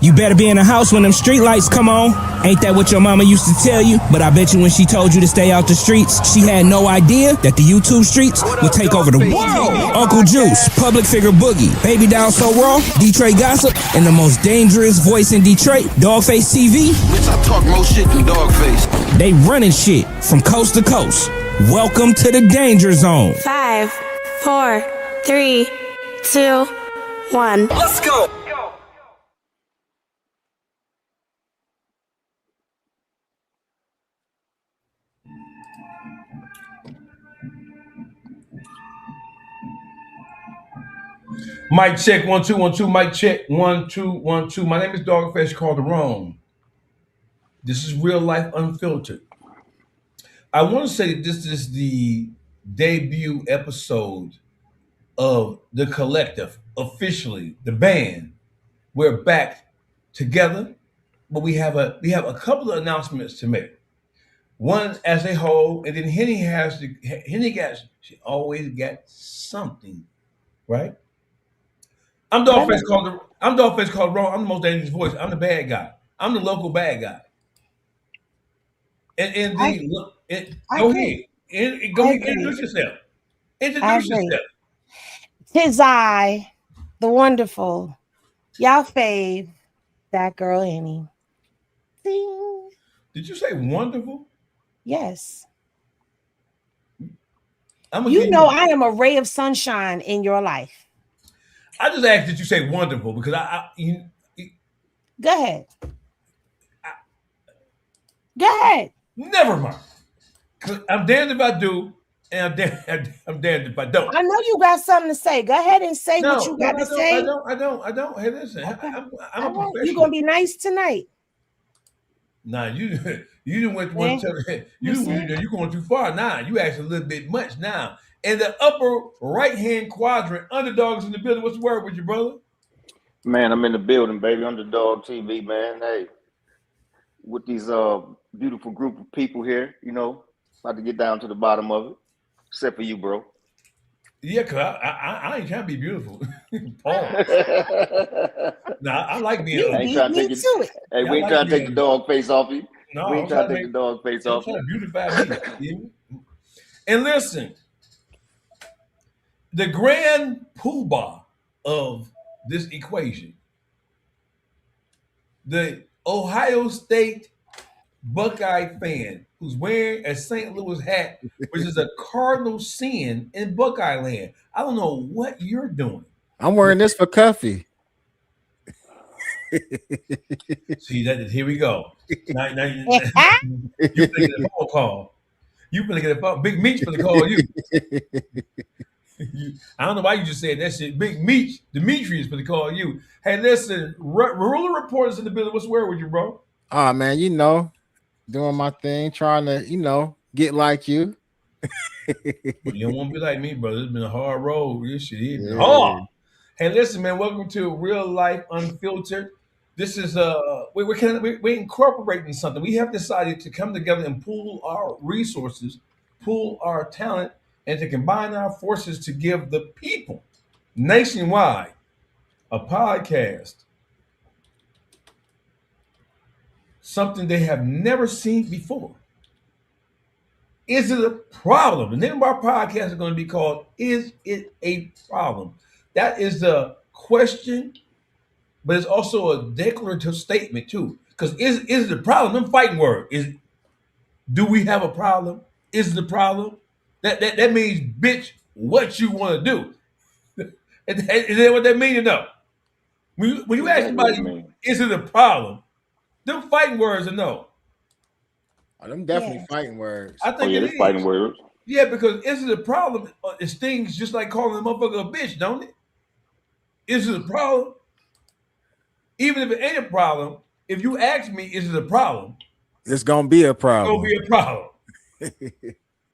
You better be in the house when them street lights come on. Ain't that what your mama used to tell you? But I bet you when she told you to stay out the streets, she had no idea that the YouTube streets would take over the world. Uncle Juice, public figure Boogie, Baby Down So Raw, Detroit Gossip, and the most dangerous voice in Detroit, Dawgface TV. Bitch, I talk more shit than Dawgface. They running shit from coast to coast. Welcome to the Danger Zone. 5, 4, 3, 2, 1. Let's go. Mic check 1 2 1 2. Mic check 1 2 1 2. My name is Dawgface Calderon. This is Real Life Unfiltered. I want to say that this is the debut episode of the collective. Officially, the band. We're back together, but we have a couple of announcements to make. One as a whole, and then Henny she always got something, right? I'm Dawgface Calderon. I'm the most dangerous voice. I'm the bad guy. I'm the local bad guy. Go ahead. Introduce yourself. Introduce yourself. Tis I, the wonderful, y'all fave, ThatGirlHenny. Ding. Did you say wonderful? Yes. I am a ray of sunshine in your life. I just asked that you say wonderful because Go ahead. Go ahead. Never mind. I'm damned if I do, and I'm damned if I don't. I know you got something to say. Go ahead and say what you got to say. I don't. Hey, listen. Okay. I'm a professional. You're gonna be nice tonight. Nah, you didn't went one. You're going too far. Nah, you actually a little bit much now. In the upper right-hand quadrant, Underdogs in the building. What's the word with you, brother? Man, I'm in the building, baby. Underdawg TV, man. Hey, with these beautiful group of people here, about to get down to the bottom of it. Except for you, bro. Yeah, cause I ain't trying to be beautiful. Pause. Nah, I like being. I ain't trying to take it. Hey, we ain't trying to take the dog face off you. No, we ain't trying to take the dog face off you. Beautify me. And listen. The grand poobah of this equation, the Ohio State Buckeye fan who's wearing a St. Louis hat, which is a cardinal sin in Buckeye land. I don't know what you're doing. I'm wearing this for Cuffy. See that? Here we go. Now you finna get a phone call. You finna get a phone. Big Meech finna call you. I don't know why you just said that shit. Big Meech, Demetrius finna call you. Hey, listen, ruler reporters in the building. What's the word with you, bro? Oh man, doing my thing, trying to, get like you. Well, you don't want to be like me, brother. It's been a hard road. This shit is hard. Hey, listen, man. Welcome to Real Life Unfiltered. This is we're incorporating something. We have decided to come together and pool our resources, pool our talent, and to combine our forces to give the people nationwide a podcast, something they have never seen before. Is it a problem? The name of our podcast is going to be called Is It a Problem? That is the question, but it's also a declarative statement too. Because is it a problem? Them fighting word is, do we have a problem? Is it a problem? That means, bitch, what you want to do. Is that what that means? No. When you ask somebody, is it a problem? Them fighting words are no. Oh, them definitely fighting words. I think it is fighting words. Yeah, because is it a problem? It stings just like calling a motherfucker a bitch, don't it? Is it a problem? Even if it ain't a problem, if you ask me, is it a problem? It's gonna be a problem. It's gonna be a problem.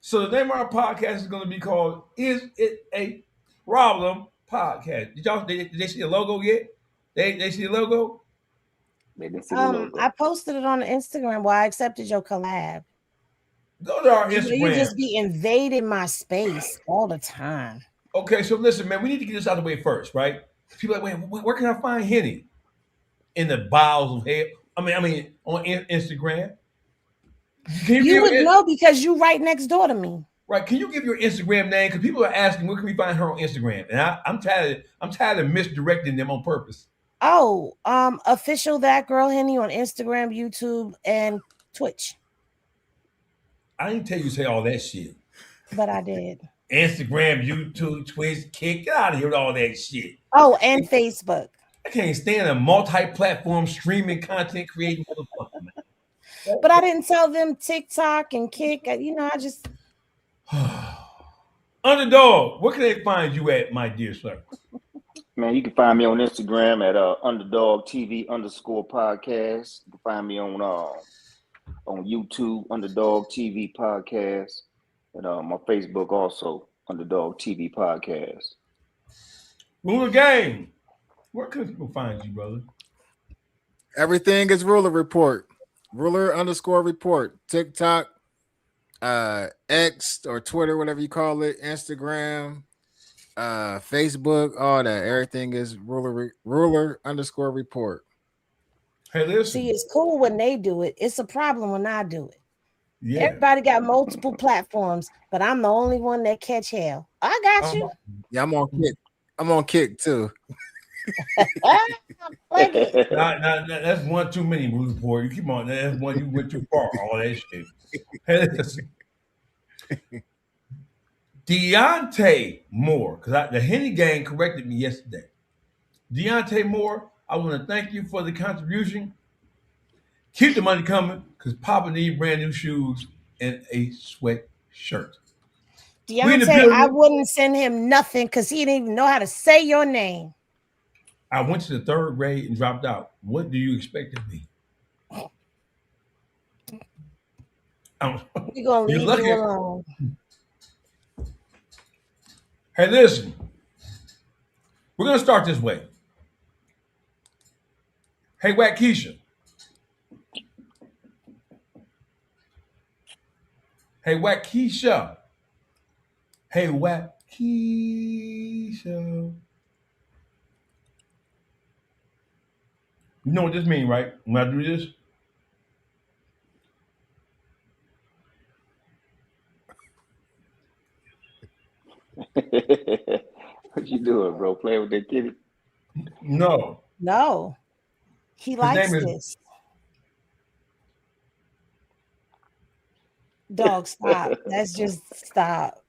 So the name of our podcast is going to be called "Is It a Problem?" Podcast. Did they see the logo yet? They see the logo? They didn't see the logo. I posted it on the Instagram. Well, I accepted your collab. Go to our Instagram. You just be invading my space all the time. Okay, so listen, man, we need to get this out of the way first, right? People are like, wait, where can I find Henny? In the bowels of hell. I mean, on Instagram. Can you You give would it know because you right next door to me. right? Can you give your Instagram name? Because people are asking, where can we find her on Instagram? And I'm tired. I'm tired of misdirecting them on purpose. Oh, official ThatGirlHenny on Instagram, YouTube, and Twitch. I didn't tell you to say all that shit. But I did. Instagram, YouTube, Twitch, Kick, get out of here with all that shit. Oh, and Facebook. I can't stand a multi-platform streaming content creating motherfucker, man. But I didn't tell them TikTok and Kick. I just Underdog, where can they find you at, my dear sir? Man, you can find me on Instagram at Underdog TV _ podcast. You can find me on YouTube, Underdog TV podcast, and my Facebook also, Underdog TV podcast. Ruler Gang, where can people find you, brother? Everything is Ruler Report. Ruler _ report. TikTok, X or Twitter, whatever you call it, Instagram, Facebook, all that. Everything is Ruler _ report. Hey, listen. see it's cool when they do it. It's a problem when I do it. Yeah. Everybody got multiple platforms, but I'm the only one that catch hell. I got you. Yeah, I'm on Kick. I'm on Kick too. Nah, that's one too many, Ruler Report. You keep on. That's one you went too far. All that shit. Hey, listen. Deontay Moore, because the Henny gang corrected me yesterday. Deontay Moore, I want to thank you for the contribution. Keep the money coming, because Papa needs brand new shoes and a sweatshirt. Deontay, I wouldn't send him nothing because he didn't even know how to say your name. I went to the 3rd grade and dropped out. What do you expect of me? We're going to leave you alone. Hey, listen. We're going to start this way. Hey, Wackesha. Hey, Wackesha. Hey, Wackesha. You know what this means, right? When I do this? What you doing, bro? Playing with that kitty? No. No. He likes this. Dog, stop. Let's just stop.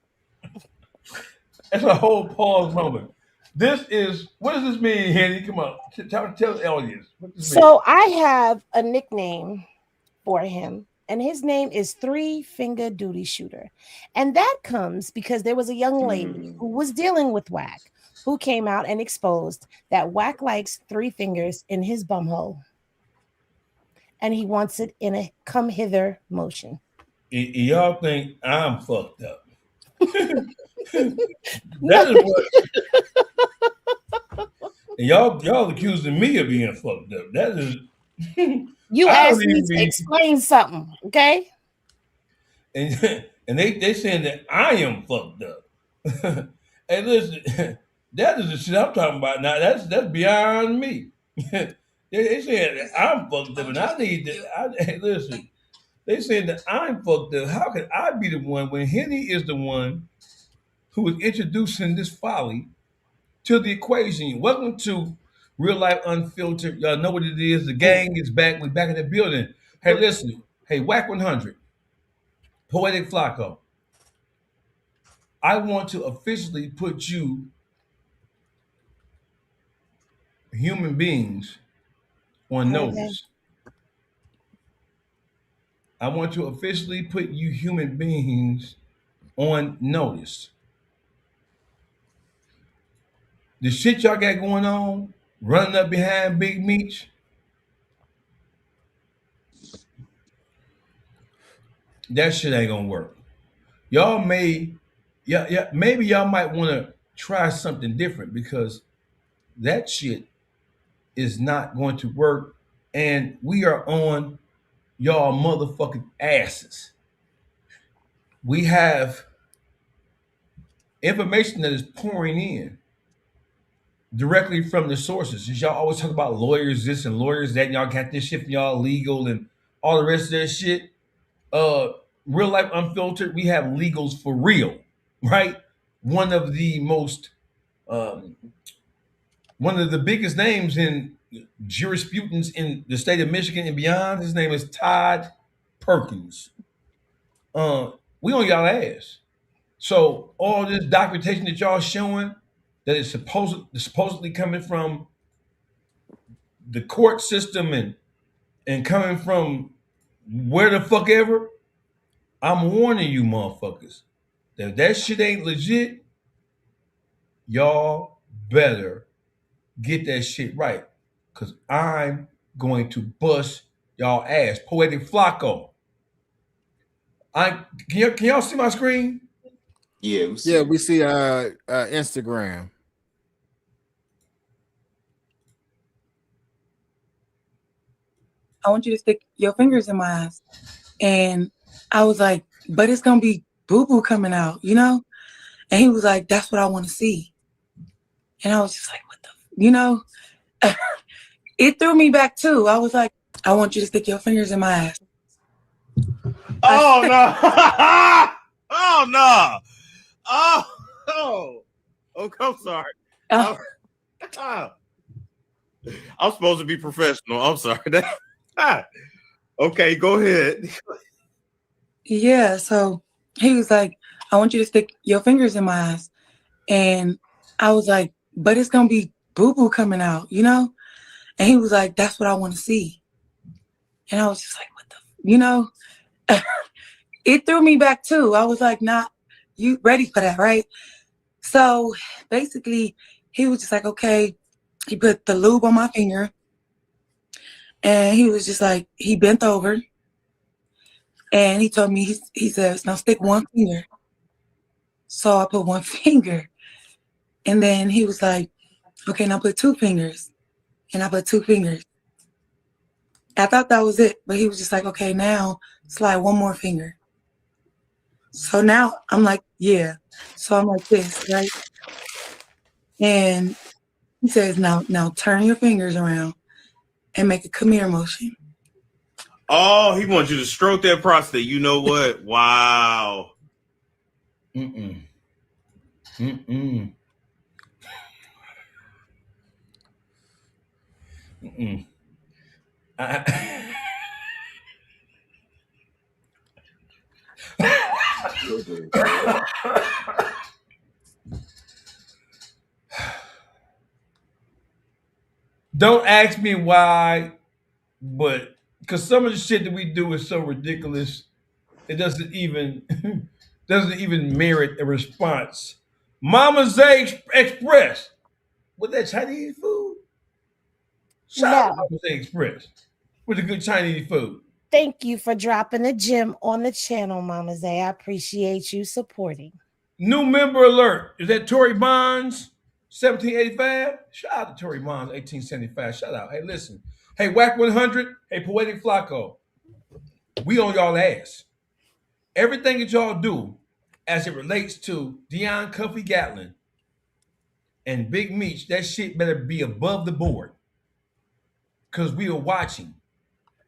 That's a whole pause moment. What does this mean, Henny? Come on. Tell the audience. So I have a nickname for him, and his name is 3-Finger Duty Shooter. And that comes because there was a young lady who was dealing with Wack, who came out and exposed that Wack likes 3 fingers in his bumhole. And he wants it in a come hither motion. Y'all think I'm fucked up. That is what. And y'all accusing me of being fucked up. That is. You asked me to explain something, okay? And they saying that I am fucked up. Hey, listen, that is the shit I'm talking about now. That's beyond me. they saying that I'm fucked up, and I need to. Hey, listen, they saying that I'm fucked up. How can I be the one when Henny is the one who is introducing this folly to the equation? Welcome to Real Life Unfiltered. Y'all know what it is. The gang is back. We're back in the building. Hey, listen. Hey, Wack 100. Poetic Flacco. I want to officially put you human beings on notice. I want to officially put you human beings on notice. The shit y'all got going on, running up behind Big Meech, that shit ain't gonna work. Y'all maybe y'all might want to try something different, because that shit is not going to work, and we are on y'all motherfucking asses. We have information that is pouring in directly from the sources. Since y'all always talk about lawyers this and lawyers that, and y'all got this shit from y'all legal and all the rest of that shit. Uh, Real Life Unfiltered, we have legals for real, right? One of the most, um, one of the biggest names in jurisprudence in the state of Michigan and beyond. His name is Todd Perkins. We on y'all ass. So all this documentation that y'all showing that is supposedly coming from the court system and coming from where the fuck ever, I'm warning you motherfuckers that if that shit ain't legit, y'all better get that shit right. Cause I'm going to bust y'all ass. Poetic Flacco. Can y'all see my screen? Yeah, we see Instagram. I want you to stick your fingers in my eyes. And I was like, but it's gonna be boo-boo coming out, you know? And he was like, that's what I want to see. And I was just like, what the, you know? It threw me back too. I was like, I want you to stick your fingers in my ass. Oh no! Oh no! Oh, I'm sorry. I'm supposed to be professional. I'm sorry. Okay, go ahead. Yeah, so he was like, I want you to stick your fingers in my eyes. And I was like, but it's gonna be boo-boo coming out, you know? And he was like, that's what I want to see. And I was just like, what the, you know? It threw me back too. I was like, not you ready for that, right? So basically, he was just like, okay. He put the lube on my finger. And he was just like, he bent over. And he told me, he says, now stick one finger. So I put one finger. And then he was like, okay, now put two fingers. And I put two fingers. I thought that was it. But he was just like, okay, now slide one more finger. So now I'm like, yeah. So I'm like this, right? And he says, now turn your fingers around and make a come here motion. Oh, he wants you to stroke that prostate. You know what? Wow. Mm-mm. Don't ask me why, but because some of the shit that we do is so ridiculous, it doesn't even merit a response. Mama Zay Express with that Chinese food. Shout out to No. Mama Zay Express with the good Chinese food. Thank you for dropping a gem on the channel, Mama Zay. I appreciate you supporting. New member alert. Is that Tory Bonds, 1785? Shout out to Tory Bonds, 1875. Shout out. Hey, listen. Hey, Wack 100. Hey, Poetic Flacco. We on y'all ass. Everything that y'all do as it relates to Dionne, Cuffy, Gatling, and Big Meech, that shit better be above the board. Because we are watching.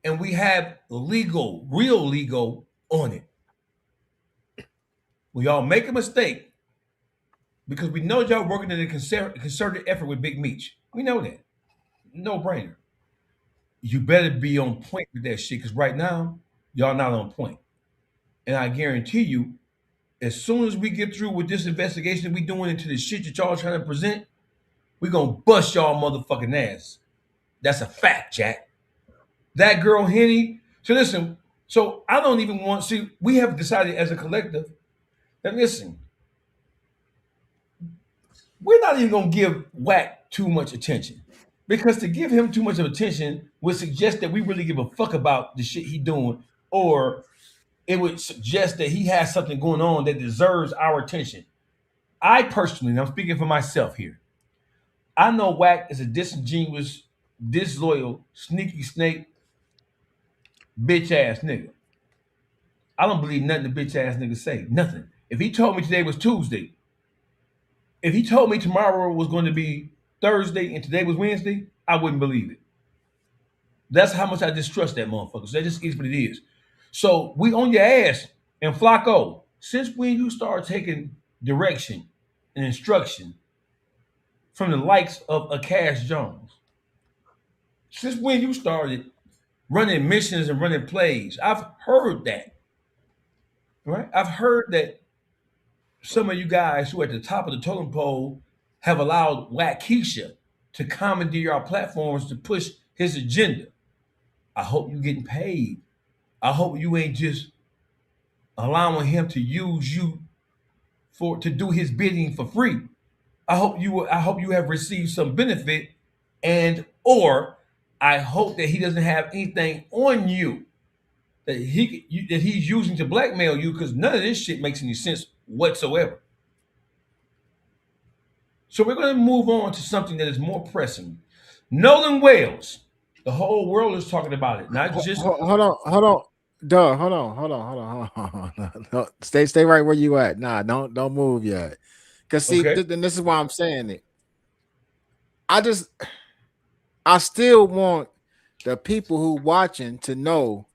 And we have legal, real legal on it. When y'all make a mistake, because we know y'all working in a concerted effort with Big Meech. We know that. No brainer. You better be on point with that shit, because right now, y'all not on point. And I guarantee you, as soon as we get through with this investigation we doing into the shit that y'all trying to present, we gonna bust y'all motherfucking ass. That's a fact, Jack. That girl Henny. So listen, so I don't even want, see, we have decided as a collective that listen, we're not even gonna give Wack too much attention. Because to give him too much of attention would suggest that we really give a fuck about the shit he doing, or it would suggest that he has something going on that deserves our attention. I personally, and I'm speaking for myself here, I know Wack is a disingenuous, disloyal, sneaky snake, bitch ass nigga. I don't believe nothing the bitch ass nigga say. Nothing. If he told me today was Tuesday If he told me tomorrow was going to be Thursday and today was Wednesday, I wouldn't believe it. That's how much I distrust that motherfucker. So that just is what it is. So we on your ass. And Flacco, since when you start taking direction and instruction from the likes of a Cash Jones? Since when you started running missions and running plays? I've heard that. Right? I've heard that some of you guys who are at the top of the totem pole have allowed Wackesha to commandeer our platforms to push his agenda. I hope you're getting paid. I hope you ain't just allowing him to use you for to do his bidding for free. I hope you have received some benefit, and or I hope that he doesn't have anything on you that he's using to blackmail you, because none of this shit makes any sense whatsoever. So we're going to move on to something that is more pressing. Nolan Wales. The whole world is talking about it, not just. Hold on, Doug. Hold on. Stay right where you at. Nah, don't move yet. Cause see, Okay. and this is why I'm saying it. I still want the people who watching to know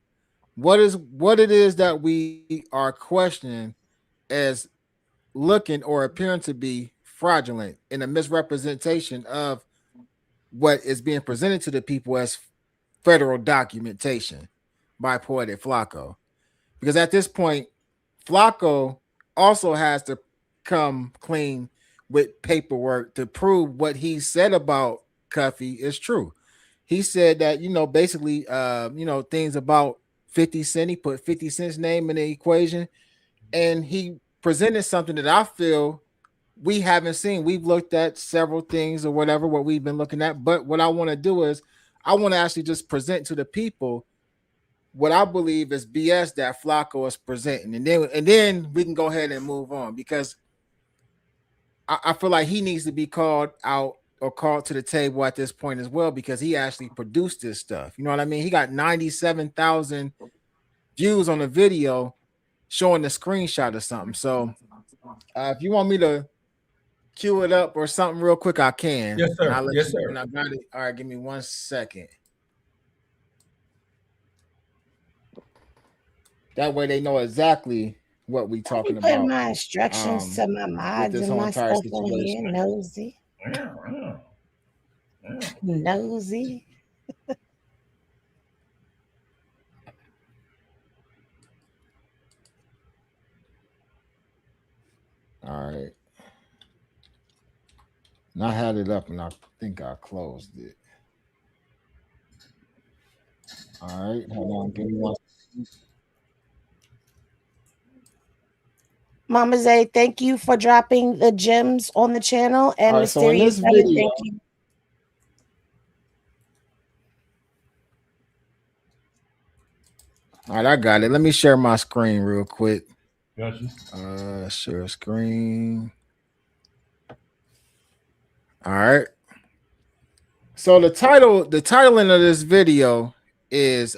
what it is that we are questioning as looking or appearing to be fraudulent in a misrepresentation of what is being presented to the people as federal documentation by Poetic Flacco. Because at this point, Flacco also has to come clean with paperwork to prove what he said about Cuffy is true. He said that, basically, things about 50 Cent. He put 50 Cent's name in the equation, and he presented something that I feel we haven't seen. We've looked at several things or whatever, what we've been looking at. But what I want to do is I want to actually just present to the people what I believe is BS that Flacco is presenting. And then we can go ahead and move on, because I feel like he needs to be called out or called to the table at this point as well, because he actually produced this stuff. You know what I mean? He got 97,000 views on the video showing the screenshot or something. So if you want me to cue it up or something real quick, I can. Yes, sir. Yes, sir. And I got it. All right, give me 1 second. That way they know exactly what we talking Put about. my instructions to my mods and my stuff in here. Nosy. Nosy. All right. And I had it up and I think I closed it. All right. Hold on. Give me 1 second. Mama Zay, thank you for dropping the gems on the channel. And All right, so in this Mysterious video, thank you. all right, I got it. Let me share my screen real quick. Gotcha. Share screen. All right. So the titling of this video is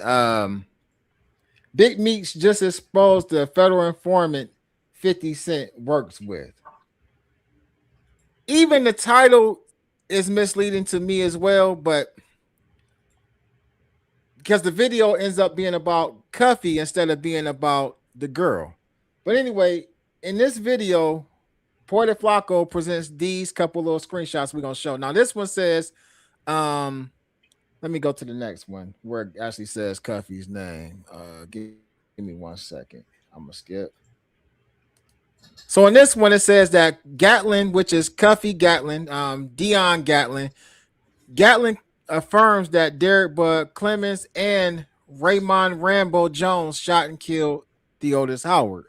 Big Meech just exposed the federal informant 50 Cent works with. Even the title is misleading to me as well, but because the video ends up being about Cuffy instead of being about the girl. But anyway, in this video, Porter Flacco presents these couple little screenshots we're gonna show. Now, this one says, let me go to the next one where it actually says Cuffy's name. Give me 1 second. I'm gonna skip. So in this one, it says that Gatling, which is Cuffy Gatling, Dionne Gatling, Gatling affirms that Derek Bud Clemens and Raymond Rambo Jones shot and killed Theodis Howard.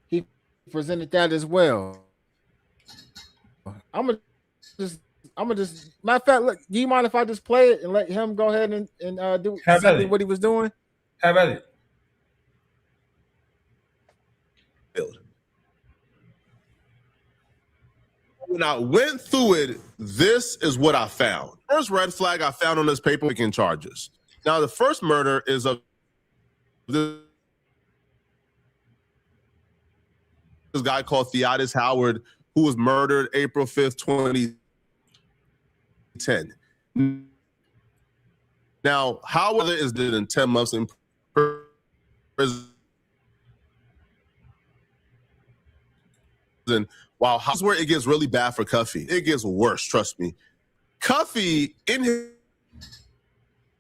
He presented that as well. I'm gonna just matter of fact, look, do you mind if I just play it and let him go ahead and do exactly what he was doing? How about it? When I went through it, this is what I found. First red flag I found on this paper making charges. Now, the first murder is of this guy called Theodis Howard, who was murdered April 5th, 2010. Now, how is it in 10 months in prison? Wow, here's where it gets really bad for Cuffy. It gets worse, trust me. Cuffy, in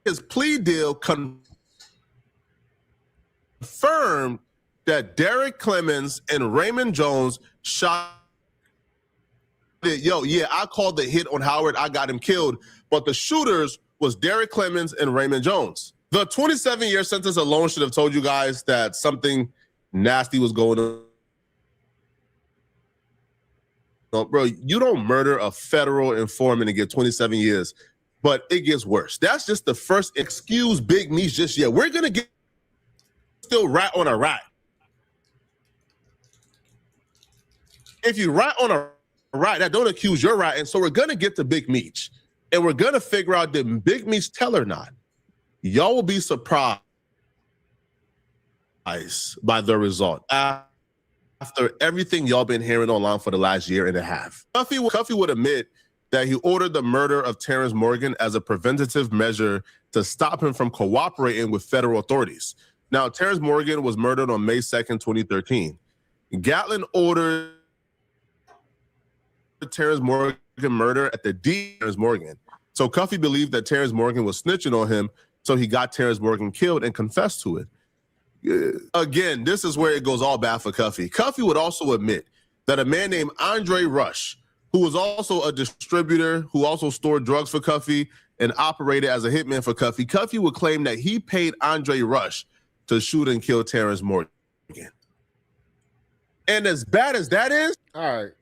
his plea deal, confirmed that Derek Clemens and Raymond Jones shot it. Yo, yeah, I called the hit on Howard. I got him killed. But the shooters was Derek Clemens and Raymond Jones. The 27-year sentence alone should have told you guys that something nasty was going on. Bro, you don't murder a federal informant and get 27 years, but it gets worse. That's just the first excuse Big Meech just yet. We're going to get still rat on a rat. If you rat on a rat, that don't accuse your rat. And so we're going to get to Big Meech, and we're going to figure out did Big Meech tell or not. Y'all will be surprised by the result. After everything y'all been hearing online for the last year and a half. Cuffy would admit that he ordered the murder of Terrence Morgan as a preventative measure to stop him from cooperating with federal authorities. Now, Terrence Morgan was murdered on May 2nd, 2013. Gatling ordered Terrence Morgan murder at the Terrence Morgan. So Cuffy believed that Terrence Morgan was snitching on him, so he got Terrence Morgan killed and confessed to it. Again, this is where it goes all bad for Cuffy. Cuffy would also admit that a man named Andre Rush, who was also a distributor, who also stored drugs for Cuffy and operated as a hitman for Cuffy, Cuffy would claim that he paid Andre Rush to shoot and kill Terrence Morgan. And as bad as that is, all right,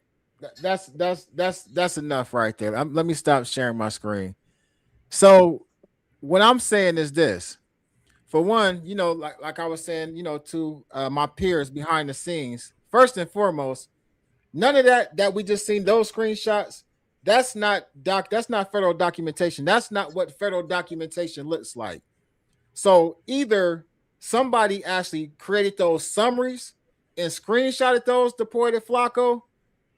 that's enough right there. Let me stop sharing my screen. So what I'm saying is this. For one, you know, like I was saying, you know, to my peers behind the scenes, first and foremost, none of that we just seen those screenshots. That's not federal documentation. That's not what federal documentation looks like. So either somebody actually created those summaries and screenshotted those to Poet and Flacco,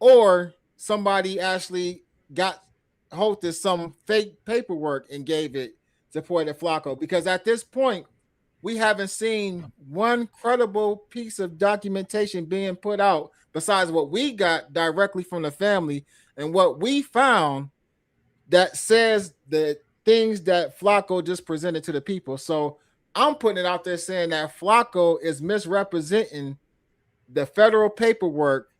or somebody actually got hold of some fake paperwork and gave it to Poet and Flacco. Because at this point, we haven't seen one credible piece of documentation being put out besides what we got directly from the family and what we found that says the things that Flacco just presented to the people. So I'm putting it out there saying that Flacco is misrepresenting the federal paperwork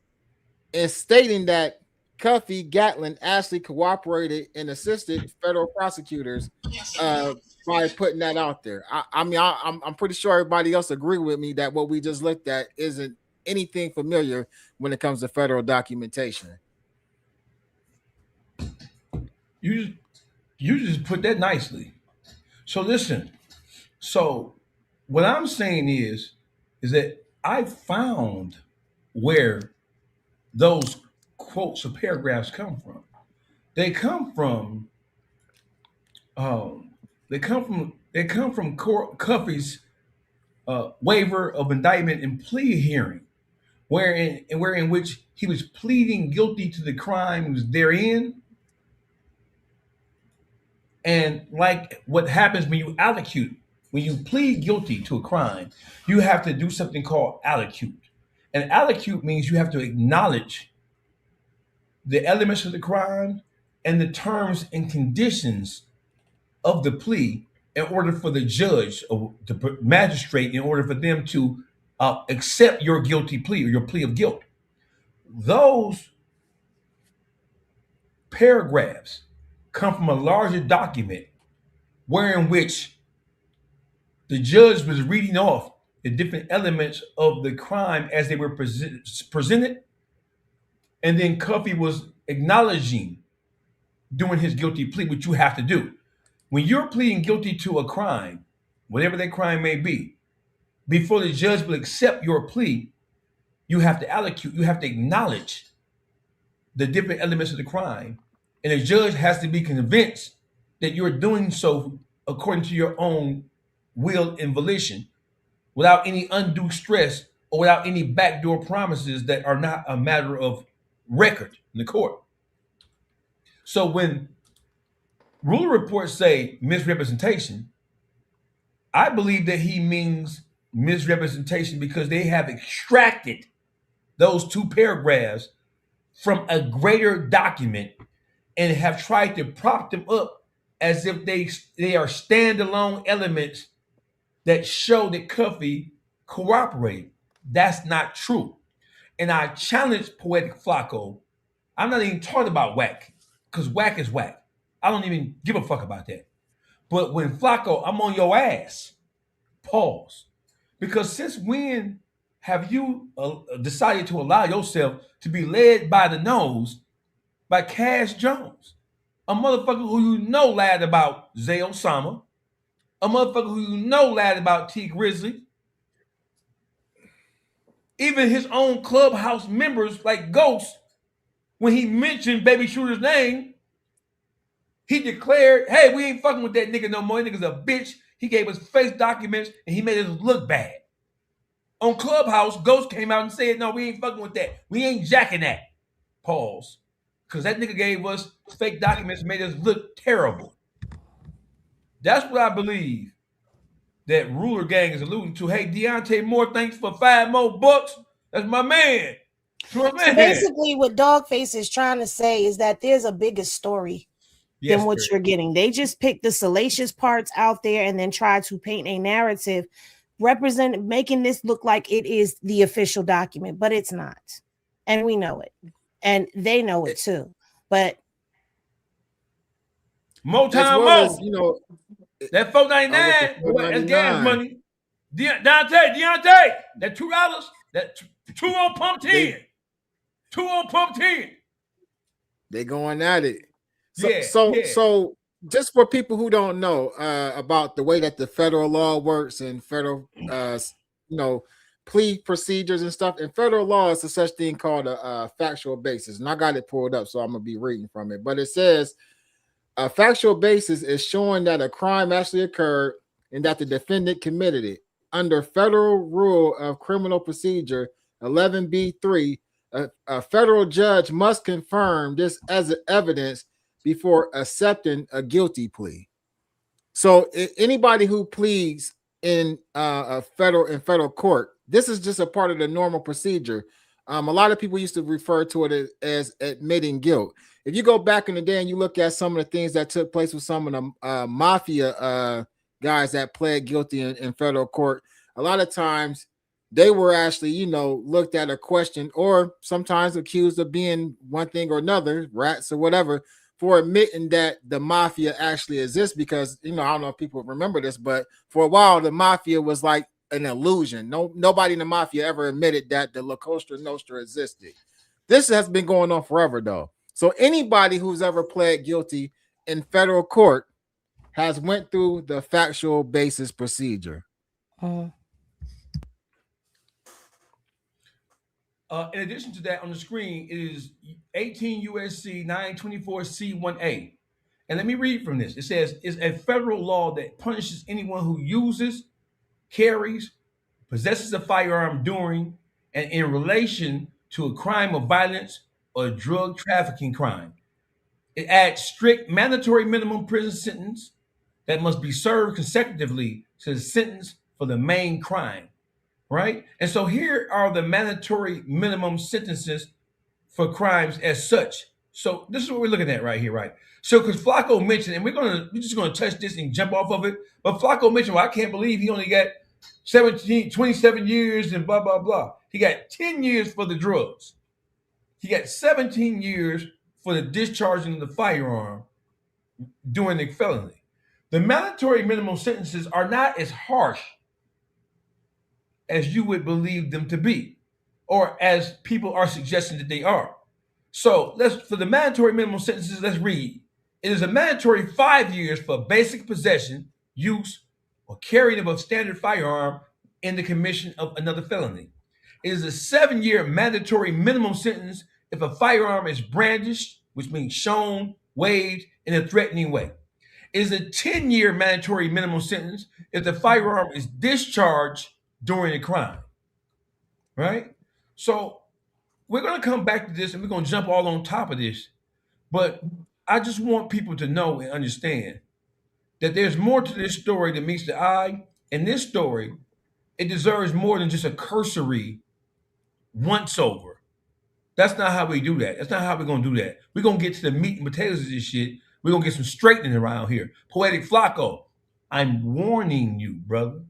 and stating that Cuffy Gatling actually cooperated and assisted federal prosecutors by putting that out there. I'm pretty sure everybody else agree with me that what we just looked at isn't anything familiar when it comes to federal documentation. You just put that nicely. So listen. So what I'm saying is that I found where those quotes or paragraphs come from. They come from Cuffy's waiver of indictment and plea hearing, wherein which he was pleading guilty to the crimes therein. And like what happens when you allocute, when you plead guilty to a crime, you have to do something called allocute. And allocute means you have to acknowledge the elements of the crime and the terms and conditions of the plea in order for the judge or the magistrate, in order for them to accept your guilty plea or your plea of guilt. Those paragraphs come from a larger document wherein which the judge was reading off the different elements of the crime as they were presented, and then Cuffy was acknowledging doing his guilty plea, which you have to do. When you're pleading guilty to a crime, whatever that crime may be, before the judge will accept your plea, you have to allocate, you have to acknowledge the different elements of the crime, and the judge has to be convinced that you're doing so according to your own will and volition, without any undue stress or without any backdoor promises that are not a matter of record in the court. So when ruler reports say misrepresentation, I believe that he means misrepresentation because they have extracted those two paragraphs from a greater document and have tried to prop them up as if they are standalone elements that show that Cuffy cooperated. That's not true. And I challenge Poetic Flacco. I'm not even talking about Wack, because Wack is Wack. I don't even give a fuck about that. But when Flacco, I'm on your ass. Pause. Because since when have you decided to allow yourself to be led by the nose by Cash Jones, a motherfucker who you know lied about Zay Osama, a motherfucker who you know lied about T Grizzly, even his own clubhouse members like Ghost, when he mentioned Baby Shooter's name, he declared, hey, we ain't fucking with that nigga no more. That nigga's a bitch. He gave us fake documents and he made us look bad. On Clubhouse, Ghost came out and said, no, we ain't fucking with that. We ain't jacking that. Pause. Because that nigga gave us fake documents and made us look terrible. That's what I believe that Ruler Gang is alluding to. Hey, Deontay Moore, thanks for 5 more bucks. That's my man. So basically, what Dawgface is trying to say is that there's a bigger story than what you're getting. They just picked the salacious parts out there and then try to paint a narrative making this look like it is the official document, but it's not. And we know it. And they know it too. But Motown you know, that $4.99, that's gas money. Deontay, that $2, that 2 on pump 10. 2 on pump 10. They going at it. So just for people who don't know about the way that the federal law works and federal plea procedures and stuff, in federal law it's a such thing called a factual basis, and I got it pulled up, so I'm gonna be reading from it. But it says a factual basis is showing that a crime actually occurred and that the defendant committed it. Under federal rule of criminal procedure 11B3, a federal judge must confirm this as evidence before accepting a guilty plea. So anybody who pleads in federal court, this is just a part of the normal procedure. A lot of people used to refer to it as admitting guilt. If you go back in the day and you look at some of the things that took place with some of the mafia guys that pled guilty in federal court, a lot of times they were actually, looked at or questioned, or sometimes accused of being one thing or another, rats or whatever, for admitting that the mafia actually exists. Because, I don't know if people remember this, but for a while, the mafia was like an illusion. Nobody in the mafia ever admitted that the La Cosa Nostra existed. This has been going on forever, though. So anybody who's ever pled guilty in federal court has went through the factual basis procedure. In addition to that, on the screen, it is 18 USC 924C1A. And let me read from this. It says, it's a federal law that punishes anyone who uses, carries, possesses a firearm during and in relation to a crime of violence or a drug trafficking crime. It adds strict mandatory minimum prison sentence that must be served consecutively to the sentence for the main crime. Right? And so here are the mandatory minimum sentences for crimes as such. So this is what we're looking at right here, right? So because Flacco mentioned, and we're just gonna touch this and jump off of it, but Flacco mentioned, well, I can't believe he only got 27 years and blah, blah, blah. He got 10 years for the drugs. He got 17 years for the discharging of the firearm during the felony. The mandatory minimum sentences are not as harsh as you would believe them to be, or as people are suggesting that they are. So for the mandatory minimum sentences, let's read. It is a mandatory 5 years for basic possession, use, or carrying of a standard firearm in the commission of another felony. It is a 7-year mandatory minimum sentence if a firearm is brandished, which means shown, waved in a threatening way. It is a 10-year mandatory minimum sentence if the firearm is discharged during a crime, right? So we're gonna come back to this and we're gonna jump all on top of this. But I just want people to know and understand that there's more to this story than meets the eye. And this story, it deserves more than just a cursory once over. That's not how we do that. That's not how we're gonna do that. We're gonna get to the meat and potatoes of this shit. We're gonna get some straightening around here. Poetic Flacco, I'm warning you, brother.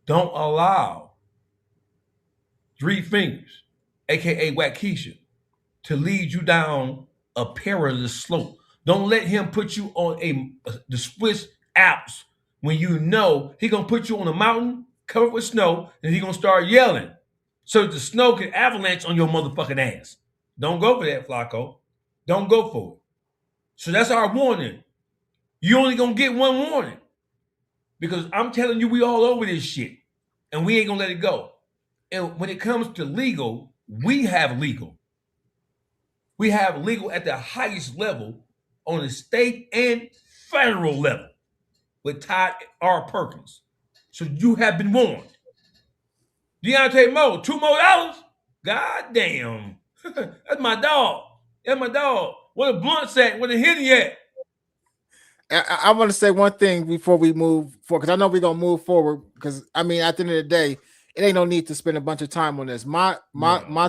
Don't allow Three Fingers, aka Wackesha, to lead you down a perilous slope. Don't let him put you on the Swiss Alps when you know he gonna put you on a mountain covered with snow and he gonna start yelling so that the snow can avalanche on your motherfucking ass. Don't go for that, Flacco. Don't go for it. So that's our warning. You only gonna get one warning because I'm telling you, we all over this shit and we ain't gonna let it go. And when it comes to legal, we have legal. We have legal at the highest level on the state and federal level with Todd R. Perkins. So you have been warned. Deontay Moe, $2 more? God damn. That's my dog. That's my dog. Where the blunts at? Where the Henny at? I want to say one thing before we move forward, because I know we're gonna move forward. Because I mean, at the end of the day, it ain't no need to spend a bunch of time on this. My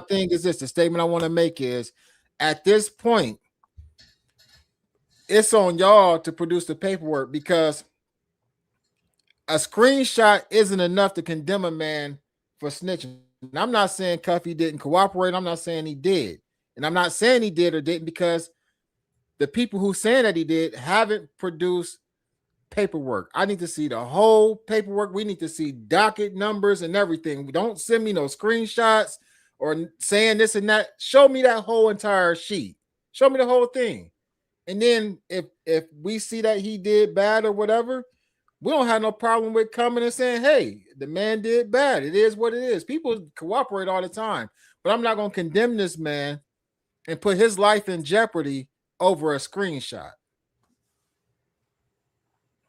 thing is this: the statement I want to make is, at this point, it's on y'all to produce the paperwork because a screenshot isn't enough to condemn a man for snitching. And I'm not saying Cuffy didn't cooperate. I'm not saying he did, and I'm not saying he did or didn't because the people who saying that he did haven't produced paperwork. I need to see the whole paperwork. We need to see docket numbers and everything. Don't send me no screenshots or saying this and that. Show me that whole entire sheet. Show me the whole thing. And then if we see that he did bad or whatever, we don't have no problem with coming and saying, hey, the man did bad. It is what it is. People cooperate all the time. But I'm not going to condemn this man and put his life in jeopardy over a screenshot.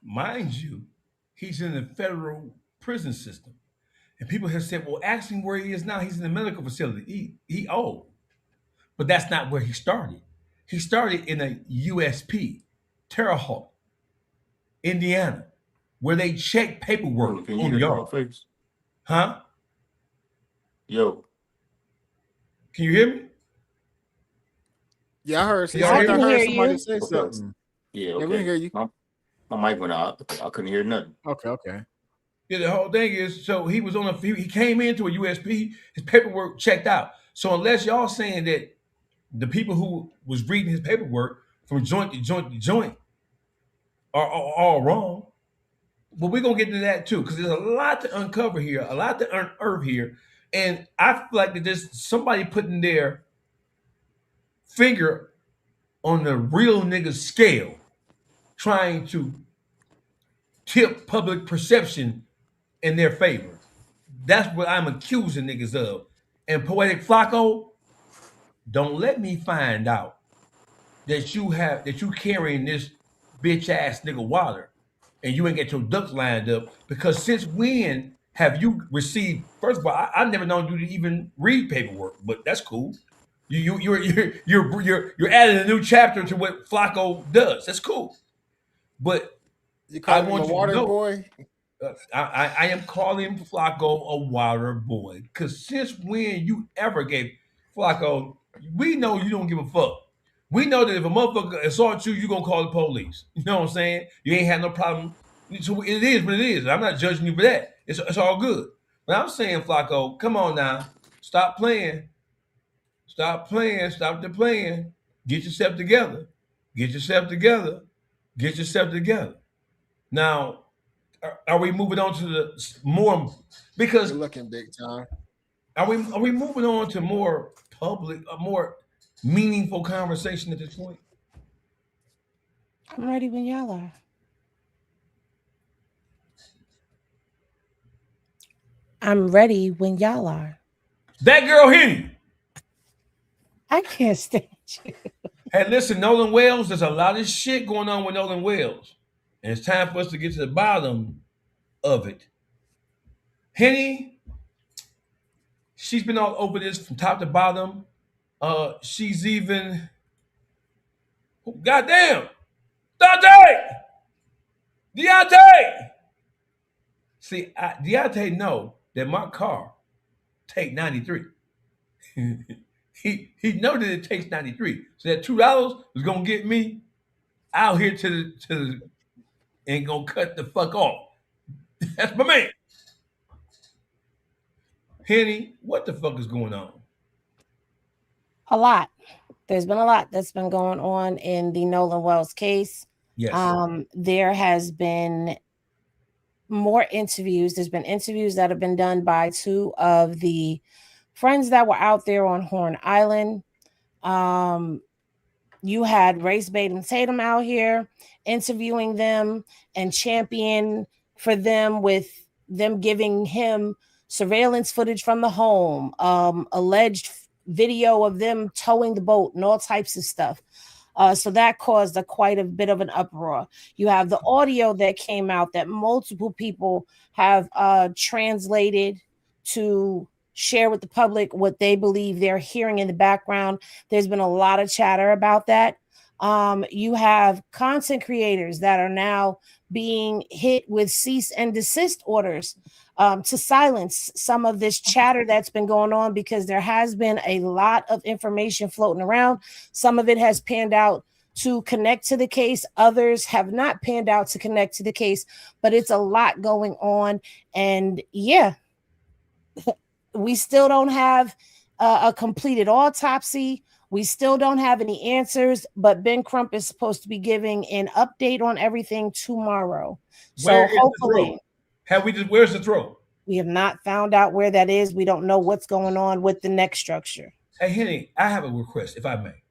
Mind you, he's in the federal prison system. And people have said, well, ask him where he is now. He's in the medical facility. He old. But that's not where he started. He started in a USP, Terre Haute, Indiana, where they check paperwork Can you on hear y'all. Dawgface? Huh? Yo. Can you hear me? Yeah, I heard. Yeah, I can heard hear somebody you. say something. Yeah, Yeah, okay. we can hear you. My mic went out. I couldn't hear nothing. Okay. Yeah, the whole thing is, so he was on he came into a USP, his paperwork checked out. So unless y'all saying that the people who was reading his paperwork from joint to joint to joint are all wrong, but we're gonna get to that too, because there's a lot to uncover here, a lot to unearth here, and I feel like that there's somebody putting their finger on the real nigga scale, trying to tip public perception in their favor. That's what I'm accusing niggas of. And Poetic Flacco, don't let me find out that you carrying this bitch ass nigga water and you ain't get your ducks lined up, because since when have you received, first of all, I never known you to even read paperwork, but that's cool. You're adding a new chapter to what Flacco does. That's cool. But You call I him a want you to water know, boy? I am calling Flacco a water boy, because since when you ever gave Flacco, we know you don't give a fuck. We know that if a motherfucker assaults you, you're gonna call the police. You know what I'm saying? You ain't had no problem. So it is what it is. I'm not judging you for that. It's all good. But I'm saying, Flacco, come on now. Stop playing. Stop playing. Stop the playing. Get yourself together. Get yourself together. Get yourself together. Now, are we moving on to the more, because You're looking big time. are we moving on to more public, a more meaningful conversation at this point? I'm ready when y'all are. I'm ready when y'all are. That girl Henny. I can't stand you. Hey, listen, Nolan Wells, there's a lot of shit going on with Nolan Wells. And it's time for us to get to the bottom of it. Henny, She's been all over this from top to bottom. She's even, goddamn, Deontay. See, Deontay know that my car take 93. he know that it takes 93. So that $2 was gonna get me out here to the and gonna cut the fuck off. That's my man. Henny, what the fuck is going on? A lot. There's been a lot that's been going on in the Nolan Wells case. Yes. There has been more interviews. There's been interviews that have been done by two of the friends that were out there on Horn Island. You had Race Batum Tatum out here interviewing them and champion for them, with them giving him surveillance footage from the home, alleged video of them towing the boat and all types of stuff. So that caused quite a bit of an uproar. You have the audio that came out that multiple people have translated to share with the public what they believe they're hearing in the background. There's been a lot of chatter about that. You have content creators that are now being hit with cease and desist orders to silence some of this chatter that's been going on, because there has been a lot of information floating around. Some of it has panned out to connect to the case. Others have not panned out to connect to the case, but it's a lot going on. And yeah, we still don't have a completed autopsy. We still don't have any answers, but Ben Crump is supposed to be giving an update on everything tomorrow. Where So is hopefully, where's the throat? we have not found out where that is. We don't know what's going on with the neck structure. Hey, Henny, I have a request, if I may.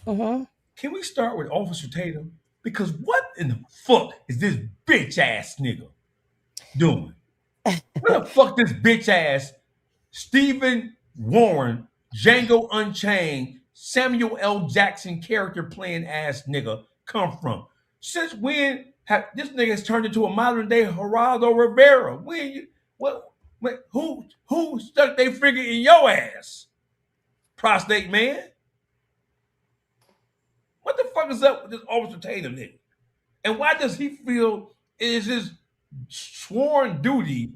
Mm-hmm. Can we start with Officer Tatum? Because what in the fuck is this bitch ass nigga doing? What the fuck this bitch ass Stephen Warren, Django Unchained, Samuel L. Jackson character playing ass nigga come from? Since when have this nigga has turned into a modern day Geraldo Rivera? Who stuck their finger in your ass? Prostate man? What the fuck is up with this Officer Tatum nigga? And why does he feel it is his sworn duty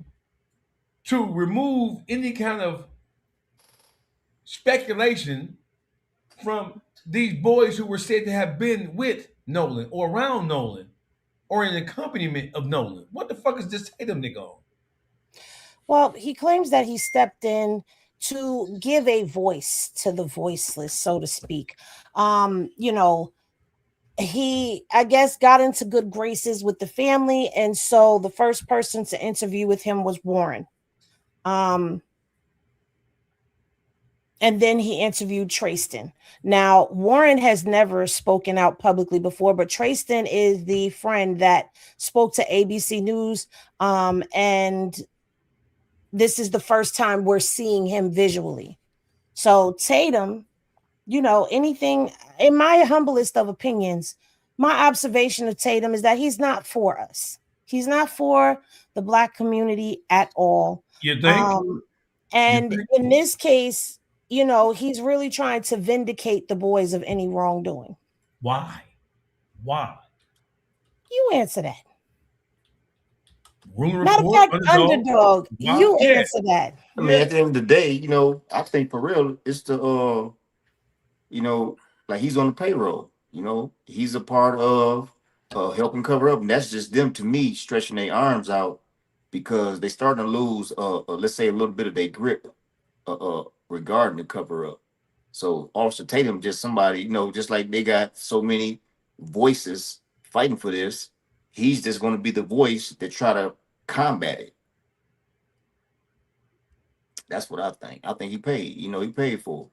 to remove any kind of speculation from these boys who were said to have been with Nolan or around Nolan or in accompaniment of Nolan? What the fuck is this Tatum nigga on? Well, he claims that he stepped in to give a voice to the voiceless, so to speak. He, I guess, got into good graces with the family, and so the first person to interview with him was Warren. And then he interviewed Trayston. Now, Warren has never spoken out publicly before, but Trayston is the friend that spoke to ABC News. And this is the first time we're seeing him visually. So Tatum, anything, in my humblest of opinions, my observation of Tatum is that he's not for us. He's not for the Black community at all. You think? In this case, he's really trying to vindicate the boys of any wrongdoing. Why? You answer that. Matter of fact, Underdog, you answer that. I mean, at the end of the day, I think for real, it's the like he's on the payroll. He's a part of helping cover up, and that's just them, to me, stretching their arms out because they're starting to lose, let's say, a little bit of their grip regarding the cover up. So Officer Tatum, just somebody, just like they got so many voices fighting for this, he's just going to be the voice that try to combat it. That's what I think. I think he paid. He paid for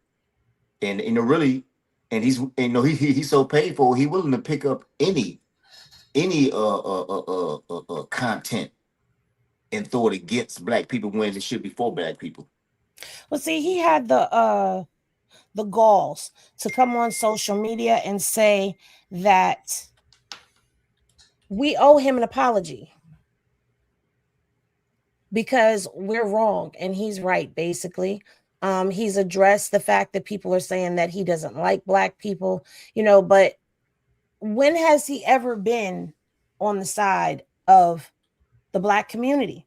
it. And really, and he's so paid for it, he willing to pick up any content and throw it against Black people when it should be for Black people. Well, see, he had the galls to come on social media and say that we owe him an apology because we're wrong and he's right, basically. He's addressed the fact that people are saying that he doesn't like black people, but when has he ever been on the side of the black community?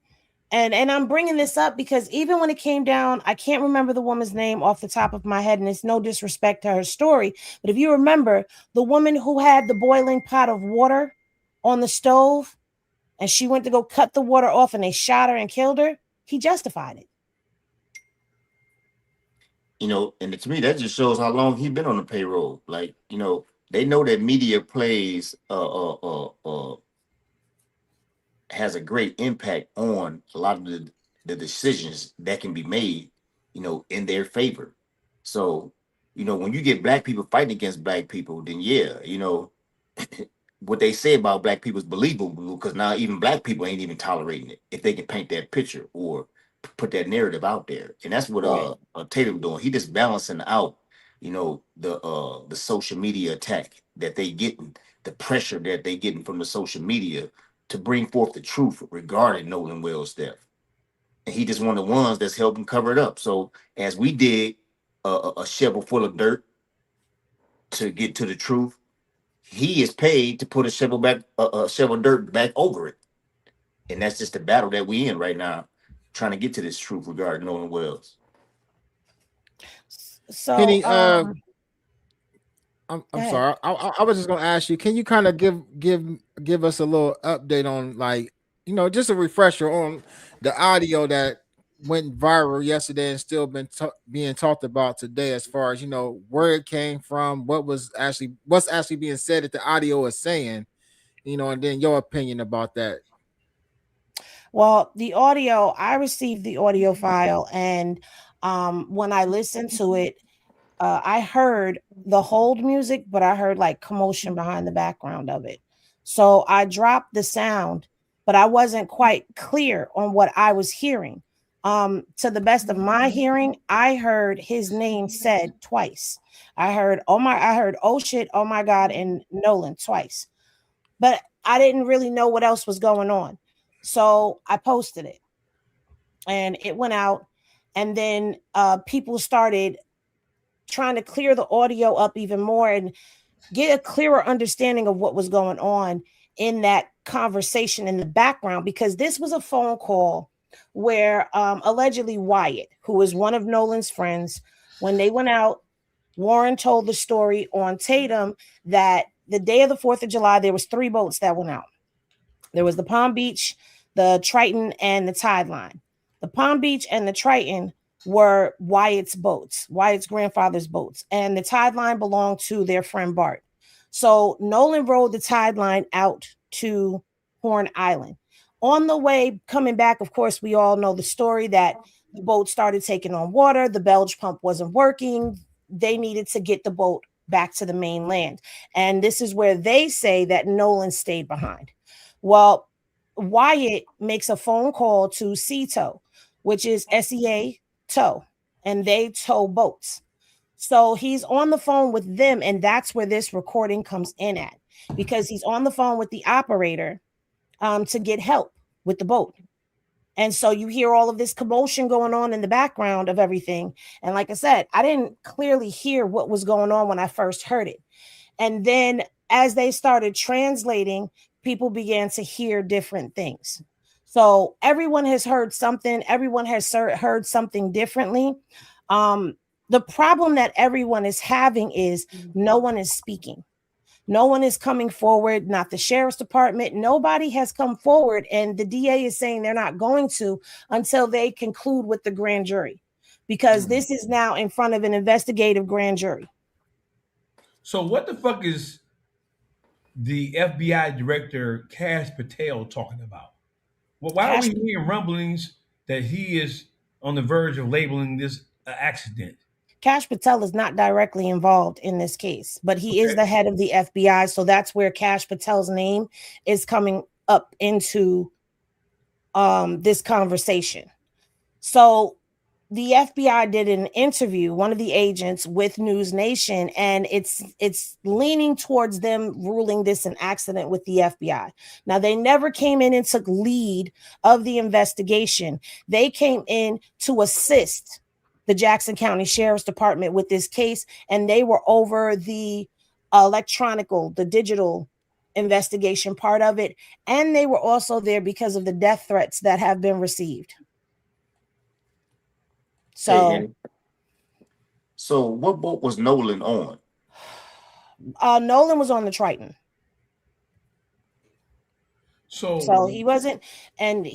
And I'm bringing this up because even when it came down, I can't remember the woman's name off the top of my head, and it's no disrespect to her story, but if you remember, the woman who had the boiling pot of water on the stove and she went to go cut the water off and they shot her and killed her, he justified it. And to me, that just shows how long he's been on the payroll. Like, they know that media plays has a great impact on a lot of the decisions that can be made, in their favor. So, when you get black people fighting against black people, then what they say about black people is believable, because now even black people ain't even tolerating it if they can paint that picture or put that narrative out there. And that's what Tatum doing. He just balancing out, the social media attack that they getting, the pressure that they getting from the social media to bring forth the truth regarding Nolan Wells' death. And he just one of the ones that's helping cover it up. So as we dig a shovel full of dirt to get to the truth, he is paid to put a shovel dirt back over it. And that's just the battle that we in right now, trying to get to this truth regarding Nolan Wells. So, Henny, I'm sorry. I was just gonna ask you, can you kind of give us a little update on, like, just a refresher on the audio that went viral yesterday and still been being talked about today, as far as where it came from, what's actually being said that the audio is saying, and then your opinion about that. Well, the audio, I received the audio file, and when I listened to it, I heard the hold music, but I heard like commotion behind the background of it. So I dropped the sound, but I wasn't quite clear on what I was hearing. To the best of my hearing, I heard his name said twice. I heard oh shit, oh my God, and Nolan twice. But I didn't really know what else was going on. So I posted it and it went out. And then people started trying to clear the audio up even more and get a clearer understanding of what was going on in that conversation in the background, because this was a phone call where allegedly Wyatt, who was one of Nolan's friends, when they went out, Warren told the story on Tatum that the day of the 4th of July, there was 3 boats that went out. There was the Palm Beach, the Triton, and the Tide Line. The Palm Beach and the Triton were Wyatt's boats, Wyatt's grandfather's boats, and the Tide Line belonged to their friend Bart. So Nolan rode the Tide Line out to Horn Island. On the way coming back, of course, we all know the story that the boat started taking on water. The bilge pump wasn't working. They needed to get the boat back to the mainland. And this is where they say that Nolan stayed behind. Well, Wyatt makes a phone call to Sea Tow, which is SEA Tow, and they tow boats. So he's on the phone with them, and that's where this recording comes in at, because he's on the phone with the operator to get help with the boat. And so you hear all of this commotion going on in the background of everything. And like I said, I didn't clearly hear what was going on when I first heard it. And then as they started translating, people began to hear different things. So everyone has heard something. Everyone has heard something differently. The problem that everyone is having is no one is speaking. No one is coming forward, not the sheriff's department. Nobody has come forward, and the DA is saying they're not going to until they conclude with the grand jury, because this is now in front of an investigative grand jury. So what the fuck is the FBI director Kash Patel talking about? Well, why are we hearing rumblings that he is on the verge of labeling this an accident? Kash Patel is not directly involved in this case, but he is the head of the FBI. So that's where Kash Patel's name is coming up into this conversation. So the FBI did an interview, one of the agents, with News Nation, and it's leaning towards them ruling this an accident with the FBI. Now, they never came in and took lead of the investigation. They came in to assist the Jackson County Sheriff's Department with this case, and they were over the the digital investigation part of it, and they were also there because of the death threats that have been received. So, so what boat was Nolan on? Nolan was on the Triton. So he wasn't, and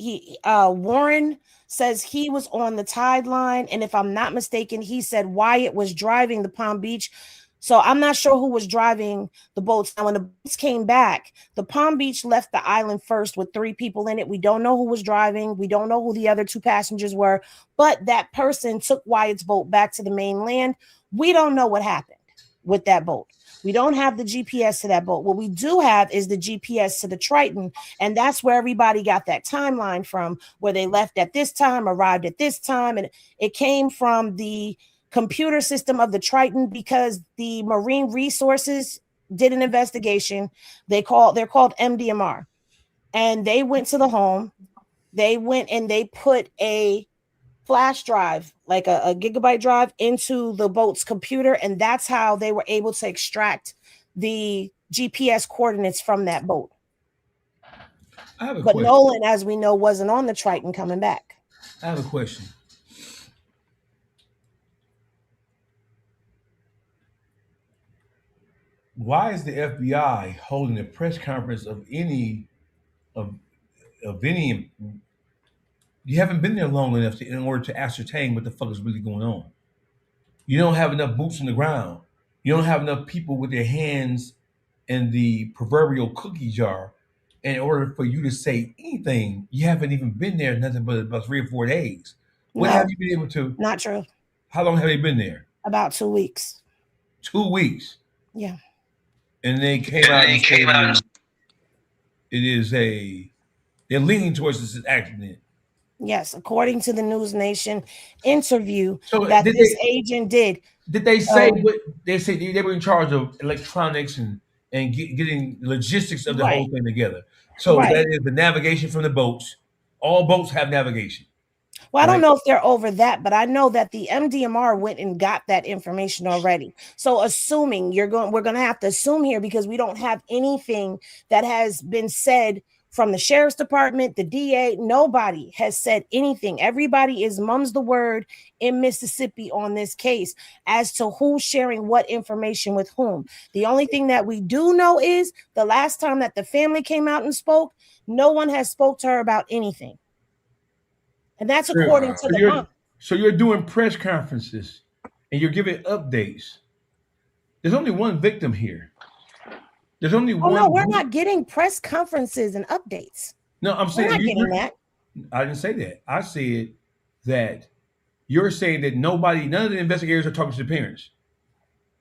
Warren says he was on the Tide Line, and if I'm not mistaken, he said Wyatt was driving the Palm Beach. So I'm not sure who was driving the boats. Now, when the boats came back, the Palm Beach left the island first with 3 people in it. We don't know who was driving. We don't know who the other 2 passengers were, but that person took Wyatt's boat back to the mainland. We don't know what happened with that boat. We don't have the GPS to that boat. What we do have is the GPS to the Triton, and that's where everybody got that timeline from, where they left at this time, arrived at this time, and it came from the computer system of the Triton because the Marine Resources did an investigation. They're called MDMR, and they went to the home. They went and they put a flash drive, like a gigabyte drive, into the boat's computer, and that's how they were able to extract the GPS coordinates from that boat. But question. Nolan, as we know, wasn't on the Triton coming back. I have a question. Why is the FBI holding a press conference of any? You haven't been there long enough in order to ascertain what the fuck is really going on. You don't have enough boots on the ground. You don't have enough people with their hands in the proverbial cookie jar in order for you to say anything. You haven't even been there nothing but about 3 or 4 days. What have you been able to? Not true. How long have you been there? About 2 weeks. 2 weeks. Yeah. And they came out and said they're leaning towards this accident. Yes, according to the News Nation interview that this agent did. Did they say what they said? They were in charge of electronics and getting logistics of the whole thing together. So that is the navigation from the boats. All boats have navigation. Well, I don't know if they're over that, but I know that the MDMR went and got that information already. So assuming we're going to have to assume here, because we don't have anything that has been said from the Sheriff's Department, the DA. Nobody has said anything. Everybody is mum's the word in Mississippi on this case as to who's sharing what information with whom. The only thing that we do know is the last time that the family came out and spoke, no one has spoke to her about anything. And that's according to the mom. So you're doing press conferences and you're giving updates. There's only one victim here. There's only one. No, we're not getting press conferences and updates. No, I'm saying we're not getting that. I didn't say that. I said that you're saying that none of the investigators are talking to the parents.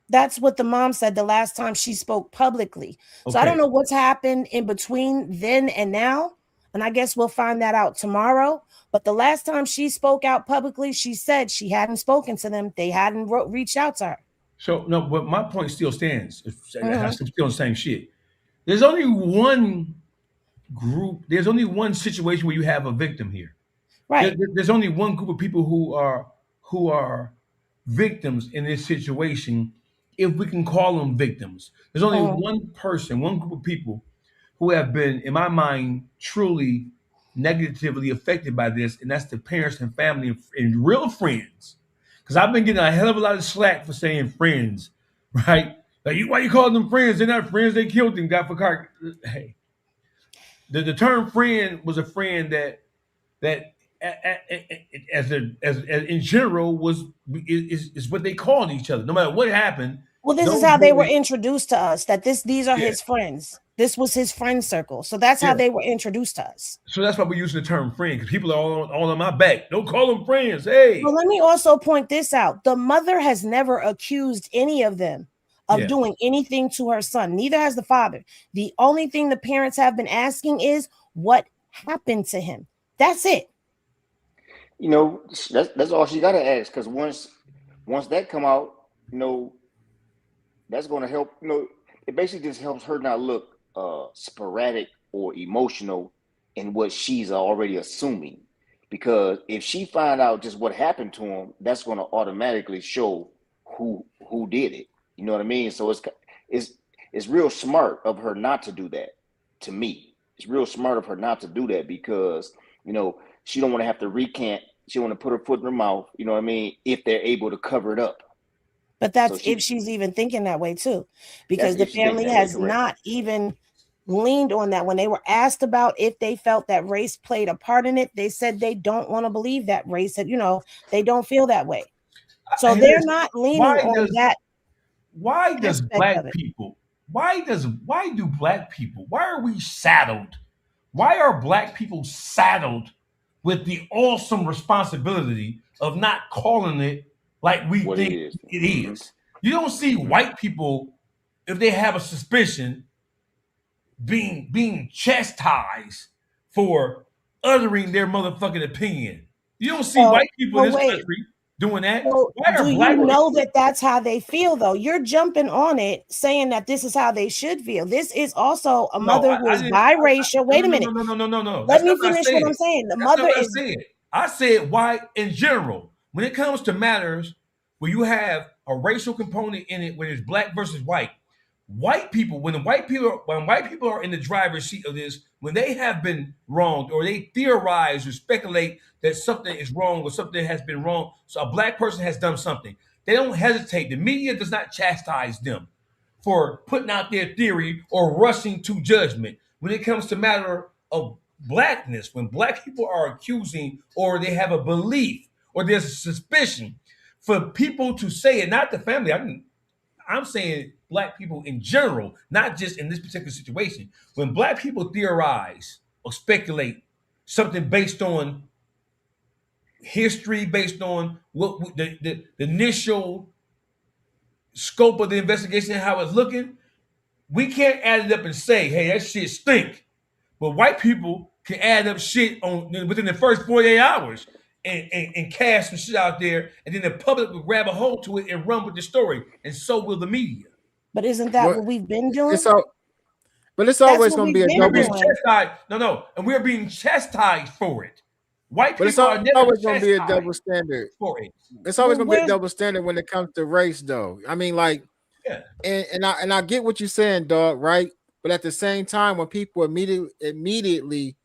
That's what the mom said the last time she spoke publicly. So I don't know what's happened in between then and now. And I guess we'll find that out tomorrow. But the last time she spoke out publicly, she said she hadn't spoken to them. They hadn't reached out to her. So, no, but my point still stands. I'm still the same shit. There's only one group. There's only one situation where you have a victim here. Right. There's only one group of people who are victims in this situation, if we can call them victims. There's only one person, one group of people who have been, in my mind, truly negatively affected by this, and that's the parents and family and real friends. Because I've been getting a hell of a lot of slack for saying friends, right? Like, why you calling them friends? They're not friends. They killed them. Got for car. Hey, the term friend was a friend that as in general is what they called each other. No matter what happened. Well, this is how they were introduced to us. That these are his friends. This was his friend circle. So that's how they were introduced to us. So that's why we're using the term friend, because people are all on my back. Don't call them friends. Hey. Well, let me also point this out. The mother has never accused any of them of doing anything to her son. Neither has the father. The only thing the parents have been asking is what happened to him. That's it. You know, that's all she got to ask. Because once that come out, that's going to help. It basically just helps her not look sporadic or emotional in what she's already assuming. because if she find out just what happened to him, that's going to automatically show who did it. You know what I mean? So it's real smart of her not to do that. To me, it's real smart of her not to do that because she don't want to have to recant. She want to put her foot in her mouth. You know what I mean? If they're able to cover it up. But that's if she's even thinking that way too, because the family has not even leaned on that. When they were asked about if they felt that race played a part in it, they said they don't want to believe that race, that they don't feel that way. So they're not leaning on that. Why do black people, why are we saddled? Why are black people saddled with the awesome responsibility of not calling it like we think it is? You don't see white people, if they have a suspicion, being chastised for uttering their motherfucking opinion. You don't see white people in this country doing that. Well, do you know that that's how they feel, though? You're jumping on it, saying that this is how they should feel. This is also a mother who is biracial. Wait a minute. No. Let me finish what I'm saying. The mother is. I said white in general. When it comes to matters where you have a racial component in it, where it's black versus white, white people, when white people are in the driver's seat of this, when they have been wronged or they theorize or speculate that something is wrong or something has been wrong, so a black person has done something, they don't hesitate. The media does not chastise them for putting out their theory or rushing to judgment. When it comes to matter of blackness, when black people are accusing or they have a belief or there's a suspicion, for people to say it, not the family, I'm saying black people in general, not just in this particular situation. When black people theorize or speculate something based on history, based on what the initial scope of the investigation and how it's looking, we can't add it up and say, hey, that shit stink. But white people can add up shit within the first 48 hours and cast some shit out there, and then the public will grab a hold to it and run with the story, and so will the media. But isn't that what we've been doing? But it's always going to be a double standard. No, and we're being chastised for it. White people are never always going to be a double standard for it. It's always going to be a double standard when it comes to race, though. I mean, like, and I get what you're saying, dog, right? But at the same time, when people immediately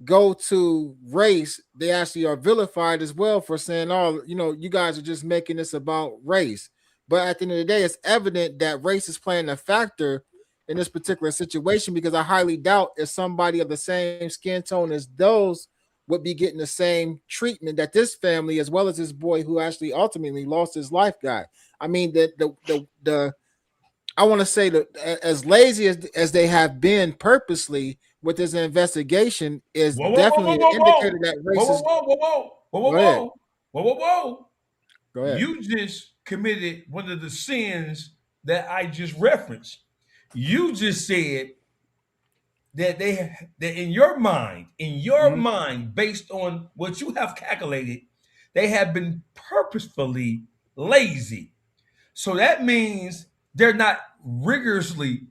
go to race, they actually are vilified as well for saying, oh, you guys are just making this about race. But at the end of the day, it's evident that race is playing a factor in this particular situation, because I highly doubt if somebody of the same skin tone as those would be getting the same treatment that this family, as well as this boy who actually ultimately lost his life, got. I mean, the I want to say that as lazy as they have been purposely with this investigation is definitely an indicator that race is. Whoa. Go ahead. You just committed one of the sins that I just referenced. You just said that in your mind, based on what you have calculated, they have been purposefully lazy. So that means they're not rigorously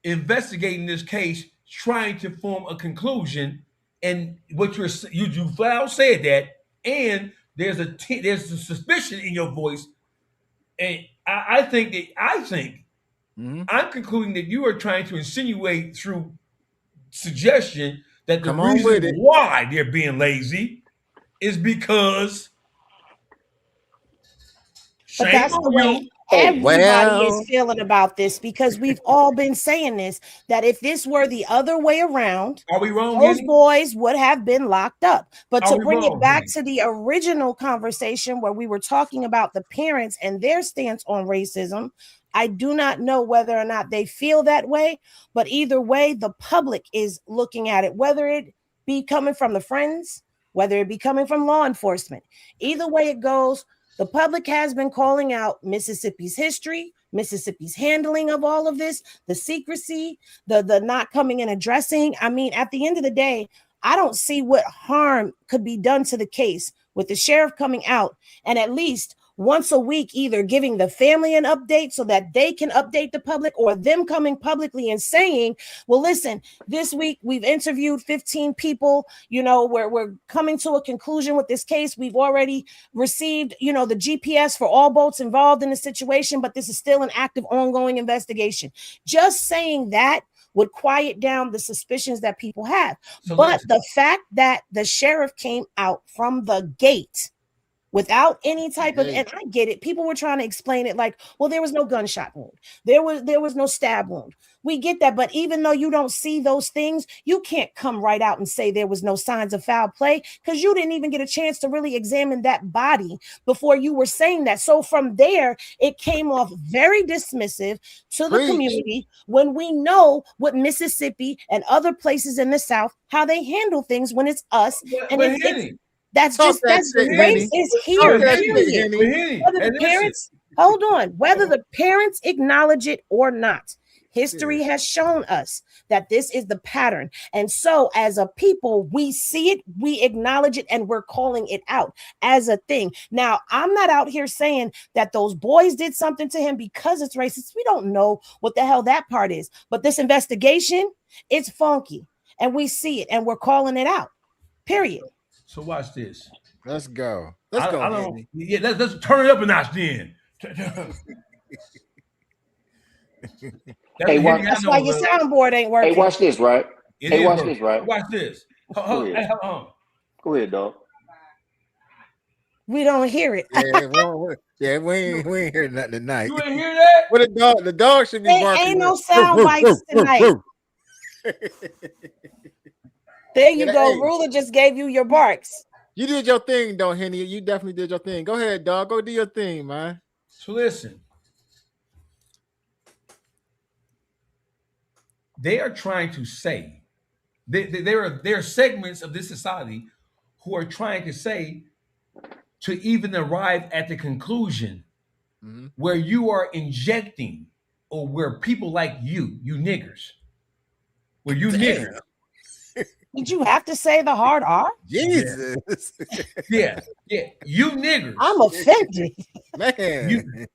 investigating this case, trying to form a conclusion. And what you flat out said that, and there's a suspicion in your voice, and I think I'm concluding that you are trying to insinuate through suggestion that the reason why they're being lazy is because but that's the way everybody is feeling about this, because we've all been saying this, that if this were the other way around, are we wrong? Those boys would have been locked up. But to bring it back to the original conversation where we were talking about the parents and their stance on racism, I do not know whether or not they feel that way, but either way, the public is looking at it, whether it be coming from the friends, whether it be coming from law enforcement. Either way it goes, the public has been calling out Mississippi's history, Mississippi's handling of all of this, the secrecy, the not coming and addressing. I mean, at the end of the day, I don't see what harm could be done to the case with the sheriff coming out and at least once a week, either giving the family an update so that they can update the public, or them coming publicly and saying, well, listen, this week we've interviewed 15 people, we're coming to a conclusion with this case. We've already received, the GPS for all boats involved in the situation, but this is still an active, ongoing investigation. Just saying that would quiet down the suspicions that people have. But the fact that the sheriff came out from the gate without any type of, and I get it, people were trying to explain it like, well, there was no gunshot wound, there was no stab wound. We get that, but even though you don't see those things, you can't come right out and say there was no signs of foul play, because you didn't even get a chance to really examine that body before you were saying that. So from there, it came off very dismissive to the community, when we know what Mississippi and other places in the South, how they handle things when it's us. And it's that's the race is here. Whether the parents, hold on, whether the parents acknowledge it or not, history has shown us that this is the pattern. And so as a people, we see it, we acknowledge it, and we're calling it out as a thing. Now, I'm not out here saying that those boys did something to him because it's racist. We don't know what the hell that part is. But this investigation, it's funky. And we see it and we're calling it out. Period. So watch this. Let's go. Let's go. Let's turn it up a notch then. That's why your soundboard ain't working. Hey, watch this, right? Watch this. Go ahead, dog. We don't hear it. We ain't hearing nothing tonight. You ain't hear that? Well, the dog should be barking. Ain't no sound bites tonight. There you go. Ruler just gave you your barks. You did your thing, though, Henny. You definitely did your thing. Go ahead, dog. Go do your thing, man. So listen. They are trying to say, there are segments of this society who are trying to say, to even arrive at the conclusion where you are injecting, or where people like you niggers, where you niggers. Did you have to say the hard R? Jesus. Yeah. You niggers. I'm offended. Man.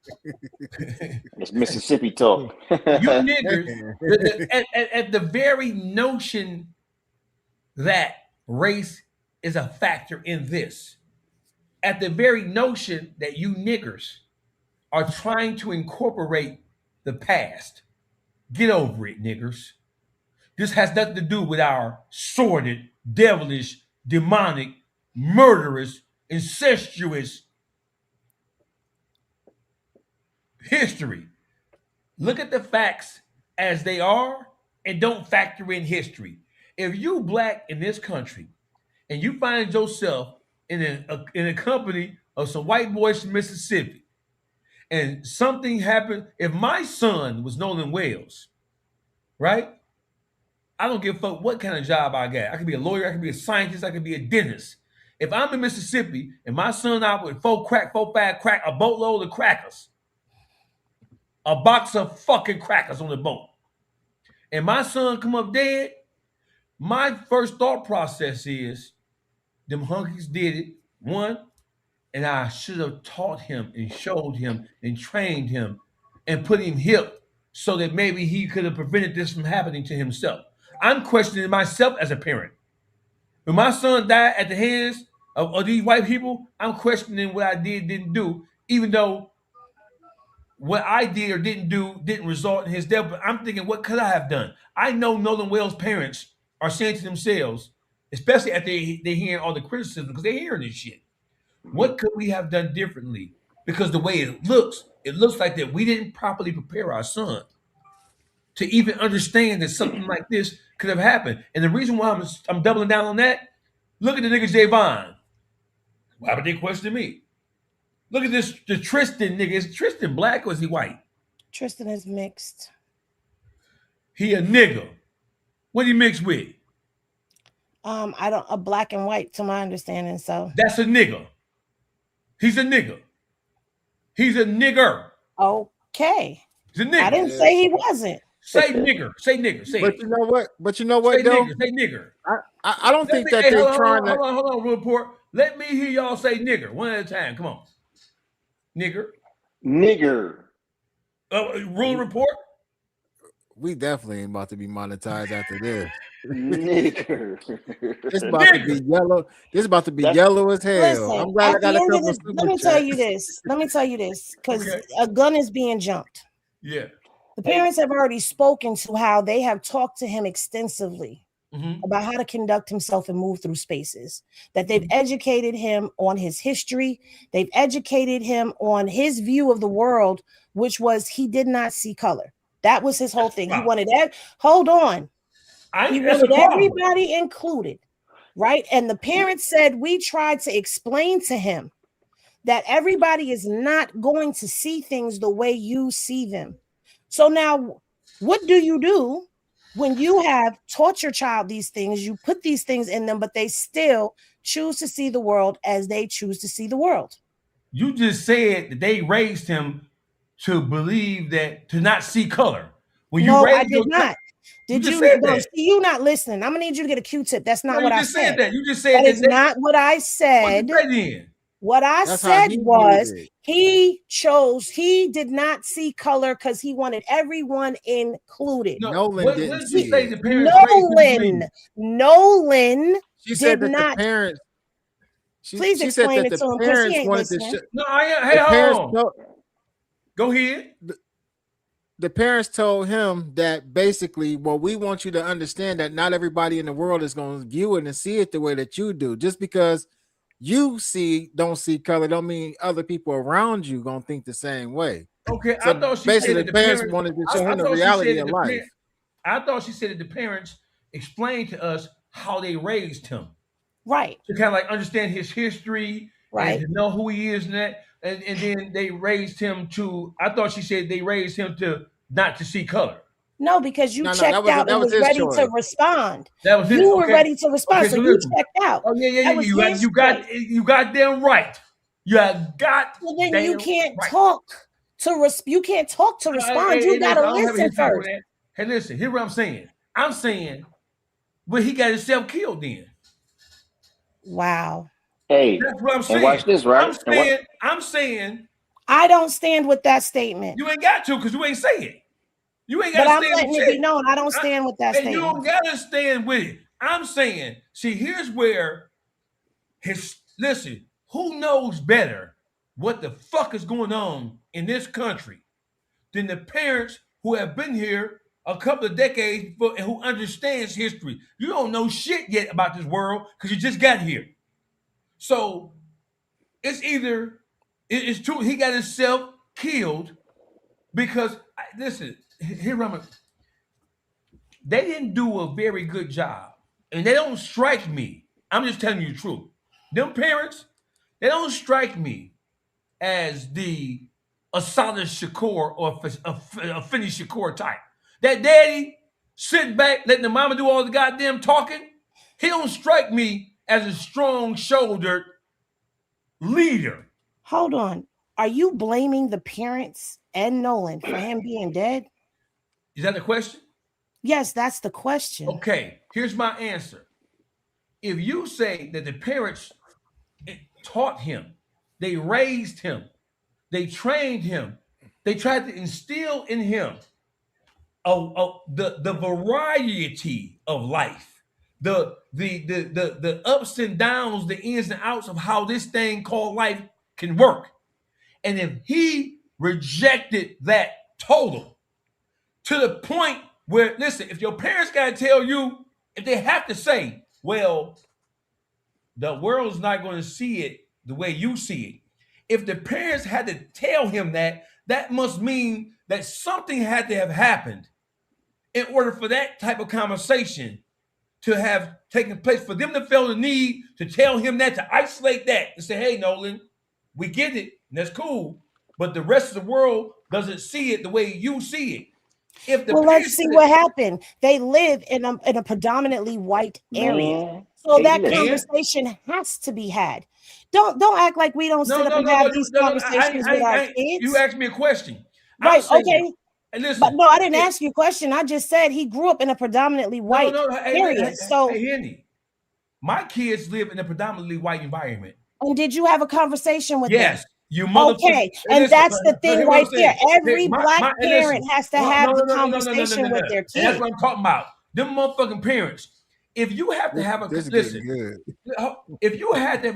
It's Mississippi talk. You niggers. At the very notion that race is a factor in this, at the very notion that you niggers are trying to incorporate the past. Get over it, niggers. This has nothing to do with our sordid, devilish, demonic, murderous, incestuous history. Look at the facts as they are and don't factor in history. If you black in this country and you find yourself in a company of some white boys from Mississippi, and something happened, if my son was Nolan Wales, right? I don't give a fuck what kind of job I got. I could be a lawyer, I could be a scientist, I could be a dentist. If I'm in Mississippi and my son out with 4, 5 crack, a boatload of crackers, a box of fucking crackers on the boat, and my son come up dead, my first thought process is, them hunkies did it, one, and I should have taught him and showed him and trained him and put him hip so that maybe he could have prevented this from happening to himself. I'm questioning myself as a parent. When my son died at the hands of these white people, I'm questioning what I didn't do, even though what I did or didn't do didn't result in his death. But I'm thinking, what could I have done? I know Nolan Wales' parents are saying to themselves, especially after they're hearing all the criticism, because they're hearing this shit. What could we have done differently? Because the way it looks like that we didn't properly prepare our son to even understand that something like this could have happened. And the reason why I'm doubling down on that, look at the nigga Javon. Why would they question me? Look at this, the Tristan nigga. Is Tristan black or is he white? Tristan is mixed. He a nigga. What he mixed with? A black and white to my understanding. So that's a nigga. He's a nigga. He's a nigger. Okay. He's a nigga. I didn't say he wasn't. Say nigger. Say nigger. Say but it. You know what? But you know what, say though? Nigger. Say nigger. I don't think that they're trying to. Hold on, Report. Let me hear y'all say nigger one at a time. Come on. Nigger. Rule report. We definitely ain't about to be monetized after this. Nigger. It's about to be yellow. This is about to be yellow as hell. Listen, I'm glad I got a couple of let me tell you this. Let me tell you this, because a gun is being jumped. Yeah. The parents have already spoken to how they have talked to him extensively about how to conduct himself and move through spaces, that they've educated him on his history. They've educated him on his view of the world, which was he did not see color. That was his whole thing. He wanted hold on. He wanted everybody included, right? And the parents said, we tried to explain to him that everybody is not going to see things the way you see them. So now, what do you do when you have taught your child these things? You put these things in them, but they still choose to see the world as they choose to see the world. You just said that they raised him to believe that, to not see color. No, I did not. Did you? No, see, you not listening. I'm gonna need you to get a Q-tip. That's not what I said. You just said that is not what I said. What I said was he did not see color because he wanted everyone included. Nolan didn't see it. Nolan she said did that not. The parents. Please explain it to him because he ain't listening. Go ahead. The parents told him that basically, well, we want you to understand that not everybody in the world is going to view it and see it the way that you do. Just because you don't see color, don't mean other people around you going to think the same way. Okay, so I thought she basically said the parents wanted to show him the reality of life. I thought she said that the parents explained to us how they raised him. Right. To kind of like understand his history, right, and to know who he is and that. And then they raised him to, I thought she said they raised him to not to see color. No, because you checked out and was ready to respond. That was you were ready to respond, so you checked out. Oh yeah. You got them right. You got. Well, then you can't talk to respond. You gotta listen first. Hey, listen. Here's what I'm saying. I'm saying, but he got himself killed then. Wow. Hey, that's what I'm saying. And watch this, right? I'm saying. I don't stand with that statement. You ain't got to because you ain't say it. You ain't got to stand with it. But I'm letting it be known. I don't stand with that statement. You don't got to stand with it. I'm saying, see, here's where listen, who knows better what the fuck is going on in this country than the parents who have been here a couple of decades before and who understands history. You don't know shit yet about this world because you just got here. So it's either it's true he got himself killed because listen, here they didn't do a very good job, and they don't strike me. I'm just telling you the truth. Them parents, they don't strike me as the Asada Shakur or a Finney Shakur type. That daddy sitting back, letting the mama do all the goddamn talking. He don't strike me as a strong-shouldered leader. Hold on. Are you blaming the parents and Nolan for him being dead? Is that the question? Yes, that's the question. Okay, here's my answer. If you say that the parents taught him, they raised him, they trained him, they tried to instill in him the variety of life, the ups and downs, the ins and outs of how this thing called life can work. And if he rejected that total to the point where, listen, if your parents got to tell you, if they have to say, well, the world's not going to see it the way you see it. If the parents had to tell him that, that must mean that something had to have happened in order for that type of conversation to have taken place, for them to feel the need to tell him that, to isolate that and say, hey, Nolan, we get it, and that's cool, but the rest of the world doesn't see it the way you see it. If the let's see what happened. They live in a predominantly white area. So that conversation has to be had. Don't act like we don't sit up and have these conversations with our kids. You asked me a question. Right, okay. And listen, but no, I didn't ask you a question. I just said he grew up in a predominantly white area. Henny, my kids live in a predominantly white environment. And did you have a conversation with them? You motherfucker. Okay, and that's the thing right there. Every black parent has to have the conversation with their kid. And that's what I'm talking about. Them motherfucking parents. If you have to have a listen, if you had to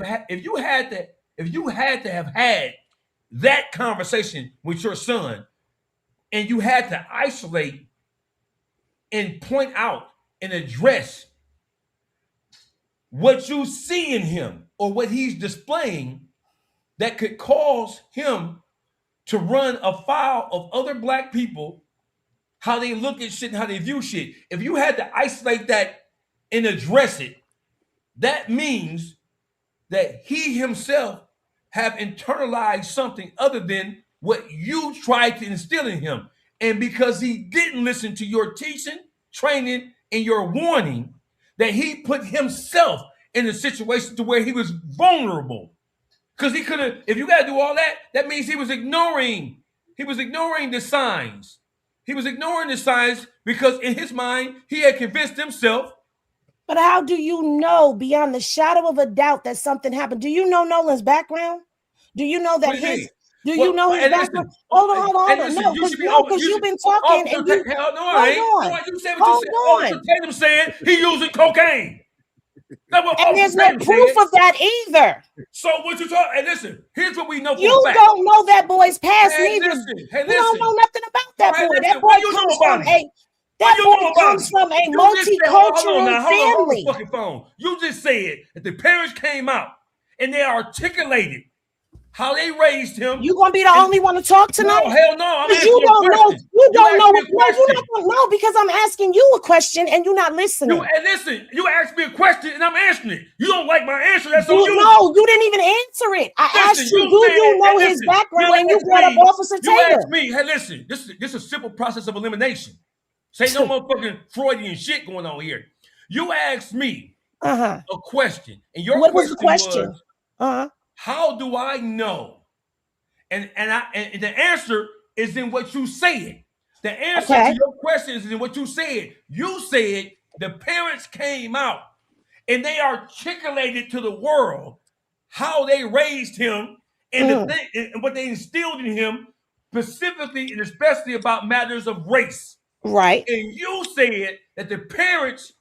have had that conversation with your son, and you had to isolate and point out and address what you see in him or what he's displaying that could cause him to run afoul of other black people, how they look at shit and how they view shit. If you had to isolate that and address it, that means that he himself have internalized something other than what you tried to instill in him. And because he didn't listen to your teaching, training, and your warning, that he put himself in a situation to where he was vulnerable. Because he could have, if you got to do all that, that means he was ignoring the signs. He was ignoring the signs because in his mind, he had convinced himself. But how do you know beyond the shadow of a doubt that something happened? Do you know Nolan's background? Do you know that you know his background? Hold on. No, because you've been talking and you hold on. You said what you said. Tatum said he using cocaine. And there's no proof of that either. So what you talking? And listen, here's what we know. You don't know that boy's past neither. You don't know nothing about that boy. That boy comes from a multicultural family. You just said that the parents came out and they articulated how they raised him. You gonna be the only one to talk tonight? No, hell no. You don't know. You don't know. No, you're not gonna know because I'm asking you a question and you're not listening. And listen, you asked me a question and I'm answering it. You don't like my answer. That's on you. No, you didn't even answer it. I asked you, do you know his background? And you brought up Officer Taylor. You asked me, hey, listen, this is a simple process of elimination. Say no motherfucking Freudian shit going on here. You asked me a question, and your question was, how do I know? And the answer is in what you said. The answer to your question is in what you said. You said the parents came out and they articulated to the world how they raised him and what they instilled in him, specifically and especially about matters of race. Right. And you said that the parents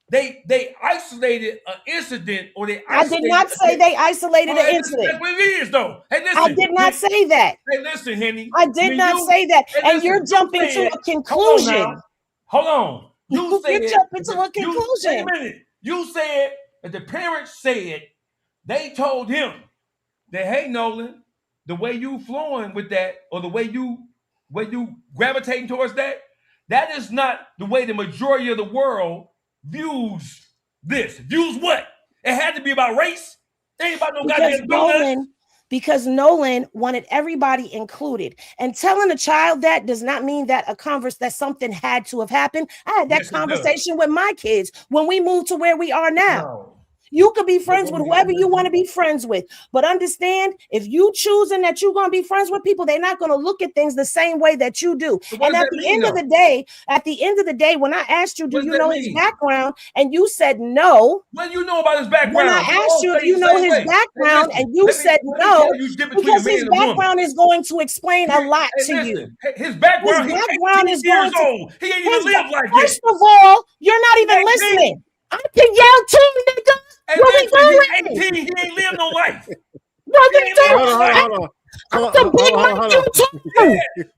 they isolated an incident, or I did not say they isolated an incident. That's what it is, though. Hey, listen, I did not say that. Hey, listen, Henny. I did not say that. And you're jumping to a conclusion. Hold on. You said you're jumping to a conclusion. Wait a minute. You said that the parents said they told him that, hey, Nolan, the way you flowing with that, or the way you gravitating towards that, that is not the way the majority of the world views this. Views what? It had to be about race. It ain't about no goddamn donuts. Because Nolan wanted everybody included. And telling a child that does not mean that that something had to have happened. I had that conversation with my kids when we moved to where we are now. No. You could be friends with whoever you want to be friends with. But understand, if you choosing that you're going to be friends with people, they're not going to look at things the same way that you do. So and at the end of the day, when I asked you, do you know his background? And you said no. When you know about his background? When I asked you if you know his background and you said no, because his background is going to explain a lot to you. His background is going to... He ain't even lived like this. First of all, you're not even listening. I can yell too, nigga. Hey, what we doing? 18, he ain't lived no life. What we doing?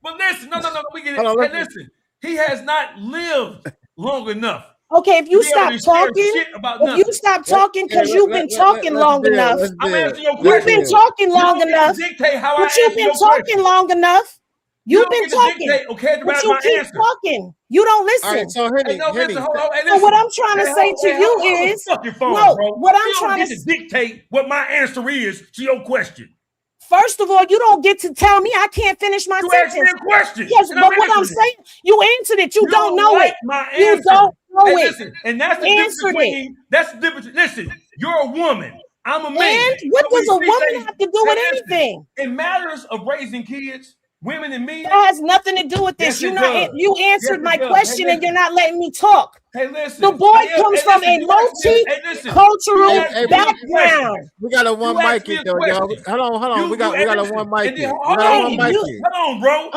But listen, no, we get it. Hey, listen, he has not lived long enough. Okay, if you stop talking, because you've been talking long enough. I'm asking your question. You've been talking long enough. But you've been talking long enough. You've been talking, but you keep talking. You don't listen. All right, so Henny, so what I'm trying to say to you is, what I'm trying to dictate what my answer is to your question. First of all, you don't get to tell me I can't finish my sentence. You asked me a question. Yes, but what I'm saying, you answered it. You don't know it. You don't know it. Listen, and that's the difference between. That's the difference. Listen, you're a woman. I'm a man. And what does a woman have to do with anything? In matters of raising kids, women and men. That has nothing to do with this. Yes, You answered my question and you're not letting me talk. Hey, listen. The boy comes from a multicultural background. We got a one mic it though, y'all. Hold on. We got a one mic it. Hold on, bro.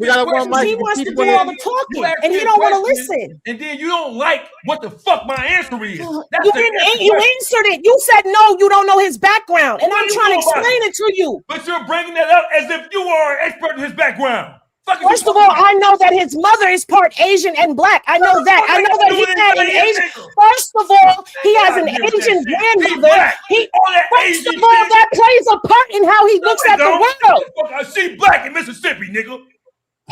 We got a one mic. He wants to do all the talking, and he don't want to listen. And then you don't like what the fuck my answer is. You answered it. You said no. You don't know his background, and I'm trying to explain it to you. But you're bringing that up as if you are an expert in his background. First of all, I know that his mother is part Asian and black. I know that. I know that he had an Asian. First of all, he has an Asian grandmother. First of all, that plays a part in how he looks at the world. She black in Mississippi, nigga.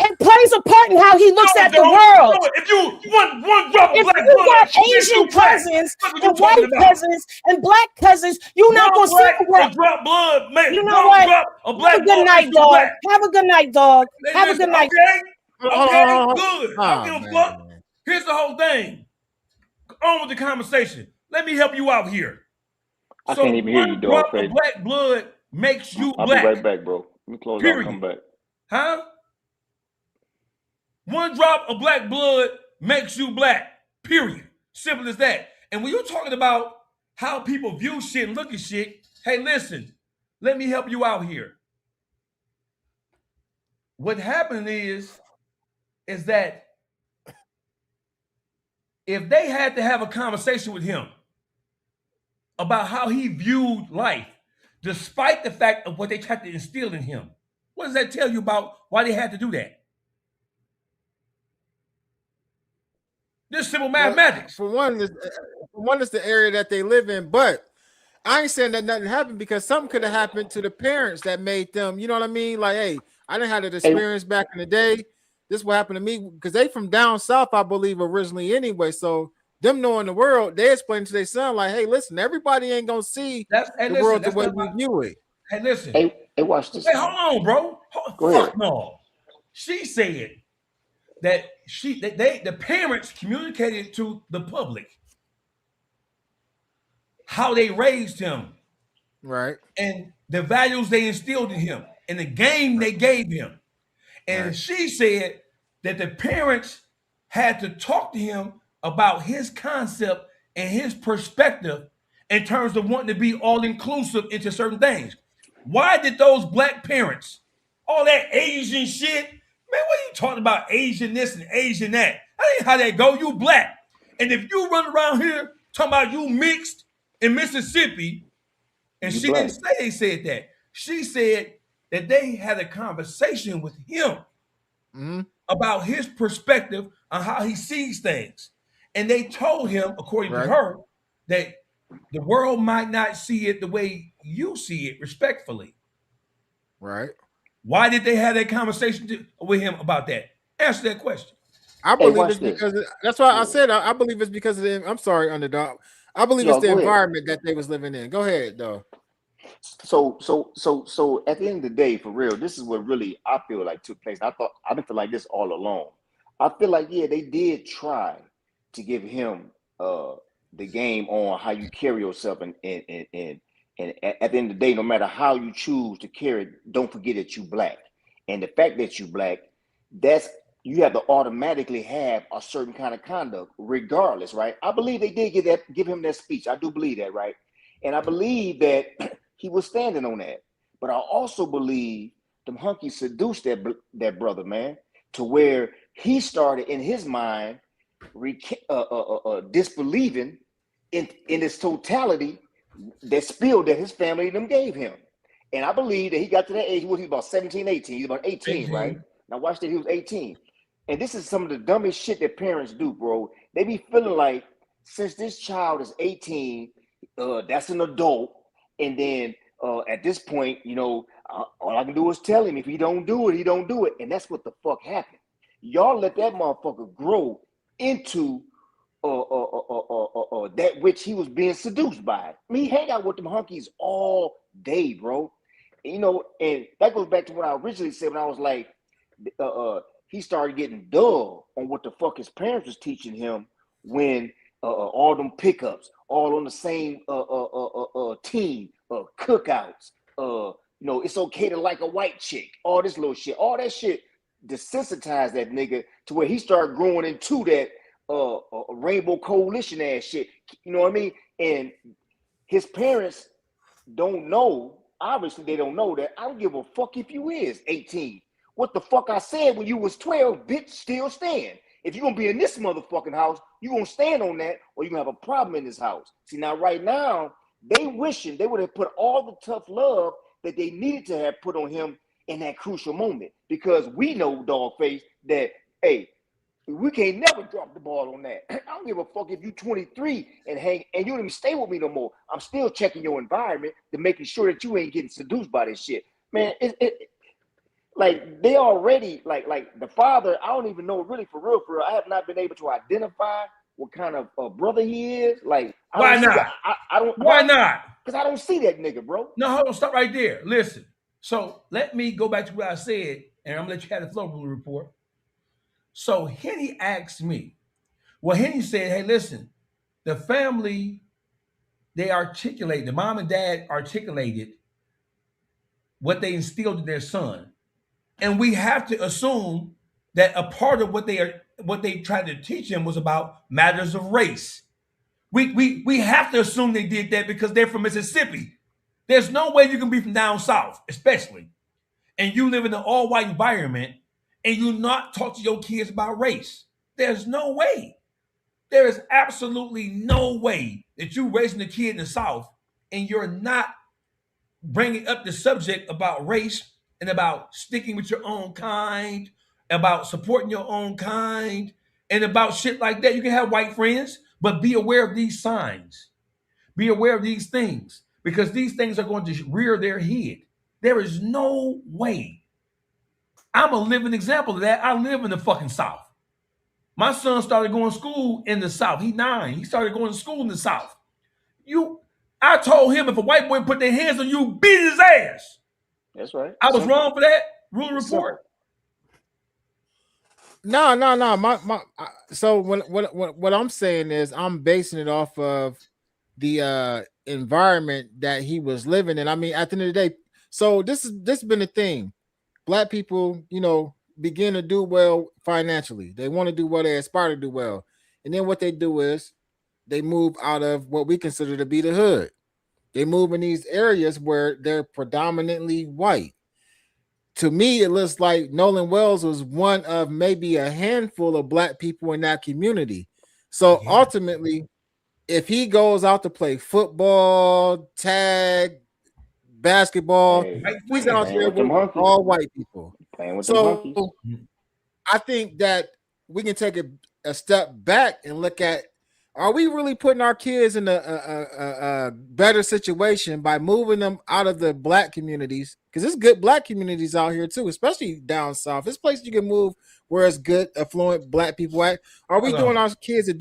It plays a part in how he looks at the world. If you one drop of black blood, you got Asian cousins and white cousins and black cousins, you're not gonna see the world. Drop blood, man. You know what? Have a good night, dog. Have a good night, dog. Have a good night. Okay, good. I don't give a fuck. Here's the whole thing. On with the conversation. Let me help you out here. I can't even hear you, dog. Black blood makes you black. I'll be right back, bro. Let me close out and come back. Huh? One drop of black blood makes you black. Period. Simple as that. And when you're talking about how people view shit and look at shit, hey, listen, let me help you out here. What happened is that if they had to have a conversation with him about how he viewed life, despite the fact of what they tried to instill in him, what does that tell you about why they had to do that? This simple mathematics. For one, it's the area that they live in, but I ain't saying that nothing happened because something could have happened to the parents that made them, you know what I mean? Like, hey, I didn't have that experience back in the day. This what happened to me because they from down south, I believe, originally anyway. So them knowing the world, they explain to their son, like, hey, listen, everybody ain't gonna see the world the way we view it. Hey, listen. Hey, watch this. Hey, hold on, bro. Go ahead. No. She said that the parents communicated to the public how they raised him, right, and the values they instilled in him, and the game they gave him. And she said that the parents had to talk to him about his concept and his perspective in terms of wanting to be all inclusive into certain things. Why did those black parents, all that Asian shit? Man, what are you talking about? Asian this and Asian that. That ain't how that go. You black. And if you run around here talking about you mixed in Mississippi, and she didn't say they said that. She said that they had a conversation with him about his perspective on how he sees things. And they told him, according to her, that the world might not see it the way you see it, respectfully. Right. Why did they have that conversation with him about that? Answer that question. I believe it's because that's why I said I believe it's because of the. I'm sorry, Underdog. I believe it's the environment that they was living in. Go ahead, though. So at the end of the day, for real, this is what really I feel like took place. I didn't feel like this all along. I feel like they did try to give him the game on how you carry yourself and at the end of the day, no matter how you choose to carry it, don't forget that you black. And the fact that you black, you have to automatically have a certain kind of conduct, regardless, right? I believe they did give him that speech. I do believe that, right? And I believe that he was standing on that. But I also believe them hunkies seduced that brother, man, to where he started in his mind disbelieving in its totality that spill that his family them gave him. And I believe that he got to that age, he was about 17, 18. He's about 18, right? Now watch that, he was 18. And this is some of the dumbest shit that parents do, bro. They be feeling like, since this child is 18, that's an adult. And then at this point, all I can do is tell him, if he don't do it, he don't do it. And that's what the fuck happened. Y'all let that motherfucker grow into that which he was being seduced by. I mean, he hang out with them hunkies all day, bro. And that goes back to what I originally said when I was like, he started getting dull on what the fuck his parents was teaching him when all them pickups, all on the same team, cookouts, it's okay to like a white chick, all this little shit, all that shit desensitized that nigga to where he started growing into that a rainbow coalition ass shit. You know what I mean? And his parents don't know. Obviously, they don't know that. I don't give a fuck if you is 18. What the fuck I said when you was 12, bitch, still stand. If you're gonna be in this motherfucking house, you gonna stand on that, or you gonna have a problem in this house. See, now right now, they wishing they would have put all the tough love that they needed to have put on him in that crucial moment. Because we know, Dawgface, that hey, we can't never drop the ball on that. I don't give a fuck if you 23 and you don't even stay with me no more. I'm still checking your environment to making sure that you ain't getting seduced by this shit. Man, like they already like the father. I don't even know really for real. I have not been able to identify what kind of brother he is. Like, why not? I don't. Why not? Because I don't see that nigga, bro. No, hold on, stop right there. Listen. So let me go back to what I said, and I'm gonna let you have the flow rule report. So Henny asked me. Well, Henny said, "Hey, listen, the family, the mom and dad articulated what they instilled in their son. And we have to assume that a part of what they tried to teach him was about matters of race. We have to assume they did that because they're from Mississippi. There's no way you can be from down south, especially, and you live in an all-white environment and you not talk to your kids about race. There's no way. There is absolutely no way that you raising a kid in the South and you're not bringing up the subject about race and about sticking with your own kind, about supporting your own kind, and about shit like that. You can have white friends, but be aware of these signs. Be aware of these things because these things are going to rear their head. There is no way. I'm a living example of that. I live in the fucking South. My son started going to school in the South. He's 9. He started going to school in the South. I told him if a white boy put their hands on you, beat his ass. That's right. I was wrong for that. Rule report. No. So what I'm saying is I'm basing it off of the environment that he was living in. I mean, at the end of the day, so this has been a thing. Black people, begin to do well financially. They want to do well, they aspire to do well. And then what they do is they move out of what we consider to be the hood. They move in these areas where they're predominantly white. To me, it looks like Nolan Wells was one of maybe a handful of black people in that community. So ultimately, if he goes out to play football, tag, basketball, he's out there with all white people. So I think that we can take a step back and look at, are we really putting our kids in a better situation by moving them out of the black communities? Because there's good black communities out here too, especially down south. It's places you can move where it's good, affluent black people at. Are we doing our kids a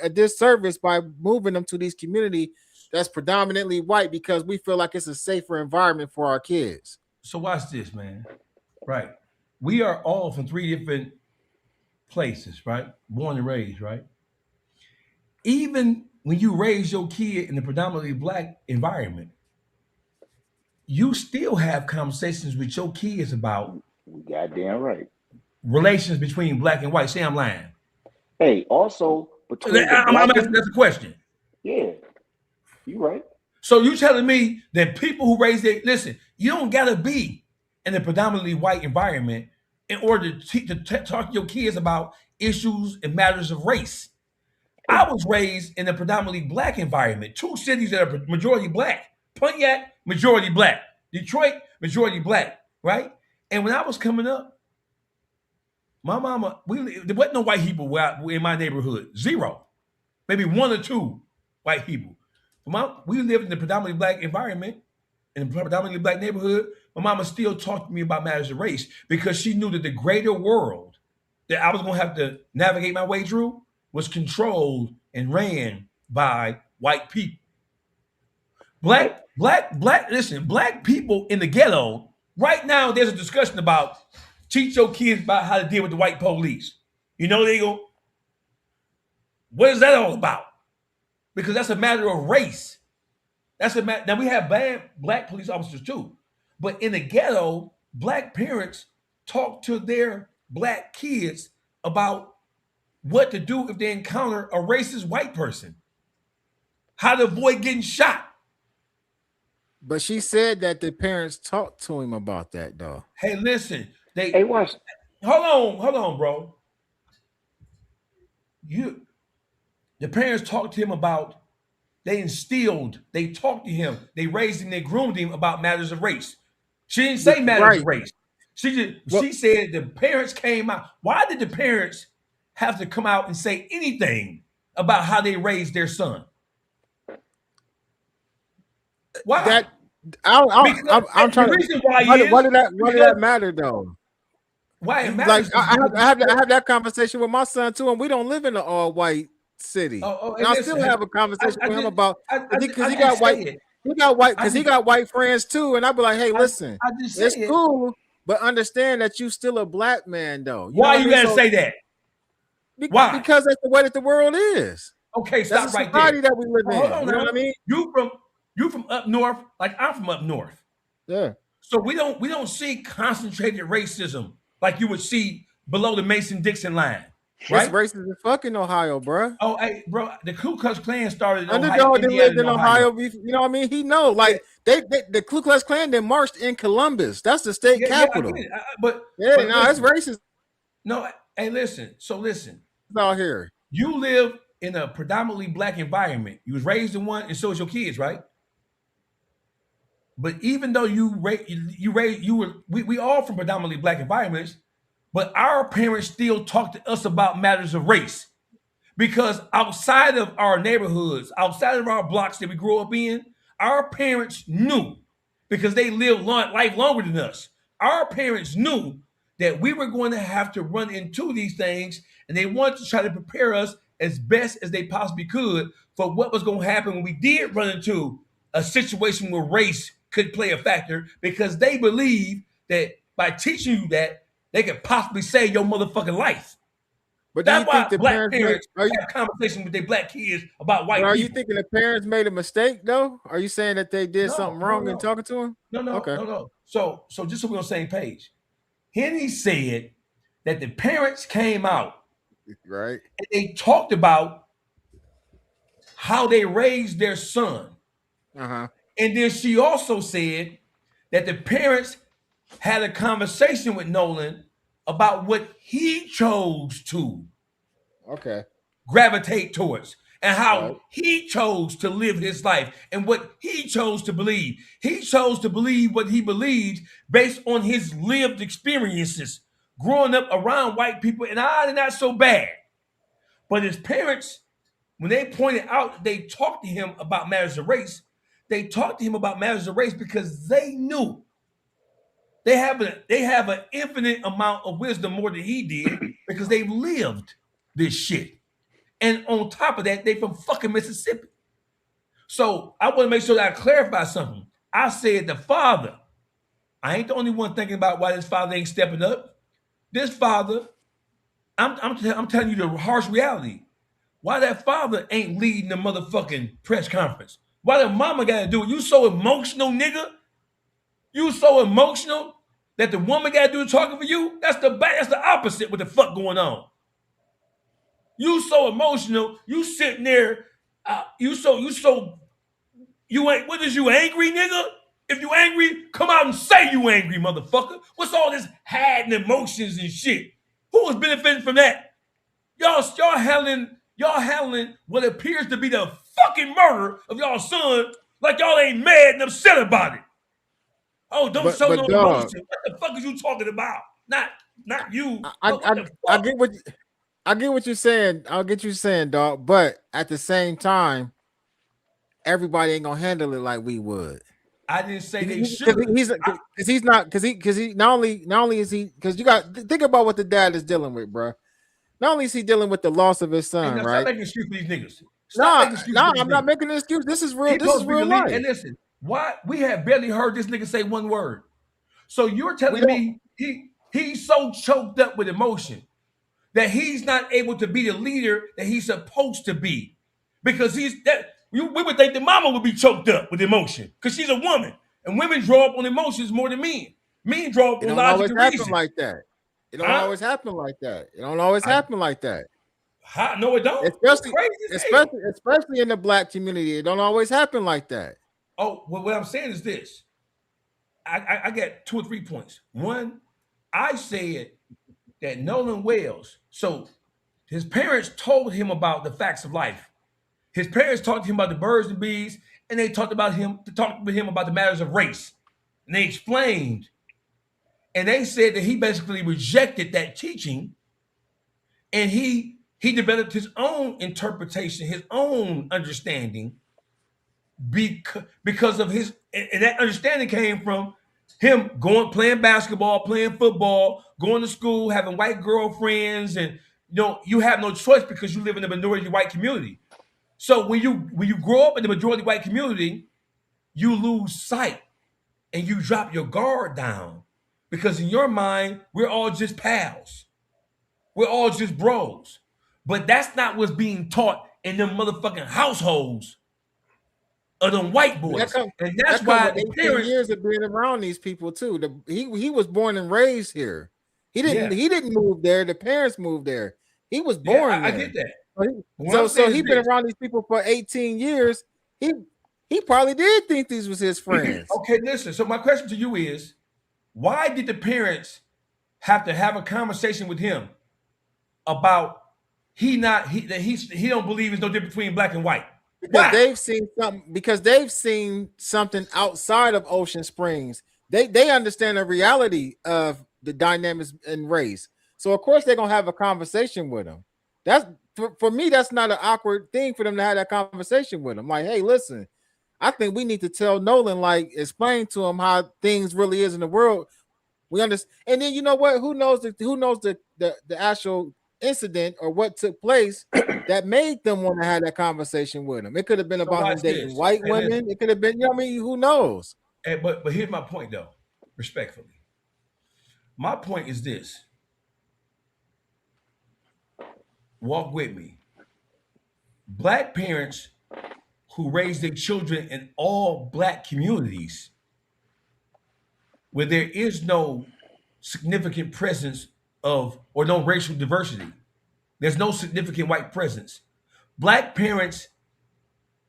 disservice by moving them to these communities that's predominantly white because we feel like it's a safer environment for our kids? So watch this, man. Right. We are all from 3 different places, right? Born and raised, right? Even when you raise your kid in a predominantly black environment, you still have conversations with your kids about goddamn right relations between black and white. Say I'm lying. Hey, also between that's a question. Yeah, you right. So you telling me that people who raise their listen, you don't gotta be in a predominantly white environment in order to talk to your kids about issues and matters of race. I was raised in a predominantly black environment. 2 cities that are majority black. Pontiac, majority black. Detroit, majority black, right? And when I was coming up, my mama, there wasn't no white people in my neighborhood. 0. Maybe 1 or 2 white people. We lived in a predominantly black environment, in a predominantly black neighborhood. My mama still talked to me about matters of race because she knew that the greater world that I was going to have to navigate my way through was controlled and ran by white people. Black people in the ghetto, right now there's a discussion about teach your kids about how to deal with the white police. They go, what is that all about? Because that's a matter of race. Now we have bad black police officers too, but in the ghetto, black parents talk to their black kids about what to do if they encounter a racist white person, how to avoid getting shot. But she said that the parents talked to him about that, though. Hey, listen, Hey, watch. hold on, bro. The parents talked to him about, they talked to him, they raised him, they groomed him about matters of race. She didn't say matters of race. She said the parents came out. Why did the parents have to come out and say anything about how they raised their son? Why? I'm trying to. Why did that matter though? Why it matters? Like I have that conversation with my son too, and we don't live in an all white city. And I still have a conversation with him about because he got white. He got white friends too, and I'd be like, hey, listen, it's cool, but understand that you still a black man though. Why you gotta say that? Why? Because that's the way that the world is. Okay, stop right there. That we live in. Hold on, you know what I mean? You from up north, like I'm from up north. Yeah. So we don't see concentrated racism like you would see below the Mason-Dixon line. Right? It's racist as fucking Ohio, bro. Oh, hey, bro, the Ku Klux Klan started in Underdawg that lived in Ohio. You know what I mean? He know, like the Ku Klux Klan then marched in Columbus. That's the state capital. But it's racist. No, hey, listen. It's out here. You live in a predominantly black environment. You was raised in one, and so is your kids, right? But even though we all from predominantly black environments, but our parents still talk to us about matters of race, because outside of our neighborhoods, outside of our blocks that we grew up in, our parents knew, because they lived life longer than us. Our parents knew that we were going to have to run into these things, and they wanted to try to prepare us as best as they possibly could for what was going to happen when we did run into a situation where race could play a factor, because they believe that by teaching you that, they could possibly save your motherfucking life. But that's why black parents have conversations with their black kids about white people. Are you thinking the parents made a mistake though? Are you saying that they did something wrong in talking to him? No. So just so we're on the same page, Henny said that the parents came out, right, and they talked about how they raised their son. Uh-huh. And then she also said that the parents had a conversation with Nolan about what he chose to gravitate towards, and how he chose to live his life, and what he chose to believe. He chose to believe what he believed based on his lived experiences growing up around white people, and they're not so bad. But his parents, when they pointed out, they talked to him about matters of race. They talked to him about matters of race because they knew they have an infinite amount of wisdom more than he did, because they've lived this shit. And on top of that, they from fucking Mississippi. So I want to make sure that I clarify something. I said the father. I ain't the only one thinking about why this father ain't stepping up. This father, I'm telling you the harsh reality. Why that father ain't leading the motherfucking press conference? Why the mama gotta do it? You so emotional, nigga. You so emotional that the woman gotta do the talking for you. That's the opposite. What the fuck going on? You so emotional. You sitting there. You ain't. What is you angry, nigga? If you angry, come out and say you angry, motherfucker. What's all this hiding emotions and shit? Who is benefiting from that? Y'all handling what appears to be the fucking murder of y'all son like y'all ain't mad and upset about it. Oh, don't show no emotion. What the fuck is you talking about? Not you. I get what you're saying. I'll get you saying, dog. But at the same time, everybody ain't gonna handle it like we would. I didn't say they should. Because he not only is he, because you got think about what the dad is dealing with, bro. Not only is he dealing with the loss of his son, right? Stop making excuses for these niggas. I'm not making an excuse. This is real. This is real life. And listen, why we have barely heard this nigga say one word. So you're telling me he's so choked up with emotion that he's not able to be the leader that he's supposed to be, because we would think the mama would be choked up with emotion because she's a woman, and women draw up on emotions more than men. Men draw up on logic and reason. Like that. It don't always happen like that. It don't always happen like that. How? No, it don't. Especially, Crazy as hell. especially in the black community, it don't always happen like that. Oh, well, what I'm saying is this. I got 2 or 3 points. One, I said that Nolan Wells. So his parents told him about the facts of life. His parents talked to him about the birds and bees, and they talked about him to talk with him about the matters of race. And they explained, and they said that he basically rejected that teaching, and he developed his own interpretation, his own understanding, because of his, and that understanding came from him playing basketball, playing football, going to school, having white girlfriends, and you have no choice because you live in a minority white community. So when you grow up in the majority white community, you lose sight and you drop your guard down because in your mind we're all just pals, we're all just bros. But that's not what's being taught in them motherfucking households of them white boys. And that's why the 18 parents, years of being around these people too. He was born and raised here. He didn't move there. The parents moved there. He was born I there. get that. So he's been around these people for 18 years. He probably did think these was his friends. Okay, listen. So my question to you is, why did the parents have to have a conversation with him about he don't believe there's no difference between black and white? Because they've seen something outside of Ocean Springs. They understand the reality of the dynamics in race. So of course they're gonna have a conversation with him. That's for me, that's not an awkward thing for them to have that conversation with him. Like, hey, listen, I think we need to tell Nolan, like, explain to him how things really is in the world. We understand, and then you know what? Who knows the actual incident or what took place that made them want to have that conversation with him. It could have been about him dating white women. It could have been, who knows? But here's my point, though, respectfully. My point is this. Walk with me. Black parents who raise their children in all black communities where there is no significant presence of, or no racial diversity. There's no significant white presence. Black parents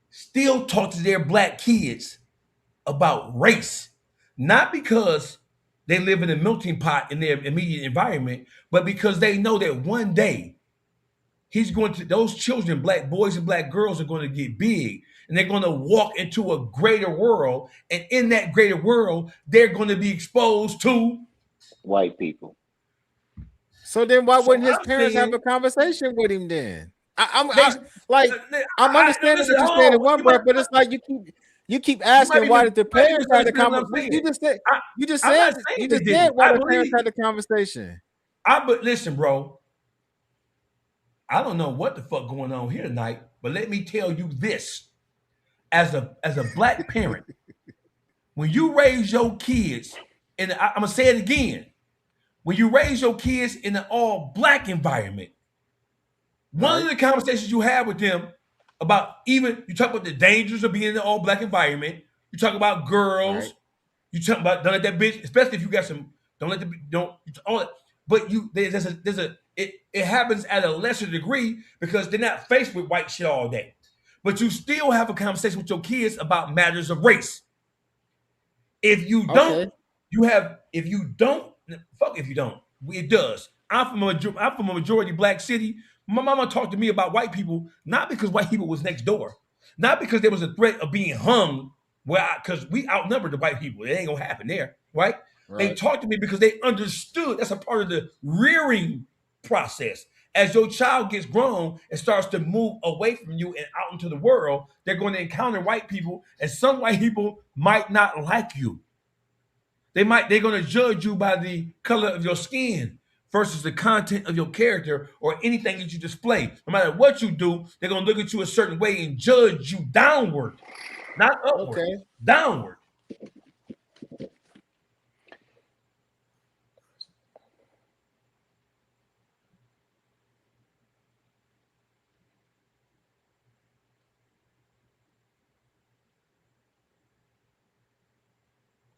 still talk to their black kids about race, not because they live in a melting pot in their immediate environment, but because they know that one day those children, black boys and black girls, are going to get big and they're going to walk into a greater world. And in that greater world, they're going to be exposed to white people. So then why wouldn't his parents have a conversation with him then? I'm understanding what you're saying in one breath, but it's like you keep asking why did the parents have the conversation? You just said why the parents had the conversation. But listen, bro, I don't know what the fuck going on here tonight, but let me tell you this. As a black parent, when you raise your kids, and I'm gonna say it again, when you raise your kids in an all black environment, one of the conversations you have with them about, even you talk about the dangers of being in an all black environment, you talk about girls, you talk about don't let that bitch, especially if you got some, but it happens at a lesser degree because they're not faced with white shit all day. But you still have a conversation with your kids about matters of race. If you don't, it does. I'm from a majority black city. My mama talked to me about white people, not because white people was next door, not because there was a threat of being hung, because we outnumbered the white people. It ain't gonna happen there, right? They talked to me because they understood that's a part of the rearing process. As your child gets grown and starts to move away from you and out into the world, they're going to encounter white people, and some white people might not like you. They're going to judge you by the color of your skin versus the content of your character or anything that you display. No matter what you do, they're going to look at you a certain way and judge you downward, not upward, downward.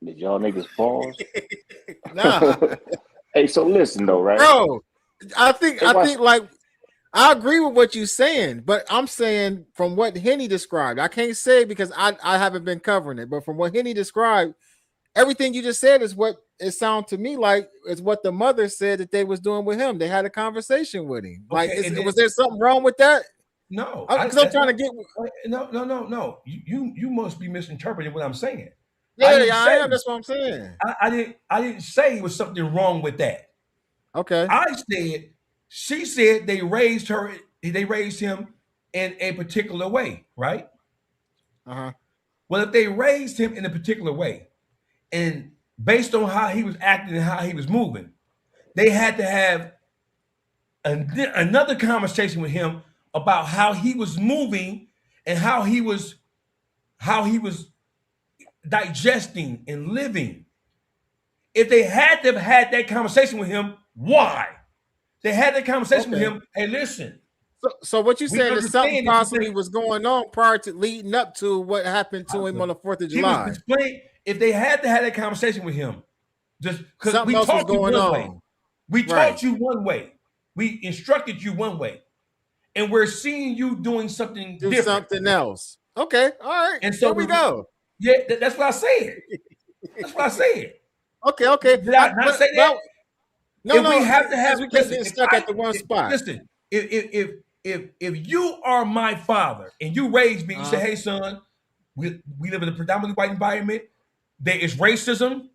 Did y'all niggas pause? Nah. Hey, so listen though, right? Bro, I think like I agree with what you're saying, but I'm saying from what Henny described, I can't say because I haven't been covering it, but from what Henny described, everything you just said is what it sounds to me like is what the mother said that they was doing with him. They had a conversation with him. Like, was there something wrong with that? No, because I'm trying to get. No. You must be misinterpreting what I'm saying. Yeah, I am. That's what I'm saying. I didn't say it was something wrong with that. Okay. She said they raised him in a particular way, right? Uh-huh. Well, if they raised him in a particular way, and based on how he was acting and how he was moving, they had to have another conversation with him about how he was moving and how he was digesting and living. If they had to have had that conversation with him, why? They had that conversation with him. Hey, listen. So what you're saying is something possibly was going on prior to leading up to what happened to him on the 4th of July. He was displaying, if they had to have that conversation with him, just because we taught you one way. We taught you one way. We instructed you one way. And we're seeing you doing something different. Something else. Okay. All right. And so here we go. Yeah, that's what I said. That's what I said. Okay. Did I not say that? No, we have to have. We can't get stuck at the one spot. Listen, if you are my father and you raised me, you say, "Hey, son, we live in a predominantly white environment. There is racism.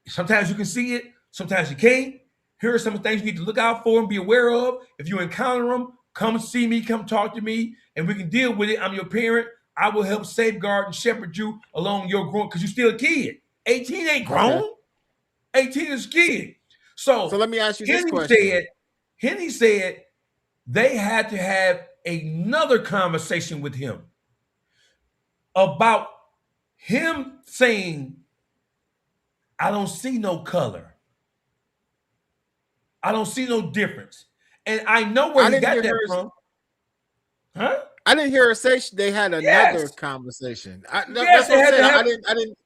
Sometimes you can see it, sometimes you can't. Here are some things you need to look out for and be aware of. If you encounter them, come see me, come talk to me, and we can deal with it. I'm your parent. I will help safeguard and shepherd you along your growing, because you're still a kid. 18 ain't grown. Okay. 18 is a kid." So let me ask you this question. Henny said they had to have another conversation with him about him saying, "I don't see no color. I don't see no difference." And I know where he got that from. Huh? I didn't hear her say they had another conversation. That's what I'm saying. I didn't.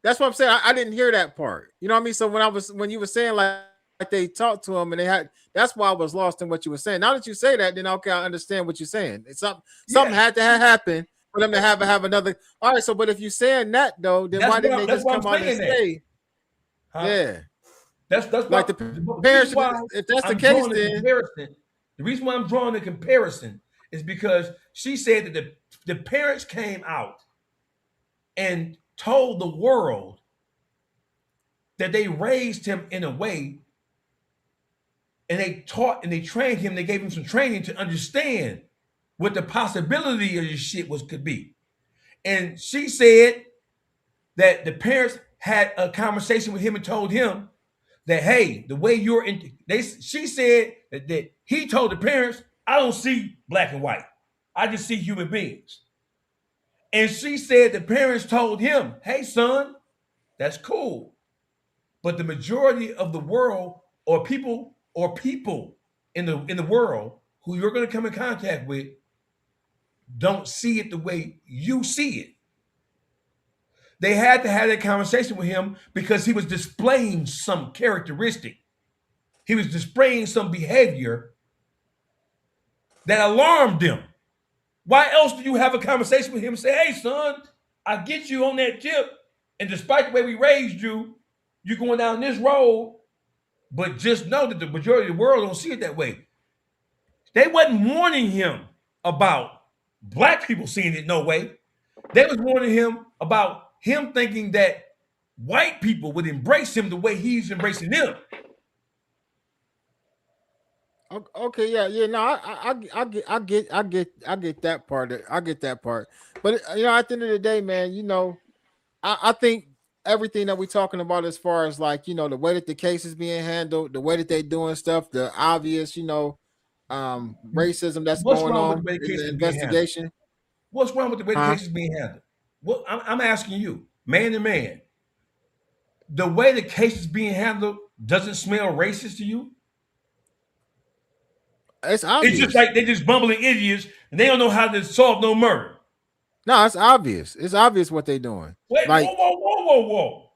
That's what I'm saying. I didn't hear that part. You know what I mean? So when you were saying like they talked to him and they had, that's why I was lost in what you were saying. Now that you say that, then okay, I understand what you're saying. It's something had to happen for them to have another. All right. So, but if you're saying that though, then why didn't they just come out and say? Huh? Yeah. That's like the parents. If that's the case, then the reason why I'm drawing the comparison is because she said that the parents came out and told the world that they raised him in a way, and they taught and they trained him. They gave him some training to understand what the possibility of this shit could be. And she said that the parents had a conversation with him and told him that, hey, the way you're in, she said that he told the parents, "I don't see black and white. I just see human beings." And she said the parents told him, "Hey, son, that's cool. But the majority of the world or people in the world who you're going to come in contact with don't see it the way you see it." They had to have that conversation with him because he was displaying some characteristic. He was displaying some behavior that alarmed them. Why else do you have a conversation with him and say, "Hey, son, I get you on that tip, and despite the way we raised you, you're going down this road, but just know that the majority of the world don't see it that way." They wasn't warning him about black people seeing it no way. They was warning him about him thinking that white people would embrace him the way he's embracing them. Okay, yeah. No, I get that part. I get that part. But at the end of the day, man, I think everything that we're talking about as far as like, the way that the case is being handled, the way that they're doing stuff, the obvious, racism that's going on in the investigation. What's wrong with the way the case is being handled? Well, I'm asking you, man to man, the way the case is being handled doesn't smell racist to you? It's obvious. It's just like they just bumbling idiots and they don't know how to solve no murder. No, it's obvious. It's obvious what they're doing. Wait, whoa.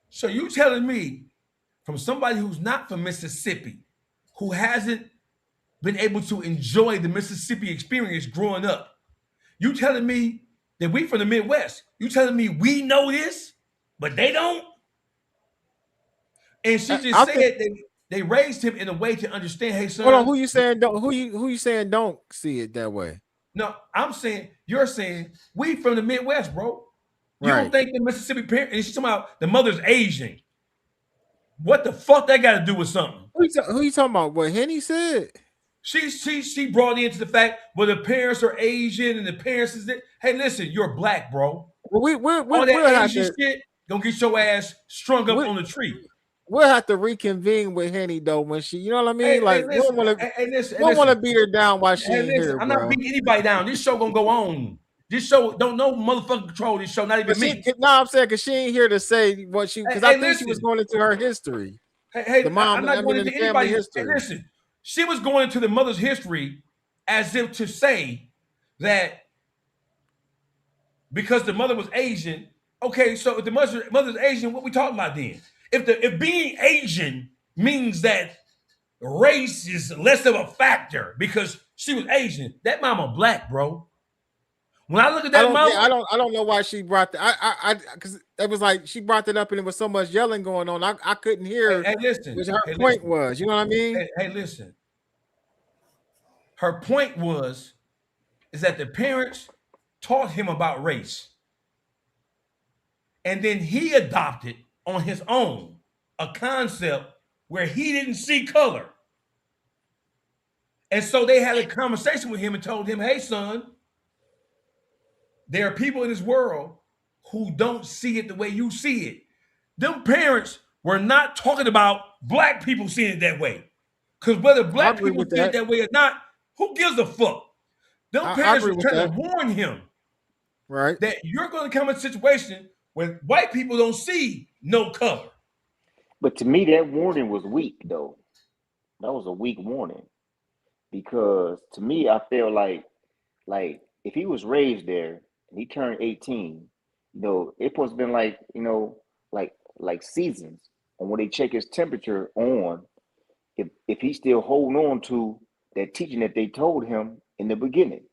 So you telling me from somebody who's not from Mississippi, who hasn't been able to enjoy the Mississippi experience growing up. You telling me that we from the Midwest? You telling me we know this, but they don't? And she just said that they raised him in a way to understand. Hey, son. Hold on, who you saying don't? Who you saying don't see it that way? No, I'm saying you're saying we from the Midwest, bro. You Right. don't think the Mississippi parent? And she's talking about the mother's Asian. What the fuck that got to do with something? Who you talking about? What Henny said? She brought into the fact where the parents are Asian and the parents is that. Hey, listen, you're black, bro. Well, all that Asian shit gonna get your ass strung up on the tree. We'll have to reconvene with Henny though when she, you know what I mean? Hey, like, hey, listen, we don't want to beat her down while she ain't here, I'm bro. not beating anybody down. This show gonna go on. This show don't no motherfucking control this show, not even me. No, I'm saying because she ain't here to say what she, because I think she was going into her history. Hey, the mom, I'm not going into anybody's history. Hey, listen, she was going into the mother's history as if to say that because the mother was Asian, okay, so if the mother's Asian, what we talking about then? If being Asian means that race is less of a factor because she was Asian, that mama black, bro. When I look at that mama, I don't know why she brought that. I because it was like she brought that up and there was so much yelling going on. I couldn't hear. Hey, listen, what her point was. You know what I mean? Hey, listen. Her point is that the parents taught him about race, and then he adopted on his own a concept where he didn't see color. And so they had a conversation with him and told him, hey, son, there are people in this world who don't see it the way you see it. Them parents were not talking about black people seeing it that way. Because whether black people see it that way or not, who gives a fuck? Them parents were trying to warn him that you're going to come in a situation where white people don't see no color. But to me, that warning was weak, though. That was a weak warning. Because to me, I feel like if he was raised there and he turned 18, you know, it must have been like, you know, like seasons on when they check his temperature on if he's still holding on to that teaching that they told him in the beginning.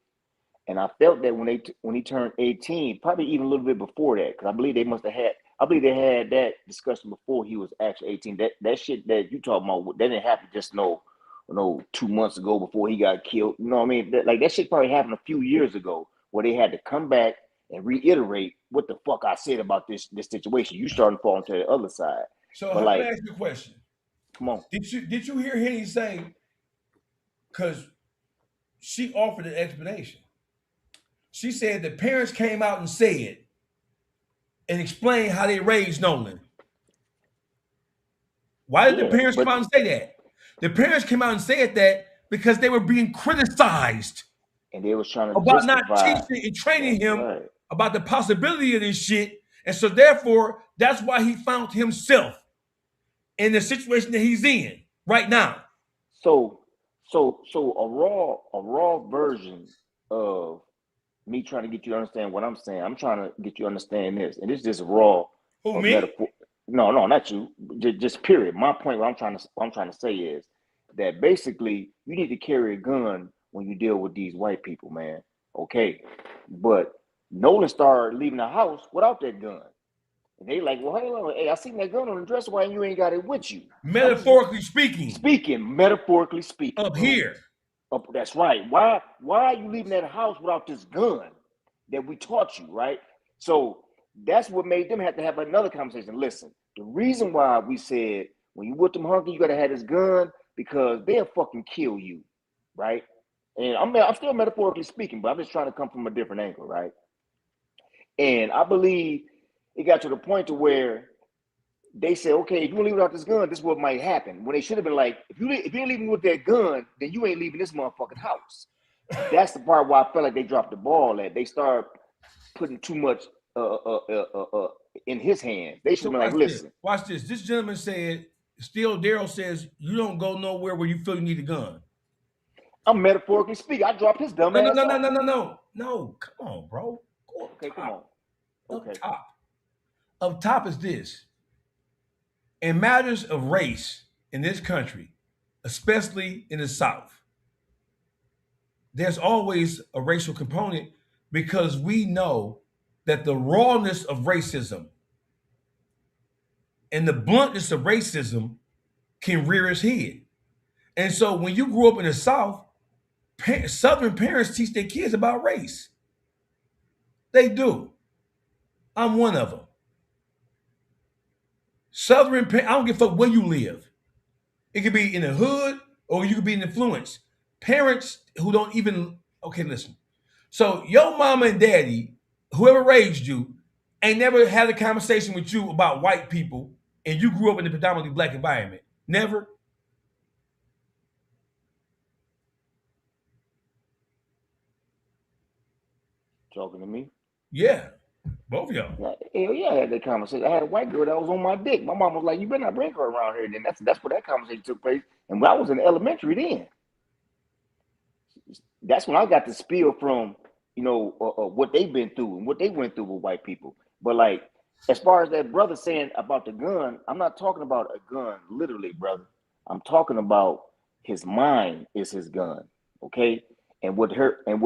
And I felt that when he turned 18, probably even a little bit before that, because I believe they had that discussion before he was actually 18. That shit that you talking about, that didn't happen just 2 months ago before he got killed. You know what I mean? That shit probably happened a few years ago where they had to come back and reiterate what the fuck I said about this situation. You starting to fall into the other side. So I'm gonna ask you a question. Come on. Did you hear Henny say, because she offered an explanation. She said the parents came out and said and explained how they raised Nolan. Why did the parents come out and say that? The parents came out and said that because they were being criticized. And they was trying to about not teaching and training him about the possibility of this shit. And so therefore, that's why he found himself in the situation that he's in right now. So a raw version of me trying to get you to understand what I'm saying. I'm trying to get you to understand this. And it's just raw. Who, me? Metaphor. No, not you. Just period. My point, what I'm trying to say is that basically you need to carry a gun when you deal with these white people, man. Okay. But Nolan started leaving the house without that gun. And they like, well, hey, I seen that gun on the dresser. Why you ain't got it with you? Metaphorically speaking. Metaphorically speaking. Up here. That's right. Why are you leaving that house without this gun that we taught you, right? So that's what made them have to have another conversation. Listen, the reason why we said when you with them hungry, you gotta have this gun because they'll fucking kill you, right? And I'm still metaphorically speaking, but I'm just trying to come from a different angle, right? And I believe it got to the point to where they said, okay, if you leave without this gun, this is what might happen. When they should have been like, if you ain't leaving with that gun, then you ain't leaving this motherfucking house. That's the part where I felt like they dropped the ball at. They started putting too much in his hands. They should have been like, listen. Watch this. This gentleman said, Still Daryl says, you don't go nowhere where you feel you need a gun. I'm metaphorically speaking. I dropped his dumb ass. No, come on, bro. Okay, come on. Okay. Up top is this. In matters of race in this country, especially in the South, there's always a racial component because we know that the rawness of racism and the bluntness of racism can rear its head. And so when you grew up in the South, Southern parents teach their kids about race. They do. I'm one of them. Southern parents, I don't give a fuck where you live. It could be in the hood or you could be in influence. Parents who don't even, okay, listen. So your mama and daddy, whoever raised you, ain't never had a conversation with you about white people and you grew up in a predominantly black environment. Never? Talking to me? Yeah. Both of y'all. Hell yeah, I had that conversation. I had a white girl that was on my dick. My mom was like, "You better not bring her around here." Then that's where that conversation took place. And when I was in elementary, then that's when I got the spiel from what they've been through and what they went through with white people. But like, as far as that brother saying about the gun, I'm not talking about a gun literally, brother. I'm talking about his mind is his gun. Okay. And what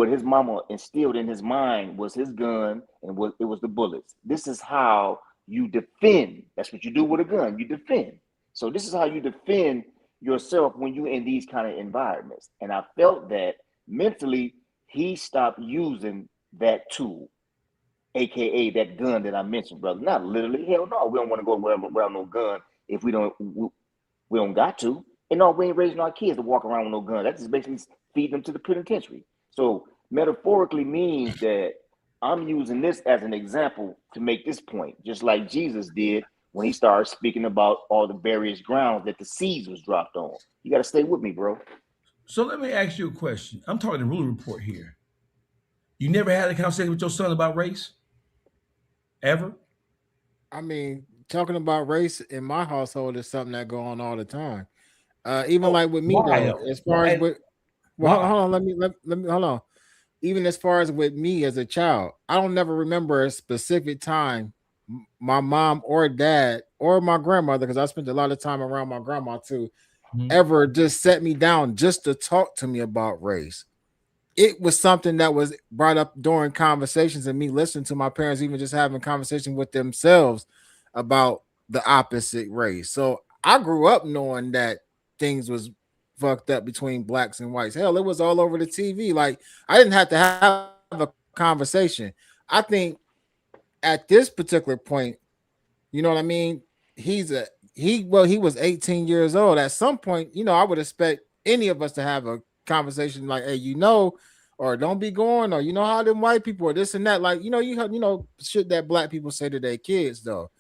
his mama instilled in his mind was his gun, and it was the bullets. This is how you defend. That's what you do with a gun. You defend. So this is how you defend yourself when you're in these kind of environments. And I felt that mentally he stopped using that tool, aka that gun that I mentioned, brother. Not literally. Hell no, we don't want to go around no gun if we don't got to. And no, we ain't raising our kids to walk around with no gun. That's just basically feed them to the penitentiary. So metaphorically means that I'm using this as an example to make this point, just like Jesus did when he started speaking about all the various grounds that the seeds was dropped on. You got to stay with me, bro. So let me ask you a question. I'm talking the Ruler Report here. You never had a conversation with your son about race? Ever? I mean, talking about race in my household is something that go on all the time. Even like with me, though, as far as with, well, hold on, let me hold on. Even as far as with me as a child, I don't never remember a specific time my mom or dad or my grandmother, because I spent a lot of time around my grandma too, ever just set me down just to talk to me about race. It was something that was brought up during conversations and me listening to my parents, even just having conversation with themselves about the opposite race. So I grew up knowing that things was fucked up between blacks and whites. Hell, it was all over the TV. Like, I didn't have to have a conversation. I think at this particular point, you know what I mean? He was 18 years old. At some point, I would expect any of us to have a conversation like, hey, or don't be going, or how them white people or this and that. Like, shit that black people say to their kids though.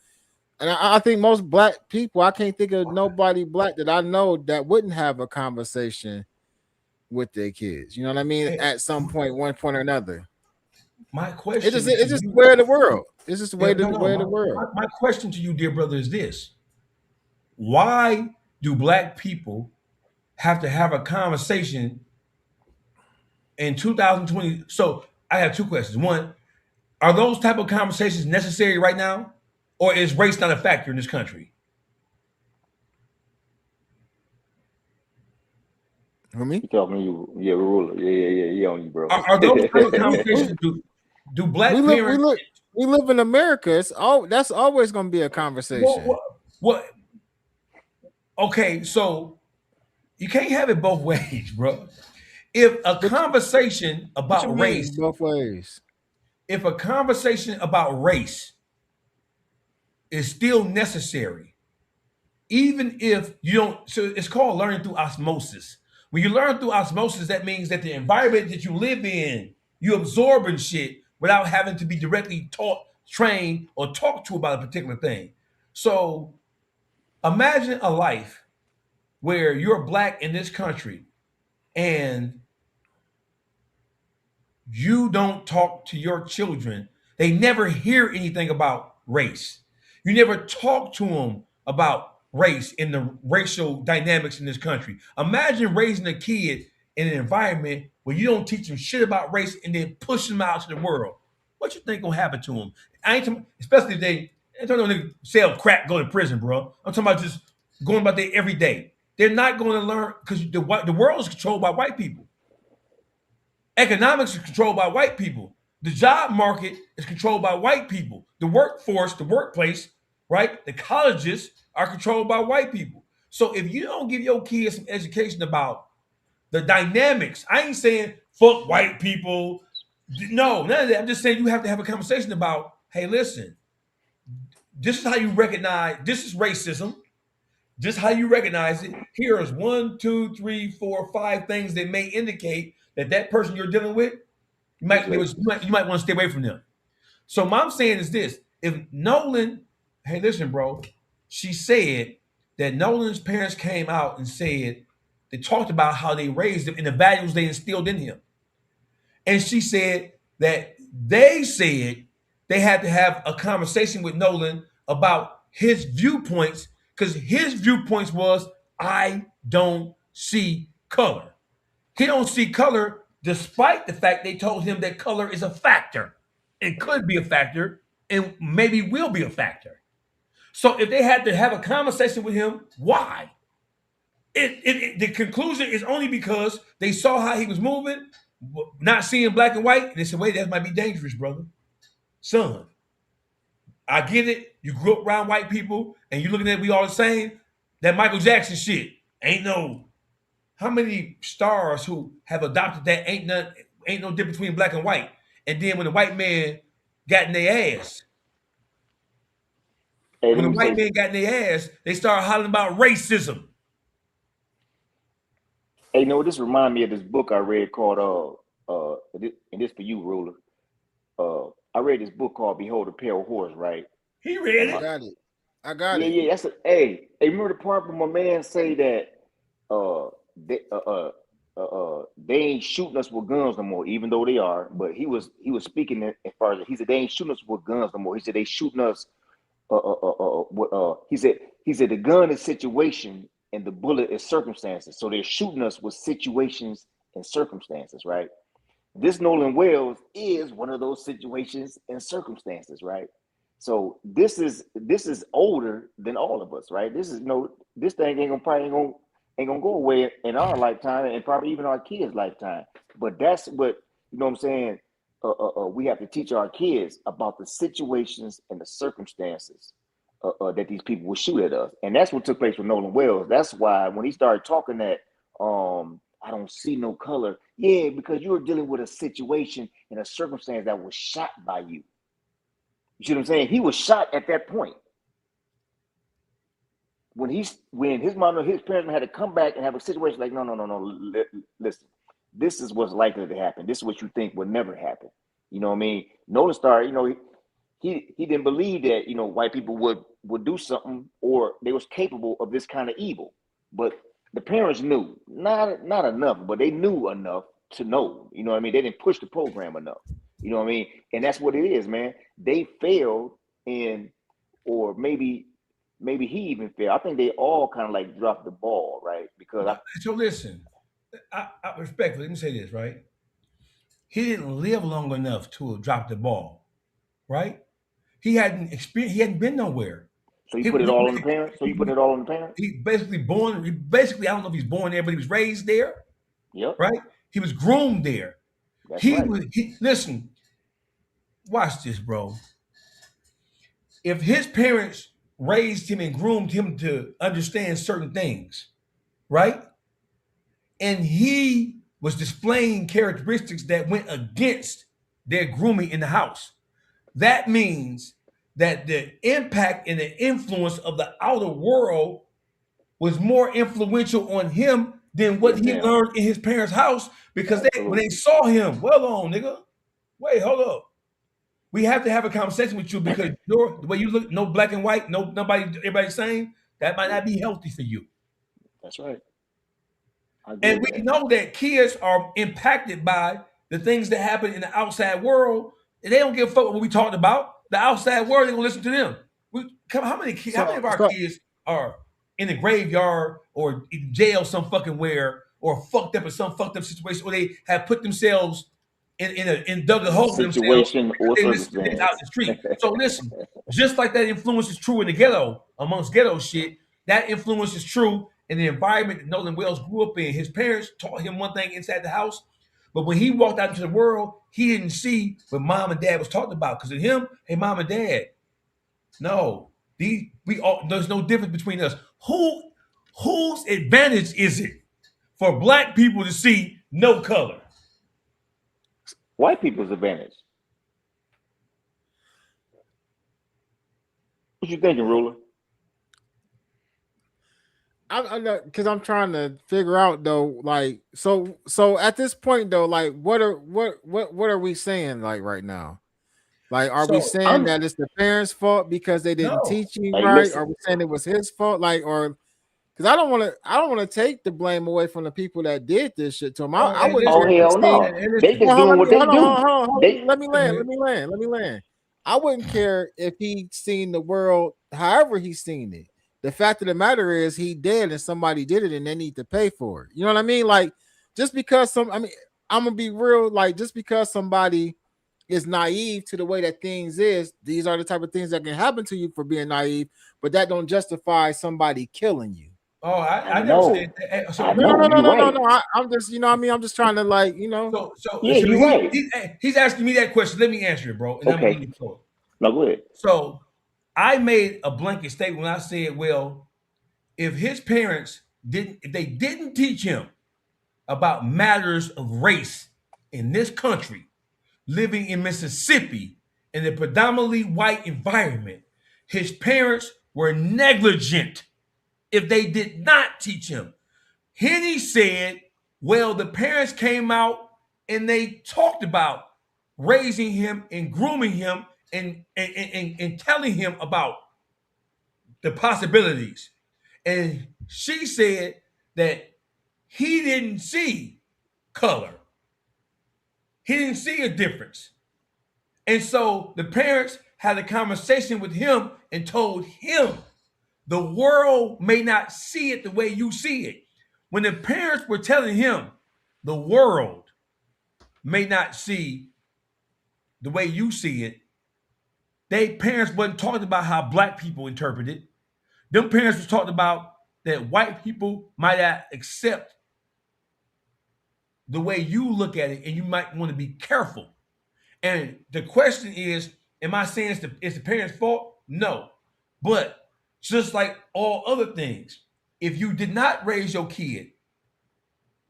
And I think most black people, I can't think of nobody black that I know that wouldn't have a conversation with their kids. You know what I mean? At some point, one point or another. My question it's just the way of the world. It's just the way of the world. My question to you, dear brother, is this. Why do black people have to have a conversation in 2020? So I have two questions. One, are those type of conversations necessary right now? Or is race not a factor in this country? Who, me? You talking to you? Yeah, Ruler. Yeah, on you, bro. Are those type of conversations? Do black parents? We live in America. That's always going to be a conversation. What? Okay, so you can't have it both ways, bro. If a conversation about race, both ways. If a conversation about race is still necessary, even if you don't, so it's called learning through osmosis. When you learn through osmosis, that means that the environment that you live in, you absorbing shit without having to be directly taught, trained, or talked to about a particular thing. So imagine a life where you're black in this country and you don't talk to your children. They never hear anything about race. You never talk to them about race and the racial dynamics in this country. Imagine raising a kid in an environment where you don't teach them shit about race and then push them out to the world. What you think gonna happen to them? Especially if they ain't talking about sell crack, go to prison, bro. I'm talking about just going about there every day. They're not going to learn because the world is controlled by white people. Economics is controlled by white people. The job market is controlled by white people. The workforce, the workplace, right? The colleges are controlled by white people. So if you don't give your kids some education about the dynamics, I ain't saying fuck white people. No, none of that. I'm just saying you have to have a conversation about, hey, listen, this is how you recognize this is racism. Just how you recognize it. Here is 1, 2, 3, 4, 5 things that may indicate that that person you're dealing with, you might want to stay away from them. So what I'm saying is this: if Nolan, hey, listen, bro, she said that Nolan's parents came out and said they talked about how they raised him and the values they instilled in him, and she said that they said they had to have a conversation with Nolan about his viewpoints because his viewpoints was I don't see color. He don't see color despite the fact they told him that color is a factor and could be a factor and maybe will be a factor. So if they had to have a conversation with him, why? The conclusion is only because they saw how he was moving, not seeing black and white, and they said, wait, that might be dangerous, brother. Son, I get it. You grew up around white people and you looking at we all the same. That Michael Jackson shit ain't no. How many stars who have adopted that ain't no difference between black and white. And then when the white man got in their ass, Hey, when the white man got in their ass, they started hollering about racism. Hey, you know, this reminds me of this book I read called and this for you, Ruler. I read this book called Behold a Pale Horse, right? He read it. I got it. Yeah, that's hey, remember the part where my man say that they ain't shooting us with guns no more, even though they are. But he was speaking as far as he said they ain't shooting us with guns no more. He said they shooting us. He said the gun is situation and the bullet is circumstances. So they're shooting us with situations and circumstances, right? This Nolan Wells is one of those situations and circumstances, right? So this is older than all of us, right? This is this thing ain't gonna go away in our lifetime and probably even our kids' lifetime. But that's what what I'm saying. We have to teach our kids about the situations and the circumstances that these people will shoot at us, and that's what took place with Nolan Wells. That's why when he started talking that I don't see no color, yeah, because you were dealing with a situation and a circumstance that was shot by you. You see what I'm saying? He was shot at that point. When his mom or his parents had to come back and have a situation like, no, listen, this is what's likely to happen. This is what you think would never happen. You know what I mean? Nolan started, he didn't believe that, white people would do something or they was capable of this kind of evil. But the parents knew, not enough, but they knew enough to know. You know what I mean? They didn't push the program enough. You know what I mean? And that's what it is, man. They failed or maybe he even failed. I think they all kind of like dropped the ball, right? Because so listen, I respectfully, let me say this, right? He didn't live long enough to drop the ball, right? He hadn't been nowhere. So you put it all on the parents? He basically I don't know if he's born there, but he was raised there. Yep. Right? He was groomed there. That's right. Listen, watch this, bro. If his parents raised him and groomed him to understand certain things, right? And he was displaying characteristics that went against their grooming in the house. That means that the impact and the influence of the outer world was more influential on him than what he learned in his parents' house, because when they saw him, well on, nigga, wait, hold up. We have to have a conversation with you because the way you look, no black and white, everybody's saying, that might not be healthy for you. That's right. And we know that kids are impacted by the things that happen in the outside world, and they don't give a fuck what we talked about. The outside world, they're gonna listen to them. How many of our kids are in the graveyard or in jail some fucking where, or fucked up in some fucked up situation, or they have put themselves in dug a hole for themselves or they listen to this out in the street. So listen, just like that influence is true in the ghetto, amongst ghetto shit, that influence is true in the environment that Nolan Wells grew up in. His parents taught him one thing inside the house, But when he walked out into the world, he didn't see what mom and dad was talking about. Because of him, hey, mom and dad, no, there's no difference between us. Whose advantage is it for black people to see no color? White people's advantage. What you thinking, Ruler? Because I'm trying to figure out though, like, so at this point though, like, what are we saying like right now? Like, are we saying that it's the parents' fault because they didn't teach him right? Listen. Are we saying it was his fault? Like, or because I don't want to take the blame away from the people that did this shit to him. I wouldn't. Oh hell no! They just doing what they do. Let me land. I wouldn't care if he seen the world however he's seen it. The fact of the matter is he did and somebody did it and they need to pay for it. You know what I mean? Like, just because I'm gonna be real, like, just because somebody is naive to the way that things is, these are the type of things that can happen to you for being naive, but that don't justify somebody killing you. Oh, I never said that. So, no. I'm just, you know what I mean? I'm just trying to, like, you know. You're right. He's asking me that question. Let me answer it, bro. And okay. I'm going to no, go ahead. So I made a blanket statement when I said, well, if his parents didn't teach him about matters of race in this country, living in Mississippi in a predominantly white environment, his parents were negligent if they did not teach him. Henny said, well, the parents came out and they talked about raising him and grooming him and telling him about the possibilities. And she said that he didn't see color. He didn't see a difference. And so the parents had a conversation with him and told him the world may not see it the way you see it. When the parents were telling him the world may not see the way you see it, they parents wasn't talking about how black people interpret it. Them parents was talking about that white people might not accept the way you look at it, and you might want to be careful. And the question is, am I saying it's the parents' fault? No. But just like all other things, if you did not raise your kid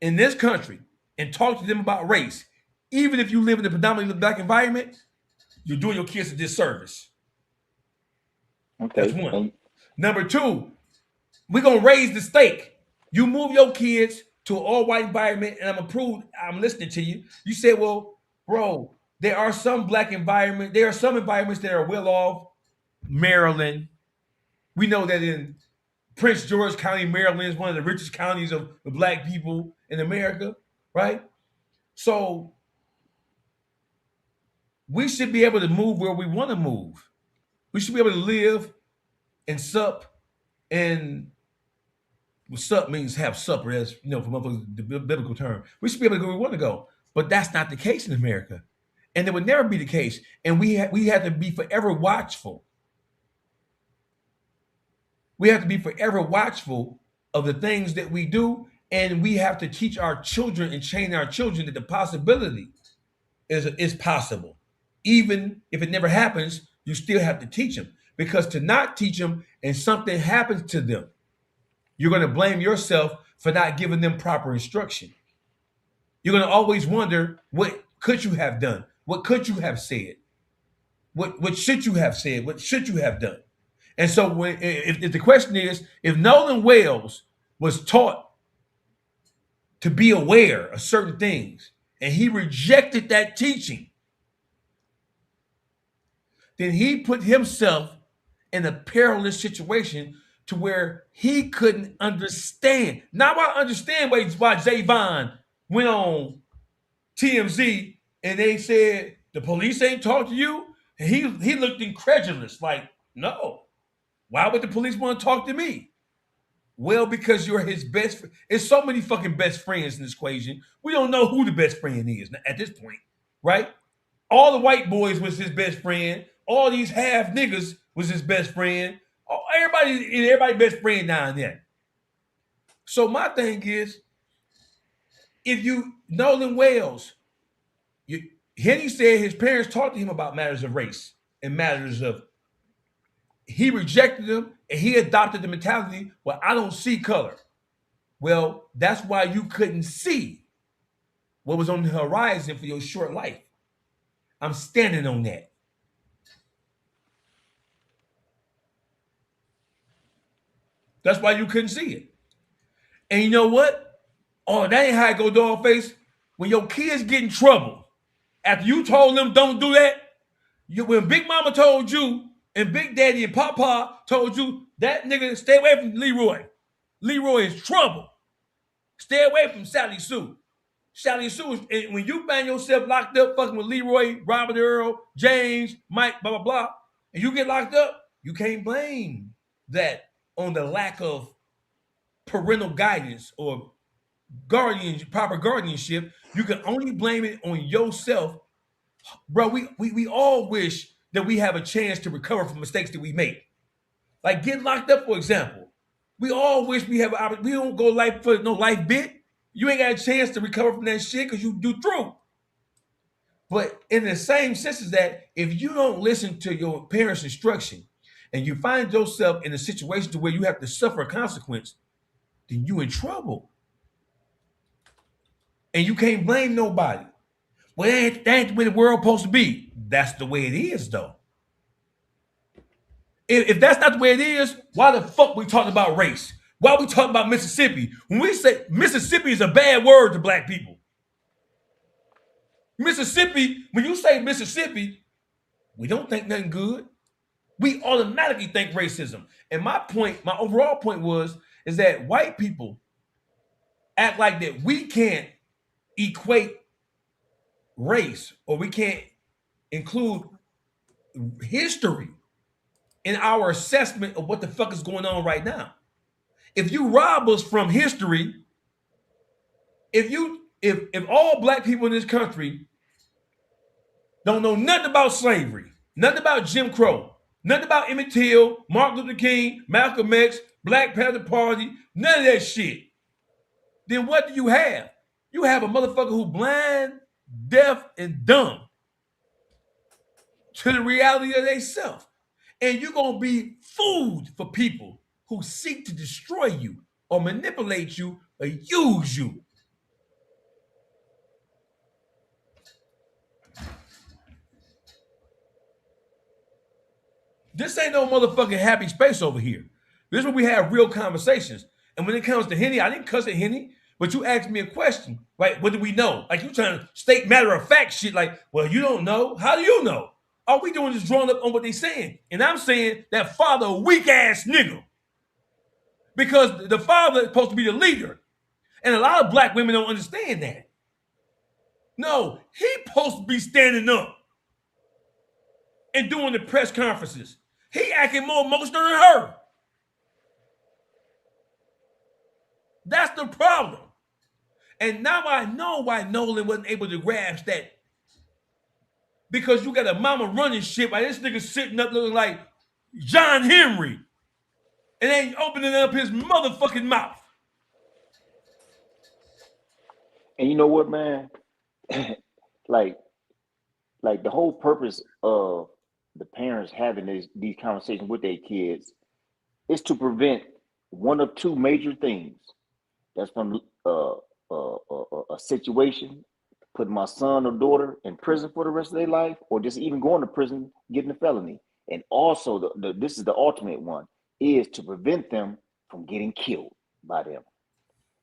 in this country and talk to them about race, even if you live in a predominantly black environment, you're doing your kids a disservice. Okay. That's one. Number two, we're going to raise the stake. You move your kids to an all-white environment, and I'm listening to you. You say, well, bro, there are some black environments. There are some environments that are well off. Maryland. We know that in Prince George County, Maryland is one of the richest counties of the black people in America, right? So we should be able to move where we want to move. We should be able to live and sup, and sup means have supper, as you know, from the biblical term. We should be able to go where we want to go, but that's not the case in America, and it would never be the case. And we have to be forever watchful. We have to be forever watchful of the things that we do, and we have to teach our children and train our children that the possibility is possible. Even if it never happens, you still have to teach them, because to not teach them and something happens to them, you're going to blame yourself for not giving them proper instruction. You're going to always wonder, what could you have done? What could you have said? What should you have said? What should you have done? And so if the question is, if Nolan Wells was taught to be aware of certain things and he rejected that teaching, then he put himself in a perilous situation to where he couldn't understand. Now I understand why Javon went on TMZ and they said, the police ain't talked to you? And he looked incredulous, like, no. Why would the police want to talk to me? Well, because you're his best friend. There's so many fucking best friends in this equation. We don't know who the best friend is at this point, right? All the white boys was his best friend. All these half niggas was his best friend. Everybody best friend down there. So my thing is, if you Nolan Wales, Henny said his parents talked to him about matters of race and matters of. He rejected them and he adopted the mentality, well, I don't see color. Well, that's why you couldn't see what was on the horizon for your short life. I'm standing on that. That's why you couldn't see it. And you know what? Oh, that ain't how it go, Dawgface. When your kids get in trouble, after you told them don't do that, when Big Mama told you and Big Daddy and Papa told you that nigga stay away from Leroy. Leroy is trouble. Stay away from Sally Sue. Sally Sue is, when you find yourself locked up fucking with Leroy, Robert Earl, James, Mike, blah, blah, blah, and you get locked up, you can't blame that on the lack of parental guidance or proper guardianship. You can only blame it on yourself. Bro, we all wish that we have a chance to recover from mistakes that we make. Like getting locked up, for example. We all wish we don't go life for no life bit. You ain't got a chance to recover from that shit because you do through. But in the same sense as that, if you don't listen to your parents' instruction and you find yourself in a situation to where you have to suffer a consequence, then you in trouble. And you can't blame nobody. Well, that ain't the way the world supposed to be. That's the way it is, though. If that's not the way it is, why the fuck we talking about race? Why we talking about Mississippi? When we say Mississippi is a bad word to black people. Mississippi, when you say Mississippi, we don't think nothing good. We automatically think racism. And my overall point is that white people act like that we can't equate race or we can't include history in our assessment of what the fuck is going on right now. If you rob us from history, if all black people in this country don't know nothing about slavery, nothing about Jim Crow, nothing about Emmett Till, Martin Luther King, Malcolm X, Black Panther Party, none of that shit, then what do you have? You have a motherfucker who blind, deaf, and dumb to the reality of themselves. And you're going to be food for people who seek to destroy you or manipulate you or use you. This ain't no motherfucking happy space over here. This is where we have real conversations. And when it comes to Henny, I didn't cuss at Henny, but you asked me a question, right? What do we know? Like you trying to state matter of fact shit like, well, you don't know. How do you know? All we doing is drawing up on what they saying. And I'm saying that father a weak ass nigga. Because the father is supposed to be the leader. And a lot of black women don't understand that. No, he supposed to be standing up and doing the press conferences. He acting more emotional than her. That's the problem. And now I know why Nolan wasn't able to grasp that. Because you got a mama running shit while this nigga sitting up looking like John Henry and ain't opening up his motherfucking mouth. And you know what, man? like the whole purpose of the parents having these conversations with their kids is to prevent one of two major things. That's from a situation, putting my son or daughter in prison for the rest of their life, or just even going to prison, getting a felony. And also, this is the ultimate one, is to prevent them from getting killed by them.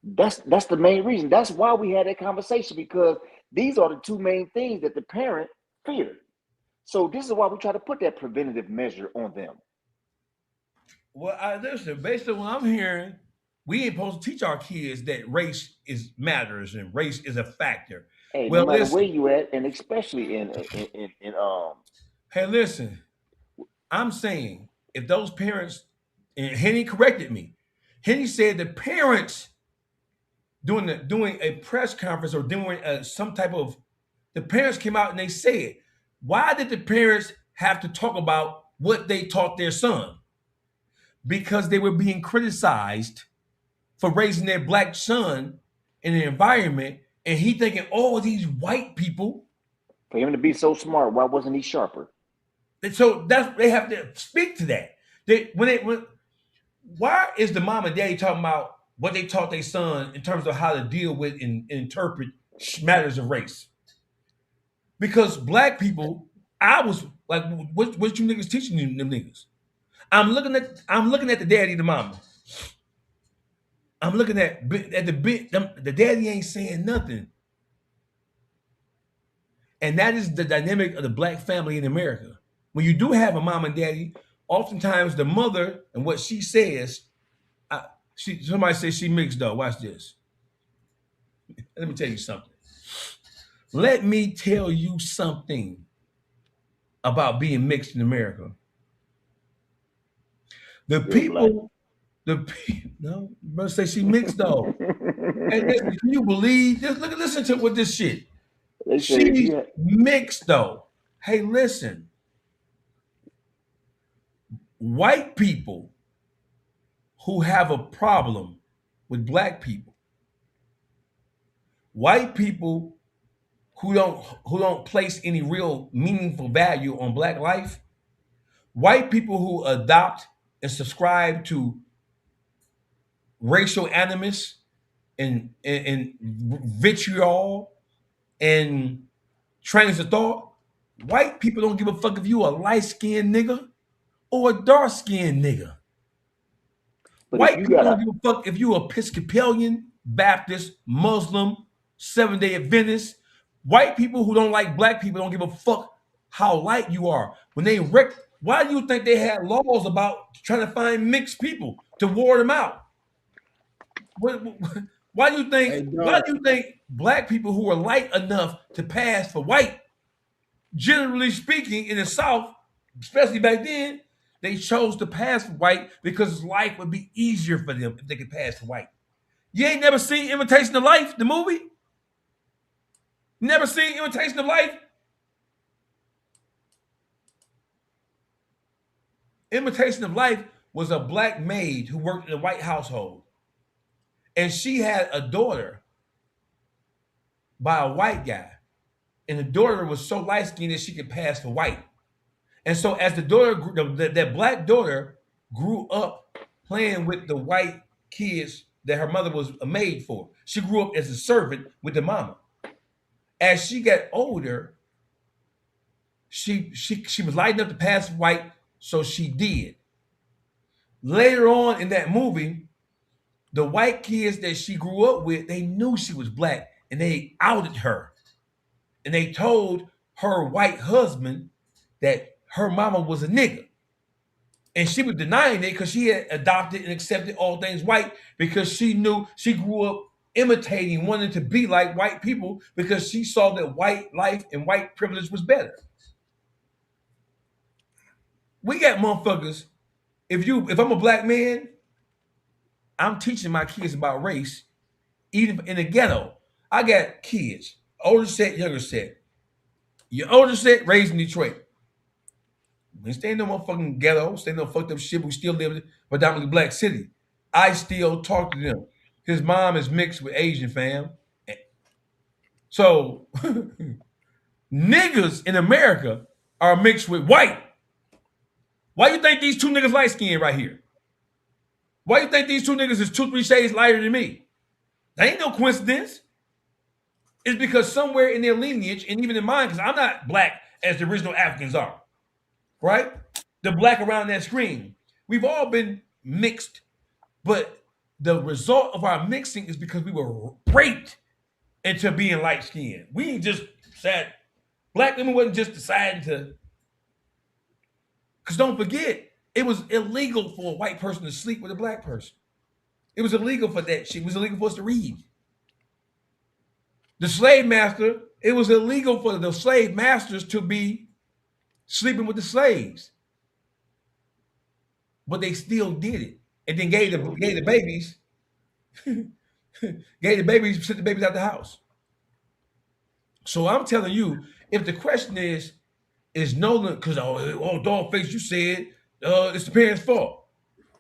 That's the main reason. That's why we had that conversation, because these are the two main things that the parent feared. So this is why we try to put that preventative measure on them. Well, listen, based on what I'm hearing, we ain't supposed to teach our kids that race matters and race is a factor. Hey, well, no matter where you at, and especially in Hey, listen, I'm saying if those parents, and Henny corrected me, Henny said the parents doing a press conference or doing some type of, the parents came out and they said, why did the parents have to talk about what they taught their son? Because they were being criticized for raising their black son in an environment And he thinking all these white people. For him to be so smart, why wasn't he sharper? And so they have to speak to that. Why is the mom and daddy talking about what they taught their son in terms of how to deal with and interpret matters of race? Because black people, I was like, what you niggas teaching them niggas? I'm looking at the daddy and the mama. I'm looking at the daddy ain't saying nothing. And that is the dynamic of the black family in America. When you do have a mom and daddy, oftentimes the mother and what she says, somebody says she mixed though. Watch this. Let me tell you something. Let me tell you something about being mixed in America. No, brother say she mixed though. Hey, listen, can you believe? Listen to what this shit. She's mixed though. Hey, listen. White people who have a problem with black people, white people who don't place any real meaningful value on black life, white people who adopt and subscribe to racial animus and vitriol and trains of thought, white people don't give a fuck if you a light-skinned nigga or a dark-skinned nigga. White people don't give a fuck if you Episcopalian, Baptist, Muslim, Seventh-day Adventist. White people who don't like black people don't give a fuck how light you are. Why do you think they had laws about trying to find mixed people to ward them out? Why do you think black people who are light enough to pass for white, generally speaking, in the South, especially back then, they chose to pass for white because life would be easier for them if they could pass for white. You ain't never seen Imitation of Life, the movie? Never seen Imitation of Life? Imitation of Life was a black maid who worked in a white household. And she had a daughter by a white guy. And the daughter was so light-skinned that she could pass for white. And so as the daughter, that black daughter grew up playing with the white kids that her mother was a maid for. She grew up as a servant with the mama. As she got older, she was light enough to pass for white, so she did. Later on in that movie, the white kids that she grew up with, they knew she was black and they outed her. And they told her white husband that her mama was a nigga. And she was denying it because she had adopted and accepted all things white because she knew she grew up imitating, wanting to be like white people because she saw that white life and white privilege was better. We got motherfuckers. If I'm a black man, I'm teaching my kids about race, even in the ghetto. I got kids, older set, younger set. Your older set raised in Detroit. We stay in no motherfucking ghetto, stay in no fucked up shit. We still live in a predominantly black city. I still talk to them. His mom is mixed with Asian, fam. So niggas in America are mixed with white. Why you think these two niggas light skinned right here? Why you think these two niggas is 2-3 shades lighter than me? That ain't no coincidence. It's because somewhere in their lineage, and even in mine, because I'm not black as the original Africans are, right? The black around that screen. We've all been mixed, but the result of our mixing is because we were raped into being light skinned. We ain't just said, black women wasn't just deciding to, because don't forget, it was illegal for a white person to sleep with a black person. It was illegal for that shit. It was illegal for us to read. The slave master, it was illegal for the slave masters to be sleeping with the slaves. But they still did it. And then gave the babies, sent the babies out the house. So I'm telling you, if the question is Nolan, because Dawgface, you said it's the parents' fault.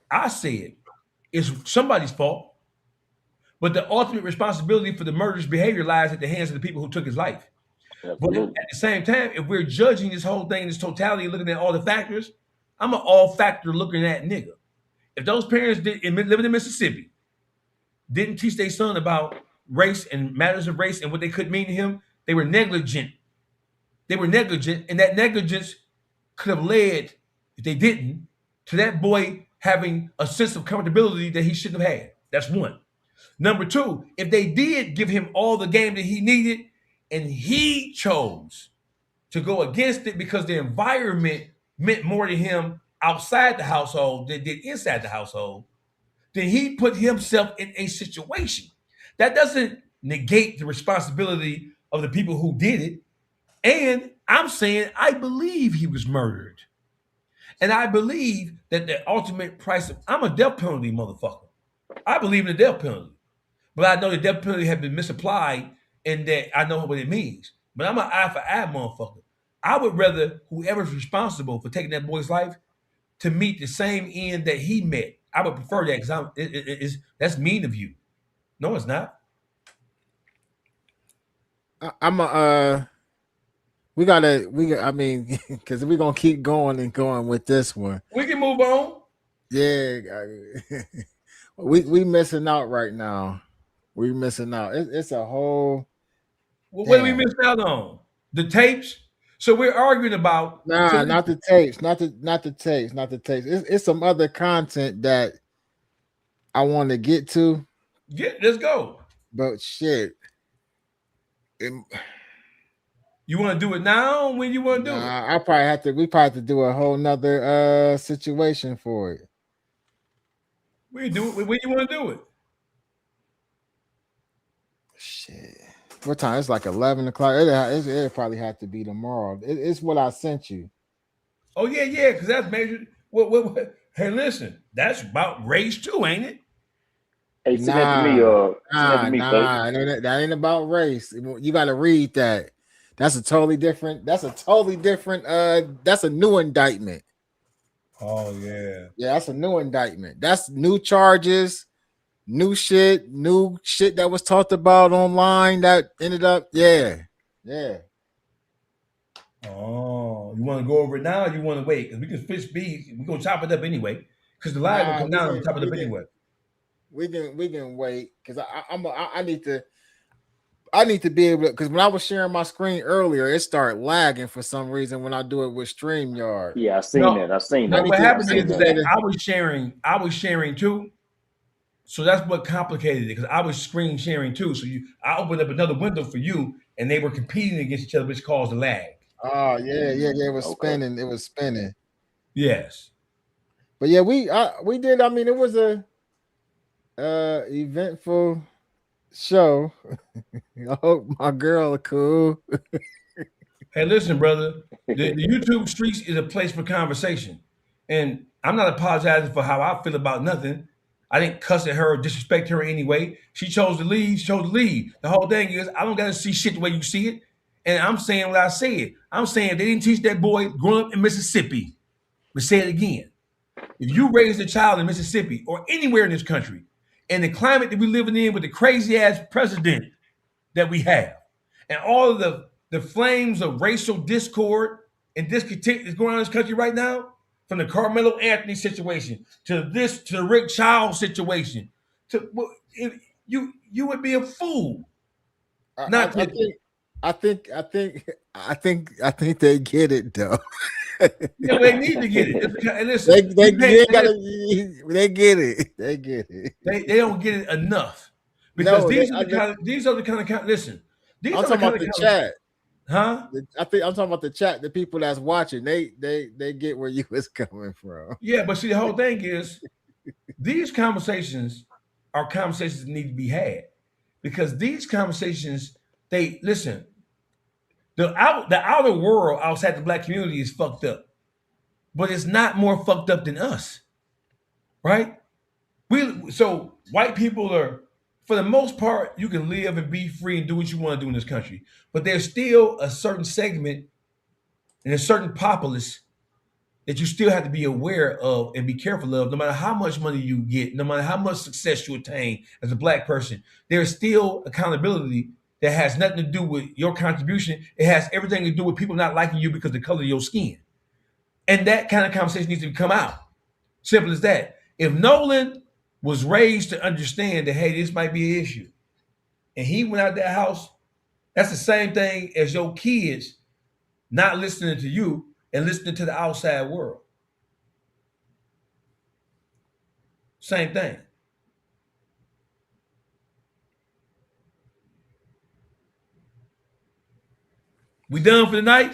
I said it's somebody's fault. But the ultimate responsibility for the murderous behavior lies at the hands of the people who took his life. But Absolutely. at the same time, if we're judging this whole thing in its totality, looking at all the factors, I'm an all factor looking at nigga. If those parents living in Mississippi didn't teach their son about race and matters of race and what they could mean to him, they were negligent. They were negligent, and that negligence could have led, if they didn't, to that boy having a sense of comfortability that he shouldn't have had. That's one. Number two, if they did give him all the game that he needed and he chose to go against it because the environment meant more to him outside the household than did inside the household, then he put himself in a situation. That doesn't negate the responsibility of the people who did it. And I'm saying I believe he was murdered. And I believe that the ultimate price I'm a death penalty motherfucker. I believe in the death penalty. But I know the death penalty has been misapplied and that I know what it means. But I'm an eye for eye motherfucker. I would rather whoever's responsible for taking that boy's life to meet the same end that he met. I would prefer that because that's mean of you. No, it's not. I mean, because we're gonna keep going and going with this one. We can move on. Yeah, we missing out right now. We missing out. It's a whole. Well, what did we miss out on? The tapes. So we're arguing about not the tapes, not the tapes. It's some other content that I want to get to. Let's go. But shit. You want to do it now? When you want to do it? We probably have to do a whole nother situation for it. We do it when you want to do it. Shit. What time? It's like 11 o'clock. It probably have to be tomorrow. It's what I sent you. Oh, yeah, because that's major. What? Hey, listen, that's about race too, ain't it? Hey, send that to me, that ain't about race. You got to read that. That's a totally different. That's a new indictment. Oh, yeah. Yeah, that's a new indictment. That's new charges. New shit that was talked about online that ended up, yeah. Oh, you want to go over it now or you want to wait? Because we can switch speeds. We're going to chop it up anyway. Because the live will come down and chop it up anyway. We can wait because I need to be able to, because when I was sharing my screen earlier, it started lagging for some reason when I do it with StreamYard. Yeah, I seen that. What happened is that I was sharing too. So that's what complicated it because I was screen sharing too. So I opened up another window for you, and they were competing against each other, which caused the lag. Oh yeah. It was spinning. It was spinning. Yes. But yeah, we did. I mean, it was a eventful show. I hope my girl are cool. Hey, listen, brother. The YouTube streets is a place for conversation, and I'm not apologizing for how I feel about nothing. I didn't cuss at her or disrespect her in any way. She chose to leave. The whole thing is, I don't got to see shit the way you see it. And I'm saying what I said. I'm saying they didn't teach that boy growing up in Mississippi. But say it again. If you raise a child in Mississippi or anywhere in this country, and the climate that we're living in with the crazy ass president that we have, and all of the flames of racial discord and discontent that's going on in this country right now, from the Carmelo Anthony situation to the Rick Charles situation, you would be a fool. I think they get it though. Yeah, they need to get it. Listen, they get it. They get it. They don't get it enough because these are the kind of listen. These I'm are the talking about the chat. Huh? I think I'm talking about the chat. The people that's watching, they get where you was coming from. Yeah, but see, the whole thing is these conversations are conversations that need to be had because these conversations, they listen. The outer world outside the black community is fucked up, but it's not more fucked up than us, right? So white people are, for the most part, you can live and be free and do what you want to do in this country. But there's still a certain segment and a certain populace that you still have to be aware of and be careful of. No matter how much money you get, no matter how much success you attain as a black person, there's still accountability that has nothing to do with your contribution. It has everything to do with people not liking you because of the color of your skin. And that kind of conversation needs to come out. Simple as that. If Nolan was raised to understand that, hey, this might be an issue, and he went out that house, that's the same thing as your kids not listening to you and listening to the outside world. Same thing. We done for the night?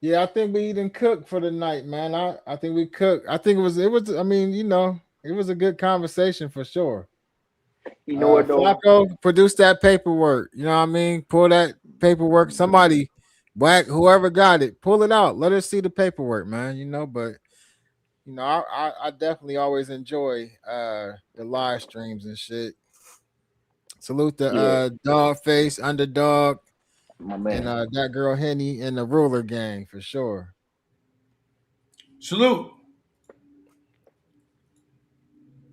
Yeah, I think we didn't cook for the night, man. I think we cooked. I think it was I mean, you know, it was a good conversation for sure. You know what though? Flacco, produce that paperwork. You know what I mean? Pull that paperwork. Somebody, Wack, whoever got it, pull it out. Let us see the paperwork, man. You know, but you know, I definitely always enjoy the live streams and shit. Salute the Dawgface, Underdawg, My man. and that girl Henny and the Ruler Gang for sure. Salute.